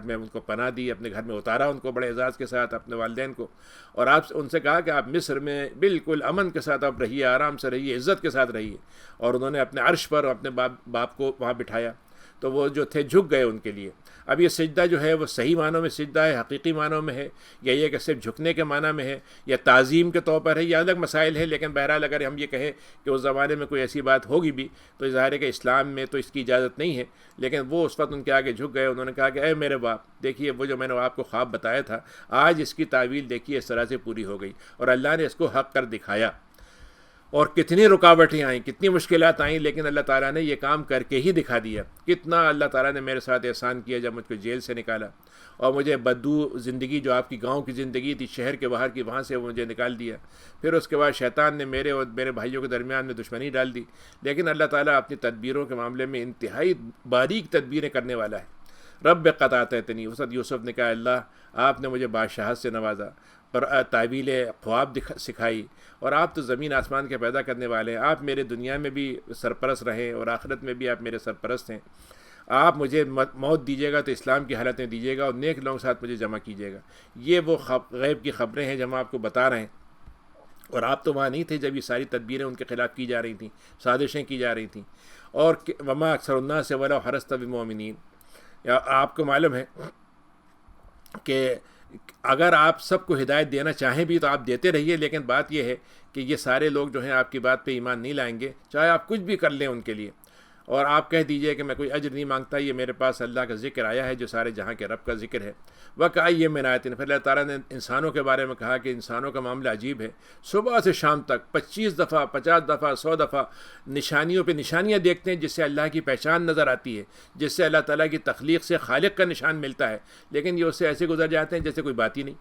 میں ان کو پناہ دی، اپنے گھر میں اتارا ان کو بڑے اعزاز کے ساتھ، اپنے والدین کو، اور آپ ان سے کہا کہ آپ مصر میں بالکل امن کے ساتھ آپ رہیے، آرام سے رہیے، عزت کے ساتھ رہیے. اور انہوں نے اپنے عرش پر اپنے باپ کو وہاں بٹھایا. تو وہ جو تھے جھک گئے ان کے لیے۔ اب یہ سجدہ جو ہے وہ صحیح معنوں میں سجدہ ہے، حقیقی معنوں میں ہے، یا یہ کہ صرف جھکنے کے معنی میں ہے، یا تعظیم کے طور پر ہے، یہ الگ مسائل ہے۔ لیکن بہرحال اگر ہم یہ کہیں کہ اس زمانے میں کوئی ایسی بات ہوگی بھی تو ظاہر ہے کہ اسلام میں تو اس کی اجازت نہیں ہے، لیکن وہ اس وقت ان کے آگے جھک گئے۔ انہوں نے کہا کہ اے میرے باپ، دیکھیے وہ جو میں نے آپ کو خواب بتایا تھا، آج اس کی تعویل دیکھیے اس طرح سے پوری ہو گئی، اور اللہ نے اس کو حق کر دکھایا۔ اور کتنی رکاوٹیں آئیں، کتنی مشکلات آئیں، لیکن اللہ تعالیٰ نے یہ کام کر کے ہی دکھا دیا۔ کتنا اللہ تعالیٰ نے میرے ساتھ احسان کیا جب مجھ کو جیل سے نکالا، اور مجھے بدو زندگی جو آپ کی گاؤں کی زندگی تھی، شہر کے باہر کی، وہاں سے وہ مجھے نکال دیا۔ پھر اس کے بعد شیطان نے میرے اور میرے بھائیوں کے درمیان میں دشمنی ڈال دی، لیکن اللہ تعالیٰ اپنی تدبیروں کے معاملے میں انتہائی باریک تدبیریں کرنے والا ہے۔ رب قطعتنی، حضرت یوسف نے کہا اللہ آپ نے مجھے بادشاہت سے نوازا اور تعویل خواب سکھائی، اور آپ تو زمین آسمان کے پیدا کرنے والے ہیں، آپ میرے دنیا میں بھی سرپرست رہیں اور آخرت میں بھی آپ میرے سرپرست ہیں۔ آپ مجھے موت دیجیے گا تو اسلام کی حالت میں دیجیے گا، اور نیک لوگوں کے ساتھ مجھے جمع کیجیے گا۔ یہ وہ غیب کی خبریں ہیں جو ہم آپ کو بتا رہے ہیں، اور آپ تو وہاں نہیں تھے جب یہ ساری تدبیریں ان کے خلاف کی جا رہی تھیں، سازشیں کی جا رہی تھیں۔ اور وما اکثر الناس ولو حرصت بمؤمنین، آپ کو معلوم ہے کہ اگر آپ سب کو ہدایت دینا چاہیں بھی تو آپ دیتے رہیے، لیکن بات یہ ہے کہ یہ سارے لوگ جو ہیں آپ کی بات پہ ایمان نہیں لائیں گے، چاہے آپ کچھ بھی کر لیں ان کے لیے۔ اور آپ کہہ دیجئے کہ میں کوئی اجر نہیں مانگتا، یہ میرے پاس اللہ کا ذکر آیا ہے جو سارے جہاں کے رب کا ذکر ہے۔ وَكَأَيٍّ مِّنْ آیَةٍ، پھر اللہ تعالیٰ نے انسانوں کے بارے میں کہا کہ انسانوں کا معاملہ عجیب ہے، صبح سے شام تک 25 دفعہ 50 دفعہ 100 دفعہ نشانیوں پہ نشانیاں دیکھتے ہیں، جس سے اللہ کی پہچان نظر آتی ہے، جس سے اللہ تعالیٰ کی تخلیق سے خالق کا نشان ملتا ہے، لیکن یہ اس سے ایسے گزر جاتے ہیں جیسے کوئی بات ہی نہیں۔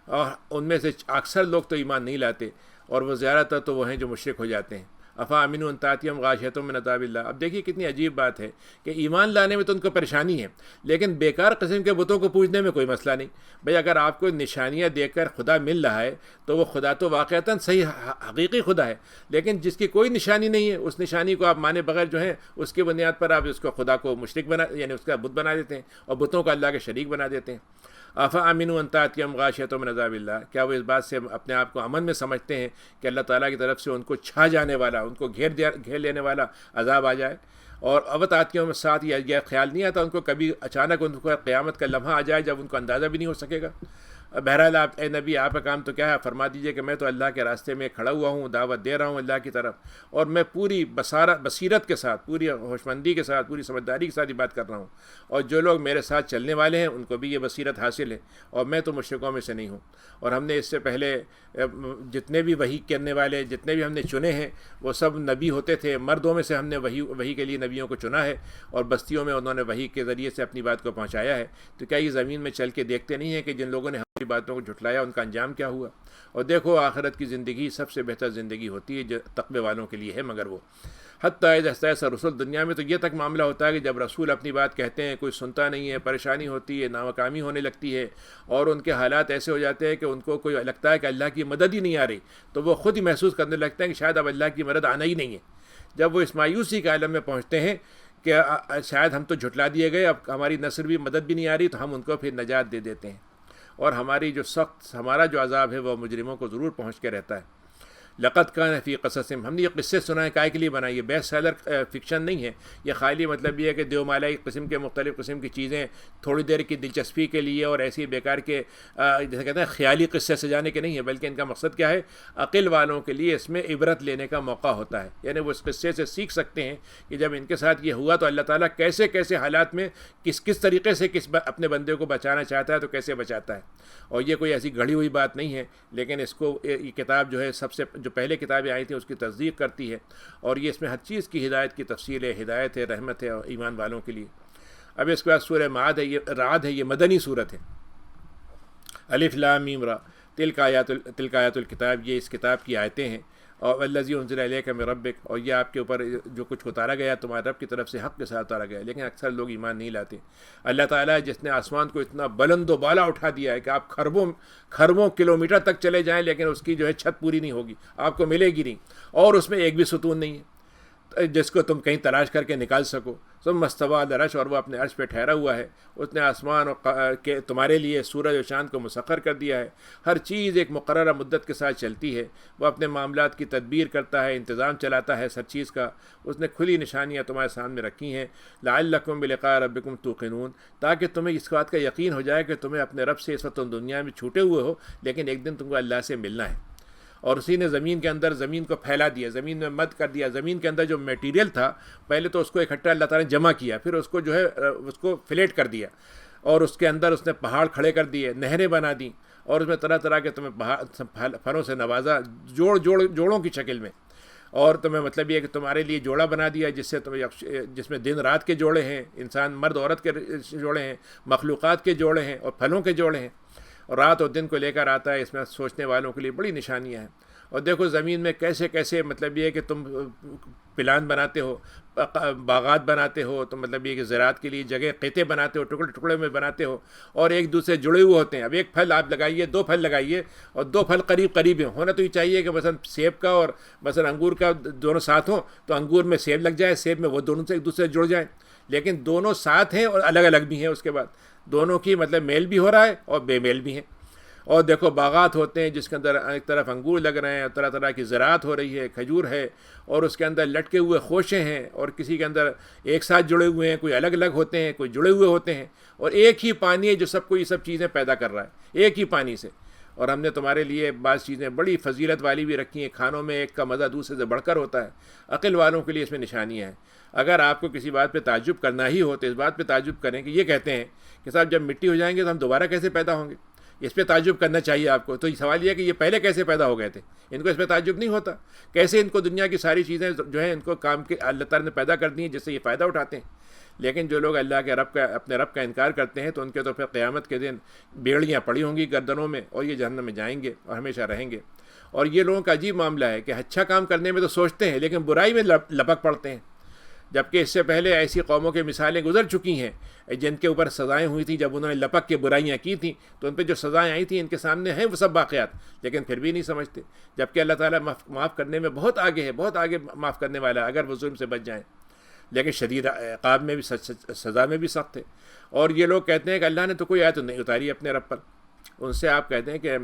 اور ان میں سے اکثر لوگ تو ایمان نہیں لاتے، اور وہ زیادہ تر تو وہ ہیں جو مشرک ہو جاتے ہیں۔ افا امنوا ان تاتیہم غاشیۃ من عذاب اللہ۔ اب دیکھیے کتنی عجیب بات ہے کہ ایمان لانے میں تو ان کو پریشانی ہے، لیکن بیکار قسم کے بتوں کو پوجنے میں کوئی مسئلہ نہیں۔ بھئی اگر آپ کو نشانیاں دیکھ کر خدا مل رہا ہے تو وہ خدا تو واقعتاً صحیح حقیقی خدا ہے، لیکن جس کی کوئی نشانی نہیں ہے اس نشانی کو آپ مانے بغیر جو ہے اس کی بنیاد پر آپ اس کو خدا کو مشرک یعنی اس کا بت بنا دیتے ہیں، اور بتوں کو اللہ کے شریک بنا دیتے ہیں۔ افا امنوا ان تاتیہم غاشیۃ من عذاب اللہ، کیا وہ اس بات سے اپنے آپ کو امن میں سمجھتے ہیں کہ اللہ تعالیٰ کی طرف سے ان کو چھا جانے والا، ان کو گھیر لینے والا عذاب آ جائے؟ اور اوت آتیوں میں ساتھ یہ خیال نہیں آتا ان کو کبھی اچانک ان کو قیامت کا لمحہ آ جائے جب ان کو اندازہ بھی نہیں ہو سکے گا؟ بہرحال آپ اے نبی، آپ کا کام تو کیا ہے؟ فرما دیجئے کہ میں تو اللہ کے راستے میں کھڑا ہوا ہوں، دعوت دے رہا ہوں اللہ کی طرف، اور میں پوری بصیرت کے ساتھ، پوری ہوشمندی کے ساتھ، پوری سمجھداری کے ساتھ یہ بات کر رہا ہوں، اور جو لوگ میرے ساتھ چلنے والے ہیں ان کو بھی یہ بصیرت حاصل ہے، اور میں تو مشرکوں میں سے نہیں ہوں۔ اور ہم نے اس سے پہلے جتنے بھی وحی کرنے والے، جتنے بھی ہم نے چنے ہیں، وہ سب نبی ہوتے تھے، مردوں میں سے ہم نے وحی کے لیے نبیوں کو چنا ہے، اور بستیوں میں انہوں نے وحی کے ذریعے سے اپنی بات کو پہنچایا ہے۔ تو کیا یہ زمین میں چل کے دیکھتے نہیں ہیں کہ جن لوگوں نے ہماری باتوں کو جھٹلایا ان کا انجام کیا ہوا؟ اور دیکھو آخرت کی زندگی سب سے بہتر زندگی ہوتی ہے جو تقوی والوں کے لیے ہے، مگر وہ حتیٰ اذا استیأس الرسل، دنیا میں تو یہ تک معاملہ ہوتا ہے کہ جب رسول اپنی بات کہتے ہیں کوئی سنتا نہیں ہے، پریشانی ہوتی ہے، ناکامی ہونے لگتی ہے، اور ان کے حالات ایسے ہو جاتے ہیں کہ ان کو کوئی لگتا ہے کہ اللہ کی مدد ہی نہیں آ رہی، تو وہ خود ہی محسوس کرنے لگتے ہیں کہ شاید اب اللہ کی مدد آنا ہی نہیں ہے۔ جب وہ اس مایوسی کے عالم میں پہنچتے ہیں کہ شاید ہم تو جھٹلا دیے گئے، اب ہماری نصر بھی مدد بھی نہیں آ رہی، تو ہم ان کو پھر نجات دے دیتے ہیں، اور ہمارا جو عذاب ہے وہ مجرموں کو ضرور پہنچ کے رہتا ہے۔ لقد کان فی قصصہم، ہم نے یہ قصے سنائے کائے کے لیے بنائی، یہ بیسٹ سیلر فکشن نہیں ہے، یہ خالی مطلب یہ ہے کہ دیومالائی قسم کے مختلف قسم کی چیزیں تھوڑی دیر کی دلچسپی کے لیے اور ایسی بیکار کے جیسے کہتے ہیں خیالی قصے سجانے کے نہیں ہے، بلکہ ان کا مقصد کیا ہے؟ عقل والوں کے لیے اس میں عبرت لینے کا موقع ہوتا ہے، یعنی وہ اس قصے سے سیکھ سکتے ہیں کہ جب ان کے ساتھ یہ ہوا تو اللہ تعالیٰ کیسے کیسے حالات میں کس طریقے سے اپنے بندے کو بچانا چاہتا ہے تو کیسے بچاتا ہے۔ اور یہ کوئی ایسی گھڑی ہوئی بات نہیں ہے، لیکن اس کو یہ کتاب جو ہے سب سے جو پہلے کتابیں آئی تھیں اس کی تصدیق کرتی ہے، اور یہ اس میں ہر چیز کی ہدایت کی تفصیل ہے، ہدایت ہے، رحمت ہے اور ایمان والوں کے لیے۔ اب اس کے بعد سورہ رعد ہے، یہ مدنی صورت ہے۔ الف لام میم را تلک آیات الکتاب، یہ اس کتاب کی آیتیں ہیں، اور الذی انزل الیک من ربک، اور یہ آپ کے اوپر جو کچھ اتارا گیا تمہارے رب کی طرف سے حق کے ساتھ اتارا گیا، لیکن اکثر لوگ ایمان نہیں لاتے۔ اللہ تعالیٰ جس نے آسمان کو اتنا بلند و بالا اٹھا دیا ہے کہ آپ خربوں کلومیٹر تک چلے جائیں لیکن اس کی جو ہے چھت پوری نہیں ہوگی، آپ کو ملے گی نہیں، اور اس میں ایک بھی ستون نہیں ہے۔ جس کو تم کہیں تلاش کر کے نکال سکو. ثم استوى علی العرش، اور وہ اپنے عرش پہ ٹھہرا ہوا ہے. اس نے آسمان کے تمہارے لیے سورج اور چاند کو مسخر کر دیا ہے. ہر چیز ایک مقررہ مدت کے ساتھ چلتی ہے. وہ اپنے معاملات کی تدبیر کرتا ہے، انتظام چلاتا ہے ہر چیز کا. اس نے کھلی نشانیاں تمہارے سامنے رکھی ہیں. لعلکم بلقاء ربکم توقنون، تاکہ تمہیں اس بات کا یقین ہو جائے کہ تمہیں اپنے رب سے اس وقت تم دنیا میں چھوٹے ہوئے ہو، لیکن ایک دن تم کو اللہ سے ملنا ہے. اور اسی نے زمین کے اندر زمین کو پھیلا دیا، زمین میں مد کر دیا. زمین کے اندر جو میٹیریل تھا پہلے تو اس کو اکٹھا اللہ تعالیٰ نے جمع کیا، پھر اس کو جو ہے اس کو فلیٹ کر دیا، اور اس کے اندر اس نے پہاڑ کھڑے کر دیے، نہریں بنا دیں، اور اس میں طرح طرح کے تمہیں پھلوں سے نوازا، جوڑوں کی شکل میں. اور تمہیں مطلب یہ کہ تمہارے لیے جوڑا بنا دیا جس میں دن رات کے جوڑے ہیں، انسان مرد عورت کے جوڑے ہیں، مخلوقات کے جوڑے ہیں، اور پھلوں کے جوڑے ہیں. اور رات اور دن کو لے کر آتا ہے. اس میں سوچنے والوں کے لیے بڑی نشانیاں ہیں. اور دیکھو زمین میں کیسے کیسے مطلب یہ کہ تم پلان بناتے ہو، باغات بناتے ہو، تو مطلب یہ کہ زراعت کے لیے جگہ قطعے بناتے ہو، ٹکڑے ٹکڑے میں بناتے ہو، اور ایک دوسرے جڑے ہوئے ہوتے ہیں. اب ایک پھل آپ لگائیے، 2 پھل لگائیے، اور 2 پھل قریب قریب ہیں. ہونا تو یہ چاہیے کہ مثلا سیب کا اور مثلا انگور کا دونوں ساتھ ہوں، تو انگور میں سیب لگ جائے، سیب میں وہ دونوں سے ایک دوسرے جڑ جائیں. لیکن دونوں ساتھ ہیں اور الگ الگ بھی ہیں. اس کے بعد دونوں کی مطلب میل بھی ہو رہا ہے اور بے میل بھی ہیں. اور دیکھو باغات ہوتے ہیں جس کے اندر ایک طرف انگور لگ رہے ہیں، اور طرح طرح کی زراعت ہو رہی ہے، کھجور ہے، اور اس کے اندر لٹکے ہوئے خوشے ہیں، اور کسی کے اندر ایک ساتھ جڑے ہوئے ہیں، کوئی الگ الگ ہوتے ہیں، کوئی جڑے ہوئے ہوتے ہیں. اور ایک ہی پانی ہے جو سب کو یہ سب چیزیں پیدا کر رہا ہے، ایک ہی پانی سے. اور ہم نے تمہارے لیے بعض چیزیں بڑی فضیلت والی بھی رکھی ہیں. کھانوں میں ایک کا مزہ دوسرے سے بڑھ کر ہوتا ہے. عقل والوں کے لیے اس میں نشانیاں ہیں. اگر آپ کو کسی بات پہ تعجب کرنا ہی ہو تو اس بات پہ تعجب کریں کہ یہ کہتے ہیں کہ صاحب جب مٹی ہو جائیں گے تو ہم دوبارہ کیسے پیدا ہوں گے. اس پہ تعجب کرنا چاہیے آپ کو. تو یہ سوال یہ ہے کہ یہ پہلے کیسے پیدا ہو گئے تھے؟ ان کو اس پہ تعجب نہیں ہوتا؟ کیسے ان کو دنیا کی ساری چیزیں جو ہیں ان کو کام کے اللہ تعالیٰ نے پیدا کر دی ہیں، جس سے یہ فائدہ اٹھاتے ہیں. لیکن جو لوگ اللہ کے اپنے رب کا انکار کرتے ہیں تو ان کے تو پھر قیامت کے دن بیڑیاں پڑی ہوں گی گردنوں میں، اور یہ جہنم میں جائیں گے اور ہمیشہ رہیں گے. اور یہ لوگوں کا عجیب معاملہ ہے کہ اچھا کام کرنے میں تو سوچتے ہیں لیکن برائی میں لپک پڑتے ہیں. جبکہ اس سے پہلے ایسی قوموں کی مثالیں گزر چکی ہیں جن کے اوپر سزائیں ہوئی تھیں جب انہوں نے لپک کے برائیاں کی تھیں، تو ان پہ جو سزائیں آئی تھیں ان کے سامنے ہیں وہ سب واقعات، لیکن پھر بھی نہیں سمجھتے. جبکہ اللہ تعالیٰ معاف کرنے میں بہت آگے ہے، بہت آگے معاف کرنے والا ہے اگر وہ ظلم سے بچ جائیں. لیکن شدید عقاب میں بھی سزا میں بھی سخت ہے. اور یہ لوگ کہتے ہیں کہ اللہ نے تو کوئی آیت نہیں اتاری اپنے رب پر. ان سے آپ کہتے ہیں کہ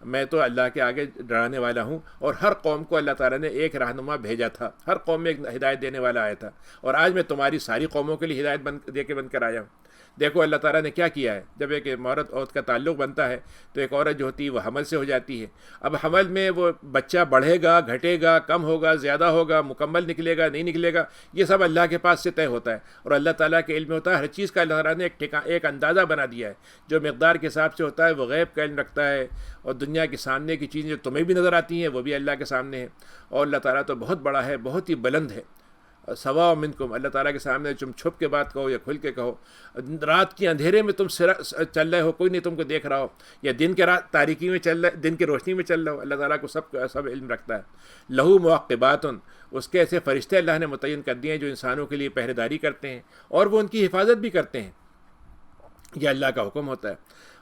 میں تو اللہ کے آگے ڈرانے والا ہوں، اور ہر قوم کو اللہ تعالیٰ نے ایک رہنما بھیجا تھا، ہر قوم میں ایک ہدایت دینے والا آیا تھا، اور آج میں تمہاری ساری قوموں کے لیے ہدایت دے کے بن کر آیا ہوں. دیکھو اللہ تعالیٰ نے کیا کیا ہے. جب ایک عورت کا تعلق بنتا ہے تو ایک عورت جو ہوتی ہے وہ حمل سے ہو جاتی ہے. اب حمل میں وہ بچہ بڑھے گا، گھٹے گا، کم ہوگا، زیادہ ہوگا، مکمل نکلے گا، نہیں نکلے گا، یہ سب اللہ کے پاس سے طے ہوتا ہے. اور اللہ تعالیٰ کے علم میں ہوتا ہے ہر چیز کا. اللہ تعالیٰ نے ایک اندازہ بنا دیا ہے جو مقدار کے حساب سے ہوتا ہے. وہ غیب کا علم رکھتا ہے، اور دنیا کے سامنے کی چیزیں جو تمہیں بھی نظر آتی ہیں وہ بھی اللہ کے سامنے ہیں. اور اللہ تعالیٰ تو بہت بڑا ہے، بہت ہی بلند ہے. سوا منکم، اللہ تعالیٰ کے سامنے تم چھپ کے بات کہو یا کھل کے کہو، رات کے اندھیرے میں تم چل رہے ہو، کوئی نہیں تم کو دیکھ رہا ہو، یا دن کے رات تاریکی میں چل رہے، دن کی روشنی میں چل رہے ہو، اللہ تعالیٰ کو سب علم رکھتا ہے. لہو معقبات، اس کے ایسے فرشتے اللہ نے متعین کر دیے ہیں جو انسانوں کے لیے پہرے داری کرتے ہیں اور وہ ان کی حفاظت بھی کرتے ہیں. یہ اللہ کا حکم ہوتا ہے.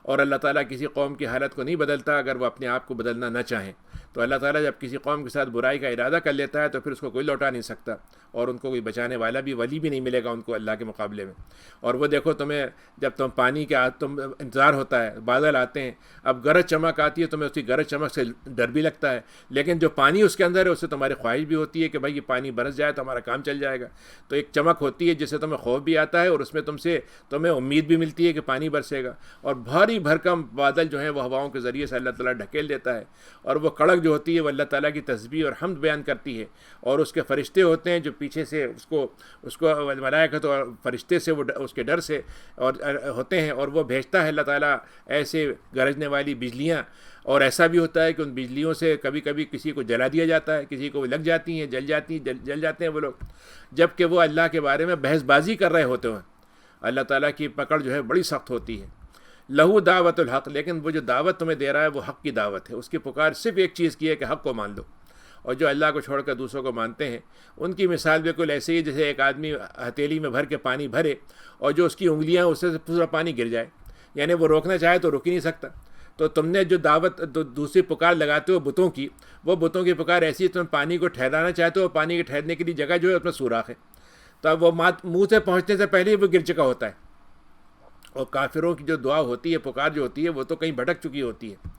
اور اللہ تعالیٰ کسی قوم کی حالت کو نہیں بدلتا اگر وہ اپنے آپ کو بدلنا نہ چاہیں. تو اللہ تعالیٰ جب کسی قوم کے ساتھ برائی کا ارادہ کر لیتا ہے تو پھر اس کو کوئی لوٹا نہیں سکتا، اور ان کو کوئی بچانے والا بھی ولی بھی نہیں ملے گا ان کو اللہ کے مقابلے میں. اور وہ دیکھو تمہیں جب تم پانی کے انتظار ہوتا ہے، بادل آتے ہیں، اب گرج چمک آتی ہے، تمہیں اس کی گرج چمک سے ڈر بھی لگتا ہے، لیکن جو پانی اس کے اندر ہے اس سے تمہاری خواہش بھی ہوتی ہے کہ بھائی یہ پانی برس جائے تو ہمارا کام چل جائے گا. تو ایک چمک ہوتی ہے جس سے تمہیں خوف بھی آتا ہے، اور اس میں تمہیں امید بھی ملتی ہے کہ پانی برسے گا. اور بھاری بھرکم بادل جو ہیں وہ ہواؤں کے ذریعے سے اللہ تعالیٰ ڈھکیل دیتا ہے، اور وہ کڑک جو ہوتی ہے وہ اللہ تعالیٰ کی تسبیح اور حمد بیان کرتی ہے. اور اس کے فرشتے ہوتے ہیں جو پیچھے سے اس کو ملائکت اور فرشتے سے وہ اس کے ڈر سے اور ہوتے ہیں، اور وہ بھیجتا ہے اللہ تعالیٰ ایسے گرجنے والی بجلیاں. اور ایسا بھی ہوتا ہے کہ ان بجلیوں سے کبھی کبھی کسی کو جلا دیا جاتا ہے، کسی کو لگ جاتی ہیں، جل جاتے ہیں وہ لوگ، جب کہ وہ اللہ کے بارے میں بحث بازی کر رہے ہوتے ہیں. اللہ تعالیٰ کی پکڑ جو ہے بڑی سخت ہوتی ہے. لہو دعوت الحق، لیکن وہ جو دعوت تمہیں دے رہا ہے وہ حق کی دعوت ہے. اس کی پکار صرف ایک چیز کی ہے کہ حق کو مان لو. اور جو اللہ کو چھوڑ کر دوسروں کو مانتے ہیں ان کی مثال بالکل ایسے ہی جیسے ایک آدمی ہتھیلی میں بھر کے پانی بھرے اور جو اس کی انگلیاں اس سے پورا پانی گر جائے. یعنی وہ روکنا چاہے تو رک ہی نہیں سکتا. تو تم نے جو دعوت دوسری پکار لگاتے ہو بتوں کی، وہ بتوں کی پکار ایسی ہے، تم پانی کو ٹھہرانا چاہتے ہو، پانی کے ٹھہرنے کے لیے جگہ جو ہے اس میں سوراخ ہے، تو اب وہ منہ سے پہنچنے سے پہلے ہی وہ گر چکا ہوتا ہے۔ اور کافروں کی جو دعا ہوتی ہے، پکار جو ہوتی ہے، وہ تو کہیں بھٹک چکی ہوتی ہے۔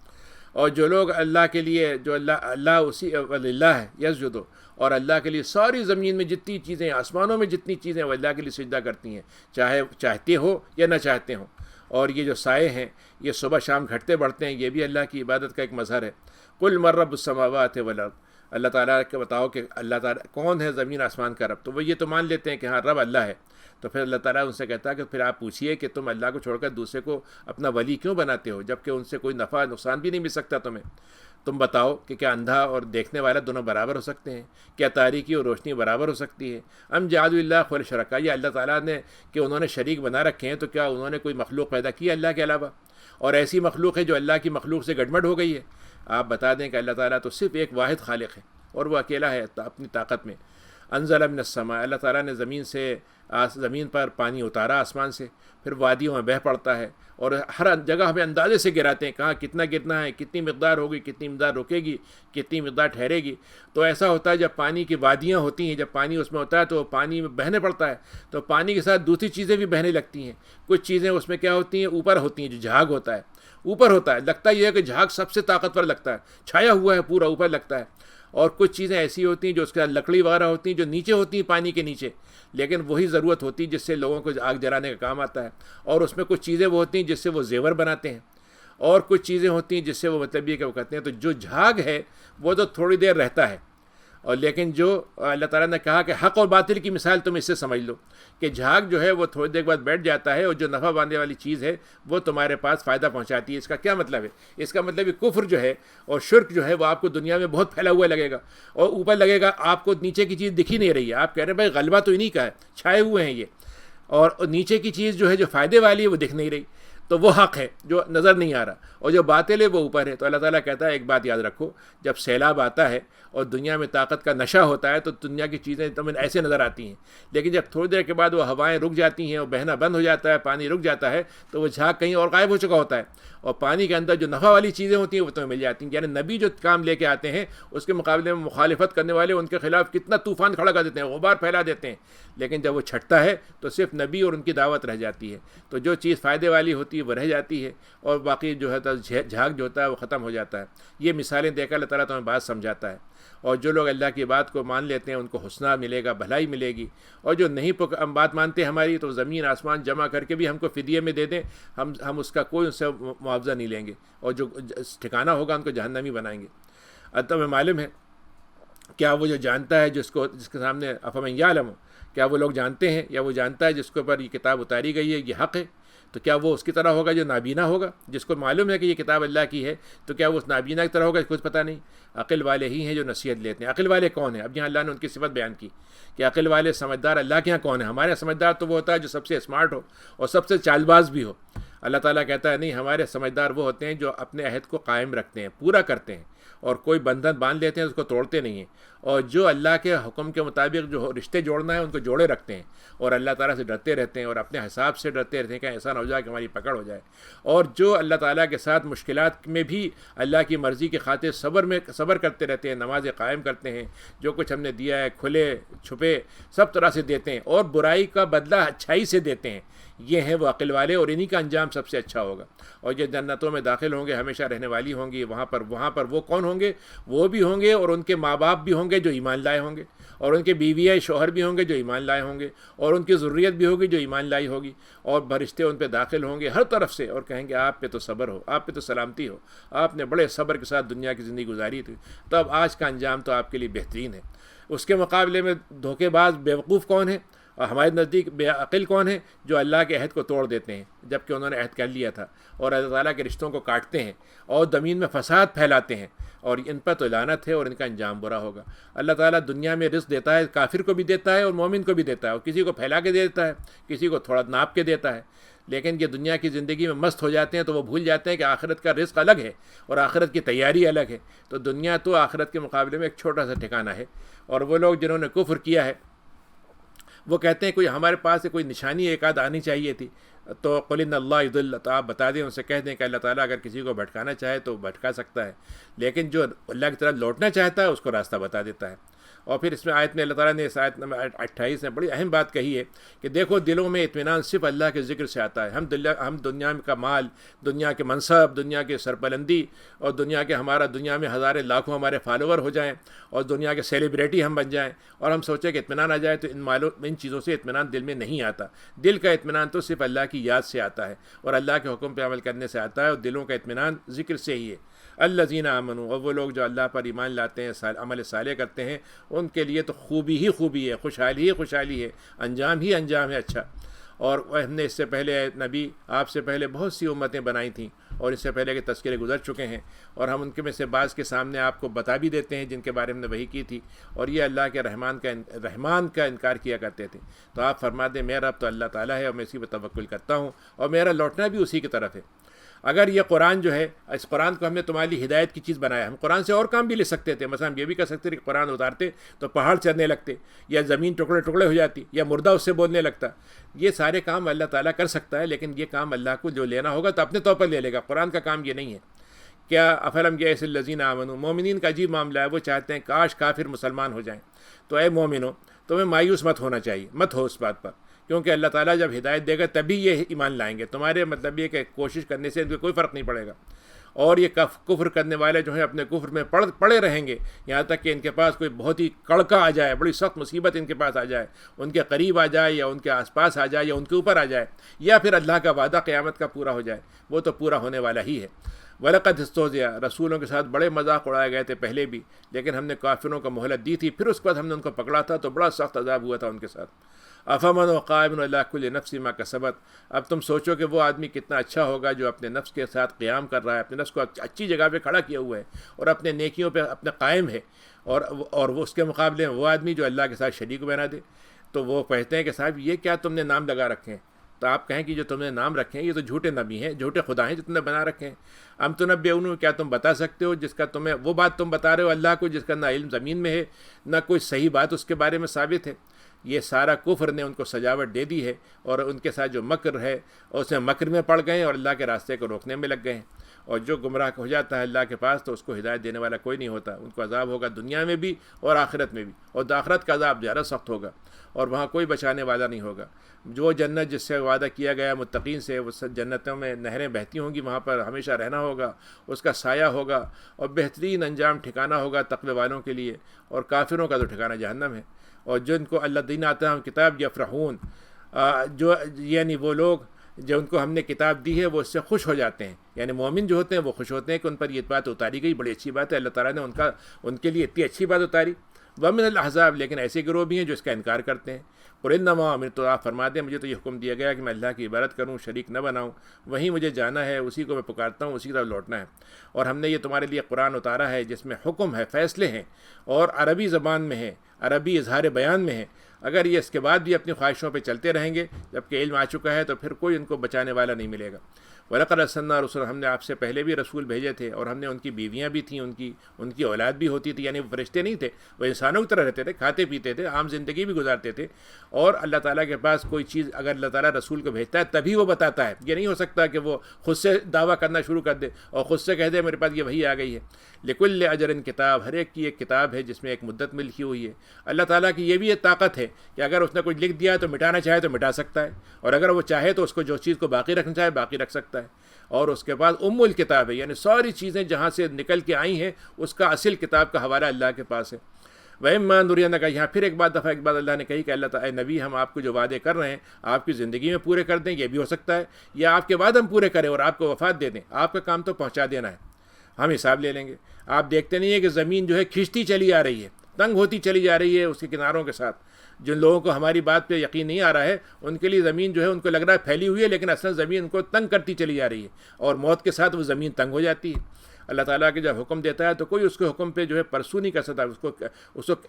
اور جو لوگ اللہ کے لیے، جو اللہ اسی اللہ ہے یسجدو، اور اللہ کے لیے ساری زمین میں جتنی چیزیں، آسمانوں میں جتنی چیزیں، وہ اللہ کے لیے سجدہ کرتی ہیں، چاہے چاہتے ہو یا نہ چاہتے ہوں۔ اور یہ جو سائے ہیں، یہ صبح شام گھٹتے بڑھتے ہیں، یہ بھی اللہ کی عبادت کا ایک مظہر ہے۔ قل من رب السماوات والارض، اللہ تعالیٰ کے بتاؤ کہ اللہ تعالیٰ کون ہے زمین آسمان کا رب، تو وہ یہ تو مان لیتے ہیں کہ ہاں رب اللہ ہے۔ تو پھر اللہ تعالیٰ ان سے کہتا ہے کہ پھر آپ پوچھیے کہ تم اللہ کو چھوڑ کر دوسرے کو اپنا ولی کیوں بناتے ہو، جبکہ ان سے کوئی نفع نقصان بھی نہیں مل سکتا تمہیں۔ تم بتاؤ کہ کیا اندھا اور دیکھنے والا دونوں برابر ہو سکتے ہیں؟ کیا تاریکی اور روشنی برابر ہو سکتی ہے؟ ام جعلوا اللہ خلق شرکاء، یہ اللہ تعالیٰ نے کہ انہوں نے شریک بنا رکھے ہیں، تو کیا انہوں نے کوئی مخلوق پیدا کی اللہ کے علاوہ؟ اور ایسی مخلوق ہے جو اللہ کی مخلوق سے گڑبڑ ہو گئی ہے؟ آپ بتا دیں کہ اللہ تعالیٰ تو صرف ایک واحد خالق ہے، اور وہ اکیلا ہے اپنی طاقت میں۔ انزل من السماء، اللہ تعالیٰ نے زمین پر پانی اتارا آسمان سے، پھر وادیوں میں بہہ پڑتا ہے، اور ہر جگہ ہمیں اندازے سے گراتے ہیں، کہاں کتنا گرنا ہے، کتنی مقدار ہوگی، کتنی مقدار رکے گی، کتنی مقدار ٹھہرے گی۔ تو ایسا ہوتا ہے جب پانی کی وادیاں ہوتی ہیں، جب پانی اس میں ہوتا ہے تو پانی میں بہنے پڑتا ہے، تو پانی کے ساتھ دوسری چیزیں بھی بہنے لگتی ہیں۔ کچھ چیزیں اس میں کیا ہوتی ہیں، اوپر ہوتی ہیں، جو جھاگ ہوتا ہے اوپر ہوتا ہے، لگتا یہ ہے کہ جھاگ سب سے طاقتور لگتا ہے، چھایا ہوا ہے پورا، اوپر لگتا ہے۔ اور کچھ چیزیں ایسی ہوتی ہیں جو اس کے ساتھ لکڑی وغیرہ ہوتی ہیں، جو نیچے ہوتی ہیں پانی کے نیچے، لیکن وہی ضرورت ہوتی ہے جس سے لوگوں کو آگ جلانے کا کام آتا ہے۔ اور اس میں کچھ چیزیں وہ ہوتی ہیں جس سے وہ زیور بناتے ہیں، اور کچھ چیزیں ہوتی ہیں جس سے وہ مطلب یہ کہ وہ کہتے ہیں۔ تو جو جھاگ ہے وہ تو تھوڑی دیر رہتا ہے، اور لیکن جو اللہ تعالیٰ نے کہا کہ حق اور باطل کی مثال تم اس سے سمجھ لو کہ جھاگ جو ہے وہ تھوڑی دیر بعد بیٹھ جاتا ہے، اور جو نفع باندھنے والی چیز ہے وہ تمہارے پاس فائدہ پہنچاتی ہے۔ اس کا کیا مطلب ہے؟ اس کا مطلب ہے کفر جو ہے اور شرک جو ہے وہ آپ کو دنیا میں بہت پھیلا ہوا لگے گا، اور اوپر لگے گا، آپ کو نیچے کی چیز دکھ ہی نہیں رہی ہے، آپ کہہ رہے ہیں بھائی غلبہ تو انہی کا ہے، چھائے ہوئے ہیں یہ، اور نیچے کی چیز جو ہے جو فائدے والی ہے وہ دکھ نہیں رہی۔ تو وہ حق ہے جو نظر نہیں آ رہا، اور جو باطل ہے وہ اوپر ہے۔ تو اللہ تعالیٰ کہتا ہے ایک بات یاد رکھو، جب سیلاب آتا ہے اور دنیا میں طاقت کا نشہ ہوتا ہے تو دنیا کی چیزیں تمہیں ایسے نظر آتی ہیں، لیکن جب تھوڑی دیر کے بعد وہ ہوائیں رک جاتی ہیں اور بہنا بند ہو جاتا ہے، پانی رک جاتا ہے، تو وہ جھاگ کہیں اور غائب ہو چکا ہوتا ہے، اور پانی کے اندر جو نفع والی چیزیں ہوتی ہیں وہ تمہیں مل جاتی ہیں۔ یعنی نبی جو کام لے کے آتے ہیں اس کے مقابلے میں مخالفت کرنے والے ان کے خلاف کتنا طوفان کھڑا کر دیتے ہیں، غبار پھیلا دیتے ہیں، لیکن جب وہ چھٹتا ہے تو صرف نبی اور ان کی دعوت رہ جاتی ہے۔ تو جو چیز فائدے والی ہوتی ہے وہ رہ جاتی ہے، اور باقی جو ہے جھاگ جو ہوتا ہے وہ ختم ہو جاتا ہے۔ یہ مثالیں دے کر اللہ تعالیٰ تمہیں بات سمجھاتا ہے، اور جو لوگ اللہ کی بات کو مان لیتے ہیں ان کو حسنہ ملے گا، بھلائی ملے گی، اور جو نہیں بات مانتے ہماری، تو زمین آسمان جمع کر کے بھی ہم کو فدیے میں دے دیں، ہم اس کا کوئی ان سے معاوضہ نہیں لیں گے، اور جو ٹھکانہ ہوگا ان کو جہنمی بنائیں گے۔ اب تمہیں معلوم ہے کیا وہ جو جانتا ہے جس کے سامنے افمن یعلم، کیا وہ لوگ جانتے ہیں یا وہ جانتا ہے جس کے اوپر یہ کتاب اتاری گئی ہے یہ حق ہے؟ تو کیا وہ اس کی طرح ہوگا جو نابینا ہوگا؟ جس کو معلوم ہے کہ یہ کتاب اللہ کی ہے تو کیا وہ اس نابینا کی طرح ہوگا؟ کچھ پتہ نہیں۔ عقل والے ہی ہیں جو نصیحت لیتے ہیں۔ عقل والے کون ہیں؟ اب یہاں اللہ نے ان کی صفت بیان کی کہ عقل والے سمجھدار اللہ کے یہاں کون ہیں؟ ہمارے سمجھدار تو وہ ہوتا ہے جو سب سے اسمارٹ ہو اور سب سے چال باز بھی ہو۔ اللہ تعالیٰ کہتا ہے نہیں، ہمارے سمجھدار وہ ہوتے ہیں جو اپنے عہد کو قائم رکھتے ہیں، پورا کرتے ہیں، اور کوئی بندھن باندھ لیتے ہیں اس کو توڑتے نہیں ہیں، اور جو اللہ کے حکم کے مطابق جو رشتے جوڑنا ہے ان کو جوڑے رکھتے ہیں، اور اللہ تعالیٰ سے ڈرتے رہتے ہیں، اور اپنے حساب سے ڈرتے رہتے ہیں کہ ایسا نہ ہو جائے کہ ہماری پکڑ ہو جائے، اور جو اللہ تعالیٰ کے ساتھ مشکلات میں بھی اللہ کی مرضی کی خاطر صبر کرتے رہتے ہیں، نمازیں قائم کرتے ہیں، جو کچھ ہم نے دیا ہے کھلے چھپے سب طرح سے دیتے ہیں، اور برائی کا بدلہ اچھائی سے دیتے ہیں، یہ ہیں وہ عقل والے، اور انہی کا انجام سب سے اچھا ہوگا۔ اور جو جنتوں میں داخل ہوں گے ہمیشہ رہنے والی ہوں گی، وہاں پر وہ کون ہوں گے؟ وہ بھی ہوں گے، اور ان کے ماں باپ بھی ہوں گے جو ایمان لائے ہوں گے، اور ان کے بیویاں شوہر بھی ہوں گے جو ایمان لائے ہوں گے، اور ان کی ذریت بھی ہوگی جو ایمان لائی ہوگی، اور فرشتے ان پہ داخل ہوں گے ہر طرف سے، اور کہیں گے آپ پہ تو صبر ہو، آپ پہ تو سلامتی ہو، آپ نے بڑے صبر کے ساتھ دنیا کی زندگی گزاری تھی، تو اب آج کا انجام تو آپ کے لیے بہترین ہے۔ اس کے مقابلے میں دھوکے باز بیوقوف کون ہے اور ہمارے نزدیک بے عقل کون ہے؟ جو اللہ کے عہد کو توڑ دیتے ہیں جبکہ انہوں نے عہد کر لیا تھا، اور اللہ تعالیٰ کے رشتوں کو کاٹتے ہیں، اور زمین میں فساد پھیلاتے ہیں، اور ان پر تو لعنت ہے اور ان کا انجام برا ہوگا۔ اللہ تعالیٰ دنیا میں رزق دیتا ہے، کافر کو بھی دیتا ہے اور مومن کو بھی دیتا ہے، اور کسی کو پھیلا کے دیتا ہے، کسی کو تھوڑا ناپ کے دیتا ہے، لیکن یہ دنیا کی زندگی میں مست ہو جاتے ہیں تو وہ بھول جاتے ہیں کہ آخرت کا رزق الگ ہے اور آخرت کی تیاری الگ ہے۔ تو دنیا تو آخرت کے مقابلے میں ایک چھوٹا سا ٹھکانہ ہے، اور وہ لوگ جنہوں نے کفر کیا ہے وہ کہتے ہیں کوئی ہمارے پاس کوئی نشانی ایک آدھ آنی چاہیے تھی، تو قل ان اللہ یضل، تو آپ بتا دیں، ان سے کہہ دیں کہ اللہ تعالیٰ اگر کسی کو بھٹکانا چاہے تو بھٹکا سکتا ہے، لیکن جو اللہ کی طرف لوٹنا چاہتا ہے اس کو راستہ بتا دیتا ہے۔ اور پھر اس میں آیت میں اللہ تعالیٰ نے اس آیت نمبر 28 میں بڑی اہم بات کہی ہے کہ دیکھو دلوں میں اطمینان صرف اللہ کے ذکر سے آتا ہے۔ ہم دنیا کا مال، دنیا کے منصب، دنیا کے سربلندی، اور دنیا کے ہمارا دنیا میں ہزاریں لاکھوں ہمارے فالوور ہو جائیں اور دنیا کے سیلیبریٹی ہم بن جائیں اور ہم سوچیں کہ اطمینان آ جائے، تو ان چیزوں سے اطمینان دل میں نہیں آتا۔ دل کا اطمینان تو صرف اللہ کی یاد سے آتا ہے اور اللہ کے حکم پہ عمل کرنے سے آتا ہے، اور دلوں کا اطمینان ذکر سے ہی ہے۔ الذین آمنوا، اور وہ لوگ جو اللہ پر ایمان لاتے ہیں، عمل صالح کرتے ہیں، ان کے لیے تو خوبی ہی خوبی ہے، خوشحالی ہی خوشحالی ہے، انجام ہی انجام ہے اچھا۔ اور ہم نے اس سے پہلے نبی آپ سے پہلے بہت سی امتیں بنائی تھیں اور اس سے پہلے کے تذکرے گزر چکے ہیں، اور ہم ان کے میں سے بعض کے سامنے آپ کو بتا بھی دیتے ہیں جن کے بارے میں نے وحی کی تھی، اور یہ اللہ کے رحمان کا انکار کیا کرتے تھے۔ تو آپ فرما دیں میرا رب تو اللہ تعالیٰ ہے اور میں اسی پہ توکل کرتا ہوں، اور میرا لوٹنا بھی اسی کی طرف ہے۔ اگر یہ قرآن جو ہے، اس قرآن کو ہم نے تمہارے لیے ہدایت کی چیز بنایا، ہم قرآن سے اور کام بھی لے سکتے تھے، مثلا ہم یہ بھی کر سکتے تھے کہ قرآن اتارتے تو پہاڑ چلنے لگتے، یا زمین ٹکڑے ٹکڑے ہو جاتی، یا مردہ اس سے بولنے لگتا۔ یہ سارے کام اللہ تعالیٰ کر سکتا ہے، لیکن یہ کام اللہ کو جو لینا ہوگا تو اپنے طور پر لے لے گا۔ قرآن کا کام یہ نہیں ہے۔ کیا افلم یئس الذین آمنوا، مومنین کا عجیب معاملہ ہے، وہ چاہتے ہیں کاش کافر مسلمان ہو جائیں۔ تو اے مومنو، تمہیں مایوس مت ہونا چاہیے، مت ہو اس بات پر، کیونکہ اللہ تعالیٰ جب ہدایت دے گا تبھی یہ ایمان لائیں گے۔ تمہارے مطلب یہ کہ کوشش کرنے سے ان کو کوئی فرق نہیں پڑے گا، اور یہ کفر کرنے والے جو ہیں اپنے کفر میں پڑے رہیں گے یہاں تک کہ ان کے پاس کوئی بہت ہی کڑکا آ جائے، بڑی سخت مصیبت ان کے پاس آ جائے، ان کے قریب آ جائے یا ان کے آس پاس آ جائے یا ان کے اوپر آ جائے، یا پھر اللہ کا وعدہ قیامت کا پورا ہو جائے، وہ تو پورا ہونے والا ہی ہے۔ وَلَقَدْ اسْتُهْزِئَ، رسولوں کے ساتھ بڑے مذاق اڑائے گئے تھے پہلے بھی، لیکن ہم نے کافروں کو مہلت دی تھی، پھر اس کے بعد ہم نے ان کو پکڑا تھا تو بڑا سخت عذاب ہوا تھا ان کے ساتھ۔ افمن قائم علی کل نفس ما کسبت، اب تم سوچو کہ وہ آدمی کتنا اچھا ہوگا جو اپنے نفس کے ساتھ قیام کر رہا ہے، اپنے نفس کو اچھی جگہ پہ کھڑا کیا ہوا ہے اور اپنے نیکیوں پہ اپنے قائم ہے، اور وہ اس کے مقابلے میں وہ آدمی جو اللہ کے ساتھ شریک بنا دے۔ تو وہ کہتے ہیں کہ صاحب یہ کیا تم نے نام لگا رکھے ہیں؟ تو آپ کہیں کہ جو تم نے نام رکھے ہیں یہ تو جھوٹے نبی ہیں، جھوٹے خدا ہیں جو تم نے بنا رکھے ہیں۔ ام تنبئون، کیا تم بتا سکتے ہو جس کا تمہیں، وہ بات تم بتا رہے ہو اللہ کو جس کا نہ علم زمین میں ہے نہ کوئی صحیح بات اس کے بارے میں ثابت ہے۔ یہ سارا کفر نے ان کو سجاوٹ دے دی ہے، اور ان کے ساتھ جو مکر ہے اس میں مکر میں پڑ گئے ہیں اور اللہ کے راستے کو روکنے میں لگ گئے ہیں۔ اور جو گمراہ ہو جاتا ہے اللہ کے پاس تو اس کو ہدایت دینے والا کوئی نہیں ہوتا، ان کو عذاب ہوگا دنیا میں بھی اور آخرت میں بھی، اور آخرت کا عذاب زیادہ سخت ہوگا اور وہاں کوئی بچانے والا نہیں ہوگا۔ جو جنت جس سے وعدہ کیا گیا متقین سے، اس جنتوں میں نہریں بہتی ہوں گی، وہاں پر ہمیشہ رہنا ہوگا، اس کا سایہ ہوگا اور بہترین انجام ٹھکانہ ہوگا تقوی والوں کے لیے، اور کافروں کا تو ٹھکانہ جہنم ہے۔ اور جن کو اللہ دین آتا ہے کتاب یفرحون، جو یعنی وہ لوگ جو ان کو ہم نے کتاب دی ہے وہ اس سے خوش ہو جاتے ہیں، یعنی مومن جو ہوتے ہیں وہ خوش ہوتے ہیں کہ ان پر یہ بات اتاری گئی، بڑی اچھی بات ہے، اللہ تعالیٰ نے ان کے لیے اتنی اچھی بات اتاری۔ ومن الاحزاب، لیکن ایسے گروہ بھی ہیں جو اس کا انکار کرتے ہیں۔ قل انما امرت، تو آپ فرما دیں مجھے تو یہ حکم دیا گیا کہ میں اللہ کی عبادت کروں، شریک نہ بناؤں، وہیں مجھے جانا ہے، اسی کو میں پکارتا ہوں، اسی کی طرف لوٹنا ہے۔ اور ہم نے یہ تمہارے لیے قرآن اتارا ہے جس میں حکم ہے، فیصلے ہیں، اور عربی زبان میں ہے، عربی اظہار بیان میں ہے۔ اگر یہ اس کے بعد بھی اپنی خواہشوں پہ چلتے رہیں گے جبکہ علم آ چکا ہے تو پھر کوئی ان کو بچانے والا نہیں ملے گا۔ وَلَقَدْ أَرْسَلْنَا رُسُلًا، ہم نے آپ سے پہلے بھی رسول بھیجے تھے، اور ہم نے ان کی بیویاں بھی تھیں، ان کی اولاد بھی ہوتی تھی، یعنی وہ فرشتے نہیں تھے، وہ انسانوں کی طرح رہتے تھے، کھاتے پیتے تھے، عام زندگی بھی گزارتے تھے۔ اور اللہ تعالیٰ کے پاس کوئی چیز اگر اللہ تعالیٰ رسول کو بھیجتا ہے تبھی وہ بتاتا ہے، یہ نہیں ہو سکتا کہ وہ خود سے دعویٰ کرنا شروع کر دے اور خود سے کہہ دے میرے پاس یہ وحی آ گئی ہے۔ لِكُلِّ أَجَلٍ کتاب، ہر ایک کی ایک کتاب ہے جس میں ایک مدت میں لکھی ہوئی ہے۔ اللہ تعالیٰ کی یہ بھی ایک طاقت ہے کہ اگر اس نے کچھ لکھ دیا ہے تو مٹانا چاہے تو مٹا سکتا ہے، اور اگر وہ چاہے تو اس کو جو چیز کو باقی رکھنا چاہے باقی رکھ سکتا ہے۔ اور اس کے بعد الکتاب ہے، یعنی ساری چیزیں جہاں سے نکل کے آئی ہیں اس کا اصل کتاب کا حوالہ اللہ کے پاس ہے۔ وَإِمَّا نُرِيَنَّكَ، یہاں پھر ایک بات اللہ نے کہی کہ اللہ تعالیٰ نبی ہم آپ کو جو وعدے کر رہے ہیں آپ کی زندگی میں پورے کر دیں، یہ بھی ہو سکتا ہے، یا آپ کے بعد ہم پورے کریں اور آپ کو وفات دے دیں، آپ کا کام تو پہنچا دینا ہے، ہم حساب لے لیں گے۔ آپ دیکھتے نہیں ہیں کہ زمین جو ہے کھنچتی چلی آ رہی ہے، تنگ ہوتی چلی جا رہی ہے اس کے کناروں کے ساتھ۔ جن لوگوں کو ہماری بات پہ یقین نہیں آ رہا ہے ان کے لیے زمین جو ہے ان کو لگ رہا ہے پھیلی ہوئی ہے، لیکن اصل زمین ان کو تنگ کرتی چلی جا رہی ہے، اور موت کے ساتھ وہ زمین تنگ ہو جاتی ہے۔ اللہ تعالیٰ کے جب حکم دیتا ہے تو کوئی اس کے حکم پہ جو ہے پرسو نہیں کر سکتا،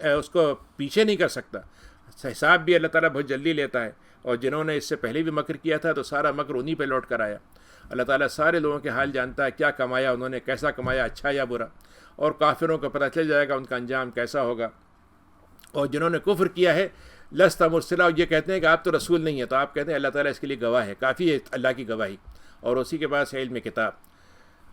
اس کو پیچھے نہیں کر سکتا۔ حساب بھی اللہ تعالیٰ بہت جلدی لیتا ہے، اور جنہوں نے اس سے پہلے بھی مکر کیا تھا تو سارا مکر انہی پہ لوٹ کر آیا۔ اللہ تعالیٰ سارے لوگوں کے حال جانتا ہے، کیا کمایا انہوں نے، کیسا کمایا، اچھا یا برا، اور کافروں کو پتہ چل جائے گا ان کا انجام کیسا ہوگا۔ اور جنہوں نے کفر کیا ہے لست مرسلا، یہ کہتے ہیں کہ آپ تو رسول نہیں ہیں، تو آپ کہتے ہیں اللہ تعالیٰ اس کے لیے گواہ ہے، کافی ہے اللہ کی گواہی، اور اسی کے بعد ہے علم کتاب۔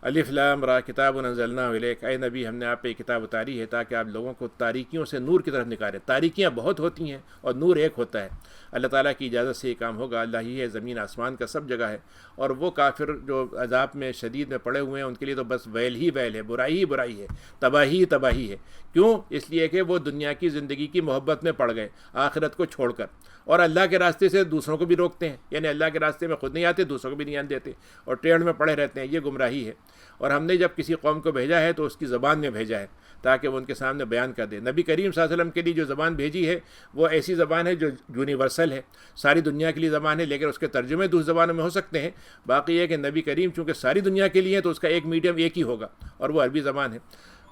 الف لام را کتاب انزلناہ الیک، اے نبی ہم نے آپ پہ یہ کتاب اتاری ہے تاکہ آپ لوگوں کو تاریکیوں سے نور کی طرف نکالیں۔ تاریکیاں بہت ہوتی ہیں اور نور ایک ہوتا ہے، اللہ تعالیٰ کی اجازت سے یہ کام ہوگا۔ اللہ ہی ہے، زمین آسمان کا سب جگہ ہے، اور وہ کافر جو عذاب میں شدید میں پڑے ہوئے ہیں ان کے لیے تو بس ویل ہی ویل ہے، برائی ہی برائی ہے، تباہی ہی تباہی ہے۔ کیوں؟ اس لیے کہ وہ دنیا کی زندگی کی محبت میں پڑ گئے آخرت کو چھوڑ کر، اور اللہ کے راستے سے دوسروں کو بھی روکتے ہیں، یعنی اللہ کے راستے میں خود نہیں آتے، دوسروں کو بھی نہیں آنے دیتے، اور ٹیڑھ میں پڑے رہتے ہیں۔ یہ گمراہی ہے، اور ہم نے جب کسی قوم کو بھیجا ہے تو اس کی زبان میں بھیجا ہے تاکہ وہ ان کے سامنے بیان کر دے۔ نبی کریم صلی اللہ علیہ وسلم کے لیے جو زبان بھیجی ہے وہ ایسی زبان ہے جو یونیورسل ہے، ساری دنیا کے لیے زبان ہے، لیکن اس کے ترجمے دوسری زبانوں میں ہو سکتے ہیں۔ باقی یہ کہ نبی کریم چونکہ ساری دنیا کے لیے ہے تو اس کا ایک میڈیم ایک ہی ہوگا، اور وہ عربی زبان ہے۔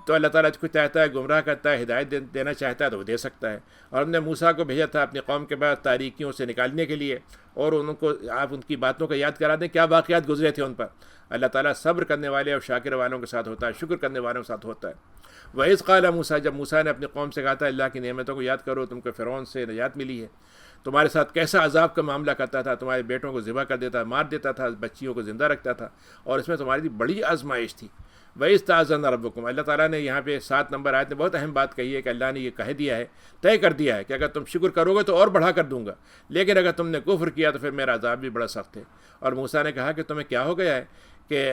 تو اللہ تعالیٰ کو چاہتا ہے گمراہ کرتا ہے، ہدایت دینا چاہتا ہے تو وہ دے سکتا ہے۔ اور ہم نے موسیٰ کو بھیجا تھا اپنی قوم کے بعد تاریکیوں سے نکالنے کے لیے، اور ان کو آپ ان کی باتوں کا یاد کرا دیں، کیا واقعات گزرے تھے ان پر۔ اللہ تعالیٰ صبر کرنے والے اور شاکر والوں کے ساتھ ہوتا ہے، شکر کرنے والوں کے ساتھ ہوتا ہے۔ وَإِذْ قَالَ موسیٰ، جب موسیٰ نے اپنی قوم سے کہا تھا اللہ کی نعمتوں کو یاد کرو، تم کو فرعون سے نجات ملی ہے، تمہارے ساتھ کیسا عذاب کا معاملہ کرتا تھا، تمہارے بیٹوں کو ذبح کر دیتا، مار دیتا تھا، بچیوں کو زندہ رکھتا تھا، اور اس میں تمہاری بڑی آزمائش تھی۔ وَإِذْ تَأَذَّنَ رَبُّكُمْ، اللہ تعالیٰ نے یہاں پہ 7 نمبر آیت میں بہت اہم بات کہی ہے کہ اللہ نے یہ کہہ دیا ہے، طے کر دیا ہے کہ اگر تم شکر کرو گے تو اور بڑھا کر دوں گا، لیکن اگر تم نے کفر کیا تو پھر میرا عذاب بھی بڑا سخت ہے۔ اور موسیٰ نے کہا کہ تمہیں کیا ہو گیا ہے کہ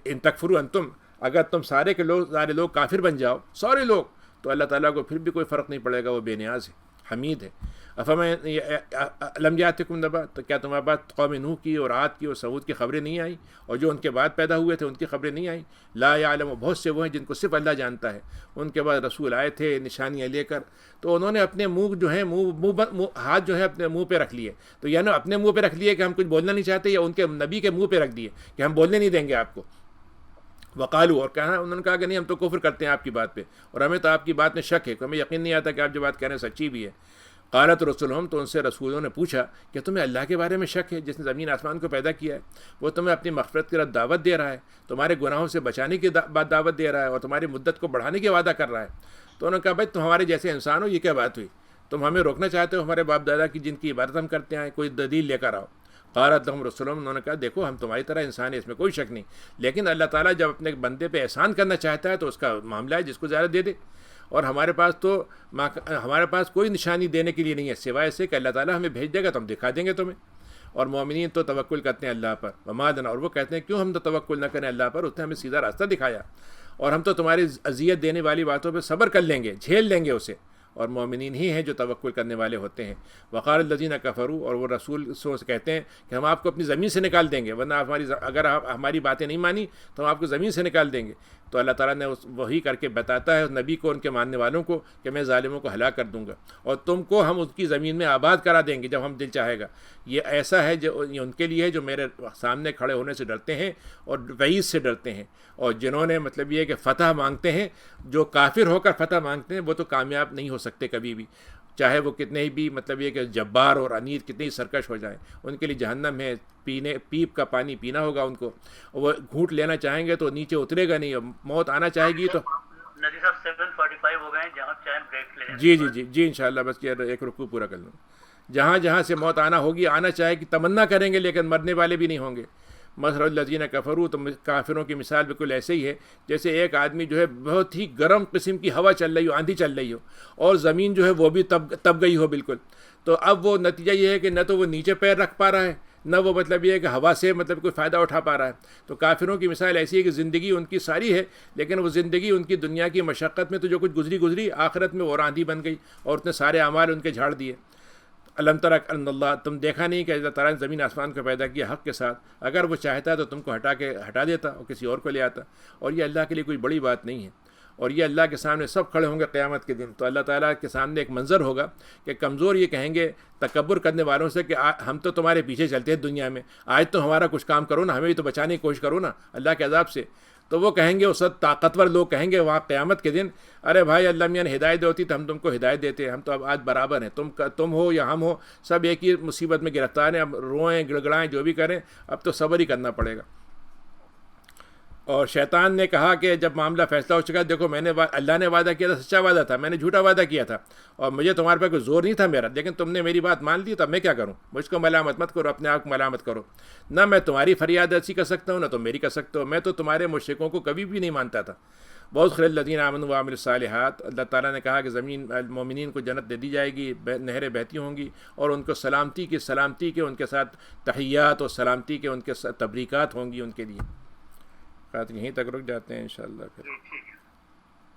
ان تکفروا انتم، اگر تم سارے لوگ کافر بن جاؤ، سارے لوگ، تو اللہ تعالیٰ کو پھر بھی کوئی فرق نہیں پڑے گا، وہ بے نیاز ہے، حمید ہے۔ لم یاتکم نبأ، تو کیا تمہارے پاس قوم نوح کی اور عاد کی اور ثمود کی خبریں نہیں آئیں، اور جو ان کے بعد پیدا ہوئے تھے ان کی خبریں نہیں آئیں؟ لا یعلم، بہت سے وہ ہیں جن کو صرف اللہ جانتا ہے۔ ان کے بعد رسول آئے تھے نشانیاں لے کر، تو انہوں نے اپنے منہ جو ہے ہاتھ جو ہے اپنے منہ پہ رکھ لیے، تو یعنی اپنے منہ پہ رکھ لیے کہ ہم کچھ بولنا نہیں چاہتے، یا ان کے نبی کے منہ پہ رکھ دیے کہ ہم بولنے نہیں دیں گے آپ کو۔ وقالو، اور کہا انہوں نے کہا کہ نہیں ہم تو کفر کرتے ہیں آپ کی بات پہ، اور ہمیں تو آپ کی بات میں شک ہے، کہ ہمیں یقین نہیں آتا کہ آپ جو بات کہہ رہے ہیں سچی بھی ہے۔ قالت رسلہم، تو ان سے رسولوں نے پوچھا کہ تمہیں اللہ کے بارے میں شک ہے جس نے زمین آسمان کو پیدا کیا ہے؟ وہ تمہیں اپنی مغفرت کی طرف دعوت دے رہا ہے، تمہارے گناہوں سے بچانے کی دعوت دے رہا ہے، اور تمہاری مدت کو بڑھانے کی وعدہ کر رہا ہے۔ تو انہوں نے کہا بھائی تم ہمارے جیسے انسان ہو، یہ کیا بات ہوئی؟ تم ہمیں روکنا چاہتے ہو ہمارے باپ دادا کی جن کی عبادت ہم کرتے ہیں، کوئی دلیل لے کر آؤ۔ قالت لهم رسلهم، انہوں نے کہا دیکھو ہم تمہاری طرح انسان ہیں، اس میں کوئی شک نہیں، لیکن اللہ تعالیٰ جب اپنے بندے پہ احسان کرنا چاہتا ہے تو اس کا معاملہ ہے، جس کو زیادہ دے دے، اور ہمارے پاس کوئی نشانی دینے کے لیے نہیں ہے سوائے سے کہ اللہ تعالیٰ ہمیں بھیج دے گا تو ہم دکھا دیں گے تمہیں۔ اور مومنین تو توکل کرتے ہیں اللہ پر، وما لنا، اور وہ کہتے ہیں کیوں ہم تو توکل نہ کریں اللہ پر، اس نے ہمیں سیدھا راستہ دکھایا، اور ہم تو تمہاری اذیت دینے والی باتوں پہ صبر کر لیں گے، جھیل لیں گے اسے، اور مومنین ہی ہیں جو توکل کرنے والے ہوتے ہیں۔ وقال الذین کفروا، اور وہ رسول سے کہتے ہیں کہ ہم آپ کو اپنی زمین سے نکال دیں گے، ورنہ اگر آپ ہماری باتیں نہیں مانی تو ہم آپ کو زمین سے نکال دیں گے۔ تو اللہ تعالیٰ نے وہی کر کے بتاتا ہے نبی کو، ان کے ماننے والوں کو، کہ میں ظالموں کو ہلاک کر دوں گا، اور تم کو ہم اس کی زمین میں آباد کرا دیں گے جب ہم دل چاہے گا۔ یہ ایسا ہے جو یہ ان کے لیے ہے جو میرے سامنے کھڑے ہونے سے ڈرتے ہیں اور وعید سے ڈرتے ہیں، اور جنہوں نے مطلب یہ کہ فتح مانگتے ہیں، جو کافر ہو کر فتح مانگتے ہیں وہ تو کامیاب نہیں ہو سکتے کبھی بھی، چاہے وہ کتنے ہی بھی مطلب یہ کہ جبار اور عنید کتنے ہی سرکش ہو جائیں، ان کے لیے جہنم ہے، پیپ کا پانی پینا ہوگا ان کو، وہ گھونٹ لینا چاہیں گے تو نیچے اترے گا نہیں، اور موت آنا چاہے گی تو ندی صاحب 7:45 ہو گئے ہیں، جہاں چاہیں بریک لیں۔ جی انشاءاللہ، بس یہ ایک رکوع پورا کر لوں۔ جہاں سے موت آنا ہوگی، آنا چاہے کہ تمنا کریں گے لیکن مرنے والے بھی نہیں ہوں گے۔ مثل الذین کفروا، تو کافروں کی مثال بالکل ایسے ہی ہے جیسے ایک آدمی جو ہے بہت ہی گرم قسم کی ہوا چل رہی ہو، آندھی چل رہی ہو، اور زمین جو ہے وہ بھی تب گئی ہو بالکل، تو اب وہ نتیجہ یہ ہے کہ نہ تو وہ نیچے پیر رکھ پا رہا ہے، نہ وہ مطلب یہ ہے کہ ہوا سے مطلب کوئی فائدہ اٹھا پا رہا ہے۔ تو کافروں کی مثال ایسی ہے کہ زندگی ان کی ساری ہے، لیکن وہ زندگی ان کی دنیا کی مشقت میں تو جو کچھ گزری آخرت میں وہ آندھی بن گئی، اور اتنے سارے اعمال ان کے جھاڑ دیے۔ الم تر ان اللہ، تم دیکھا نہیں کہ اللہ تعالیٰ نے زمین آسمان کو پیدا کیا حق کے ساتھ، اگر وہ چاہتا تو تم کو ہٹا دیتا اور کسی اور کو لے آتا، اور یہ اللہ کے لیے کوئی بڑی بات نہیں ہے، اور یہ اللہ کے سامنے سب کھڑے ہوں گے قیامت کے دن، تو اللہ تعالیٰ کے سامنے ایک منظر ہوگا کہ کمزور یہ کہیں گے تکبر کرنے والوں سے کہ ہم تو تمہارے پیچھے چلتے ہیں دنیا میں، آج تو ہمارا کچھ کام کرو نا، ہمیں بھی تو بچانے کی کوشش کرو نا اللہ کے عذاب سے۔ تو وہ کہیں گے، اس وقت طاقتور لوگ کہیں گے وہاں قیامت کے دن، ارے بھائی اللہ میاں نے ہدایت ہوتی تو ہم تم کو ہدایت دیتے، ہم تو اب آج برابر ہیں، تم ہو یا ہم ہو، سب ایک ہی مصیبت میں گرفتار ہیں، اب روئیں گڑگڑائیں جو بھی کریں، اب تو صبر ہی کرنا پڑے گا۔ اور شیطان نے کہا کہ جب معاملہ فیصلہ ہو چکا، دیکھو میں نے اللہ نے وعدہ کیا تھا، سچا وعدہ تھا، میں نے جھوٹا وعدہ کیا تھا اور مجھے تمہارے پہ کوئی زور نہیں تھا میرا، لیکن تم نے میری بات مان لی، تو اب میں کیا کروں؟ مجھ کو ملامت مت کرو، اپنے آپ کو ملامت کرو، نہ میں تمہاری فریاد رسی کر سکتا ہوں، نہ تم میری کر سکتے ہو، میں تو تمہارے مشرکوں کو کبھی بھی نہیں مانتا تھا۔ بہت خیر الذین آمنوا وعملوا الصالحات، اللہ تعالیٰ نے کہا کہ زمین مومنین کو جنت دے دی جائے گی، نہریں بہتی ہوں گی، اور ان کو سلامتی کے ان کے ساتھ تحیات اور سلامتی کے ان کے تبریکات ہوں گی ان کے لیے۔ یہیں تک رک جاتے ہیں انشاءاللہ پھر۔ ٹھیک ہے۔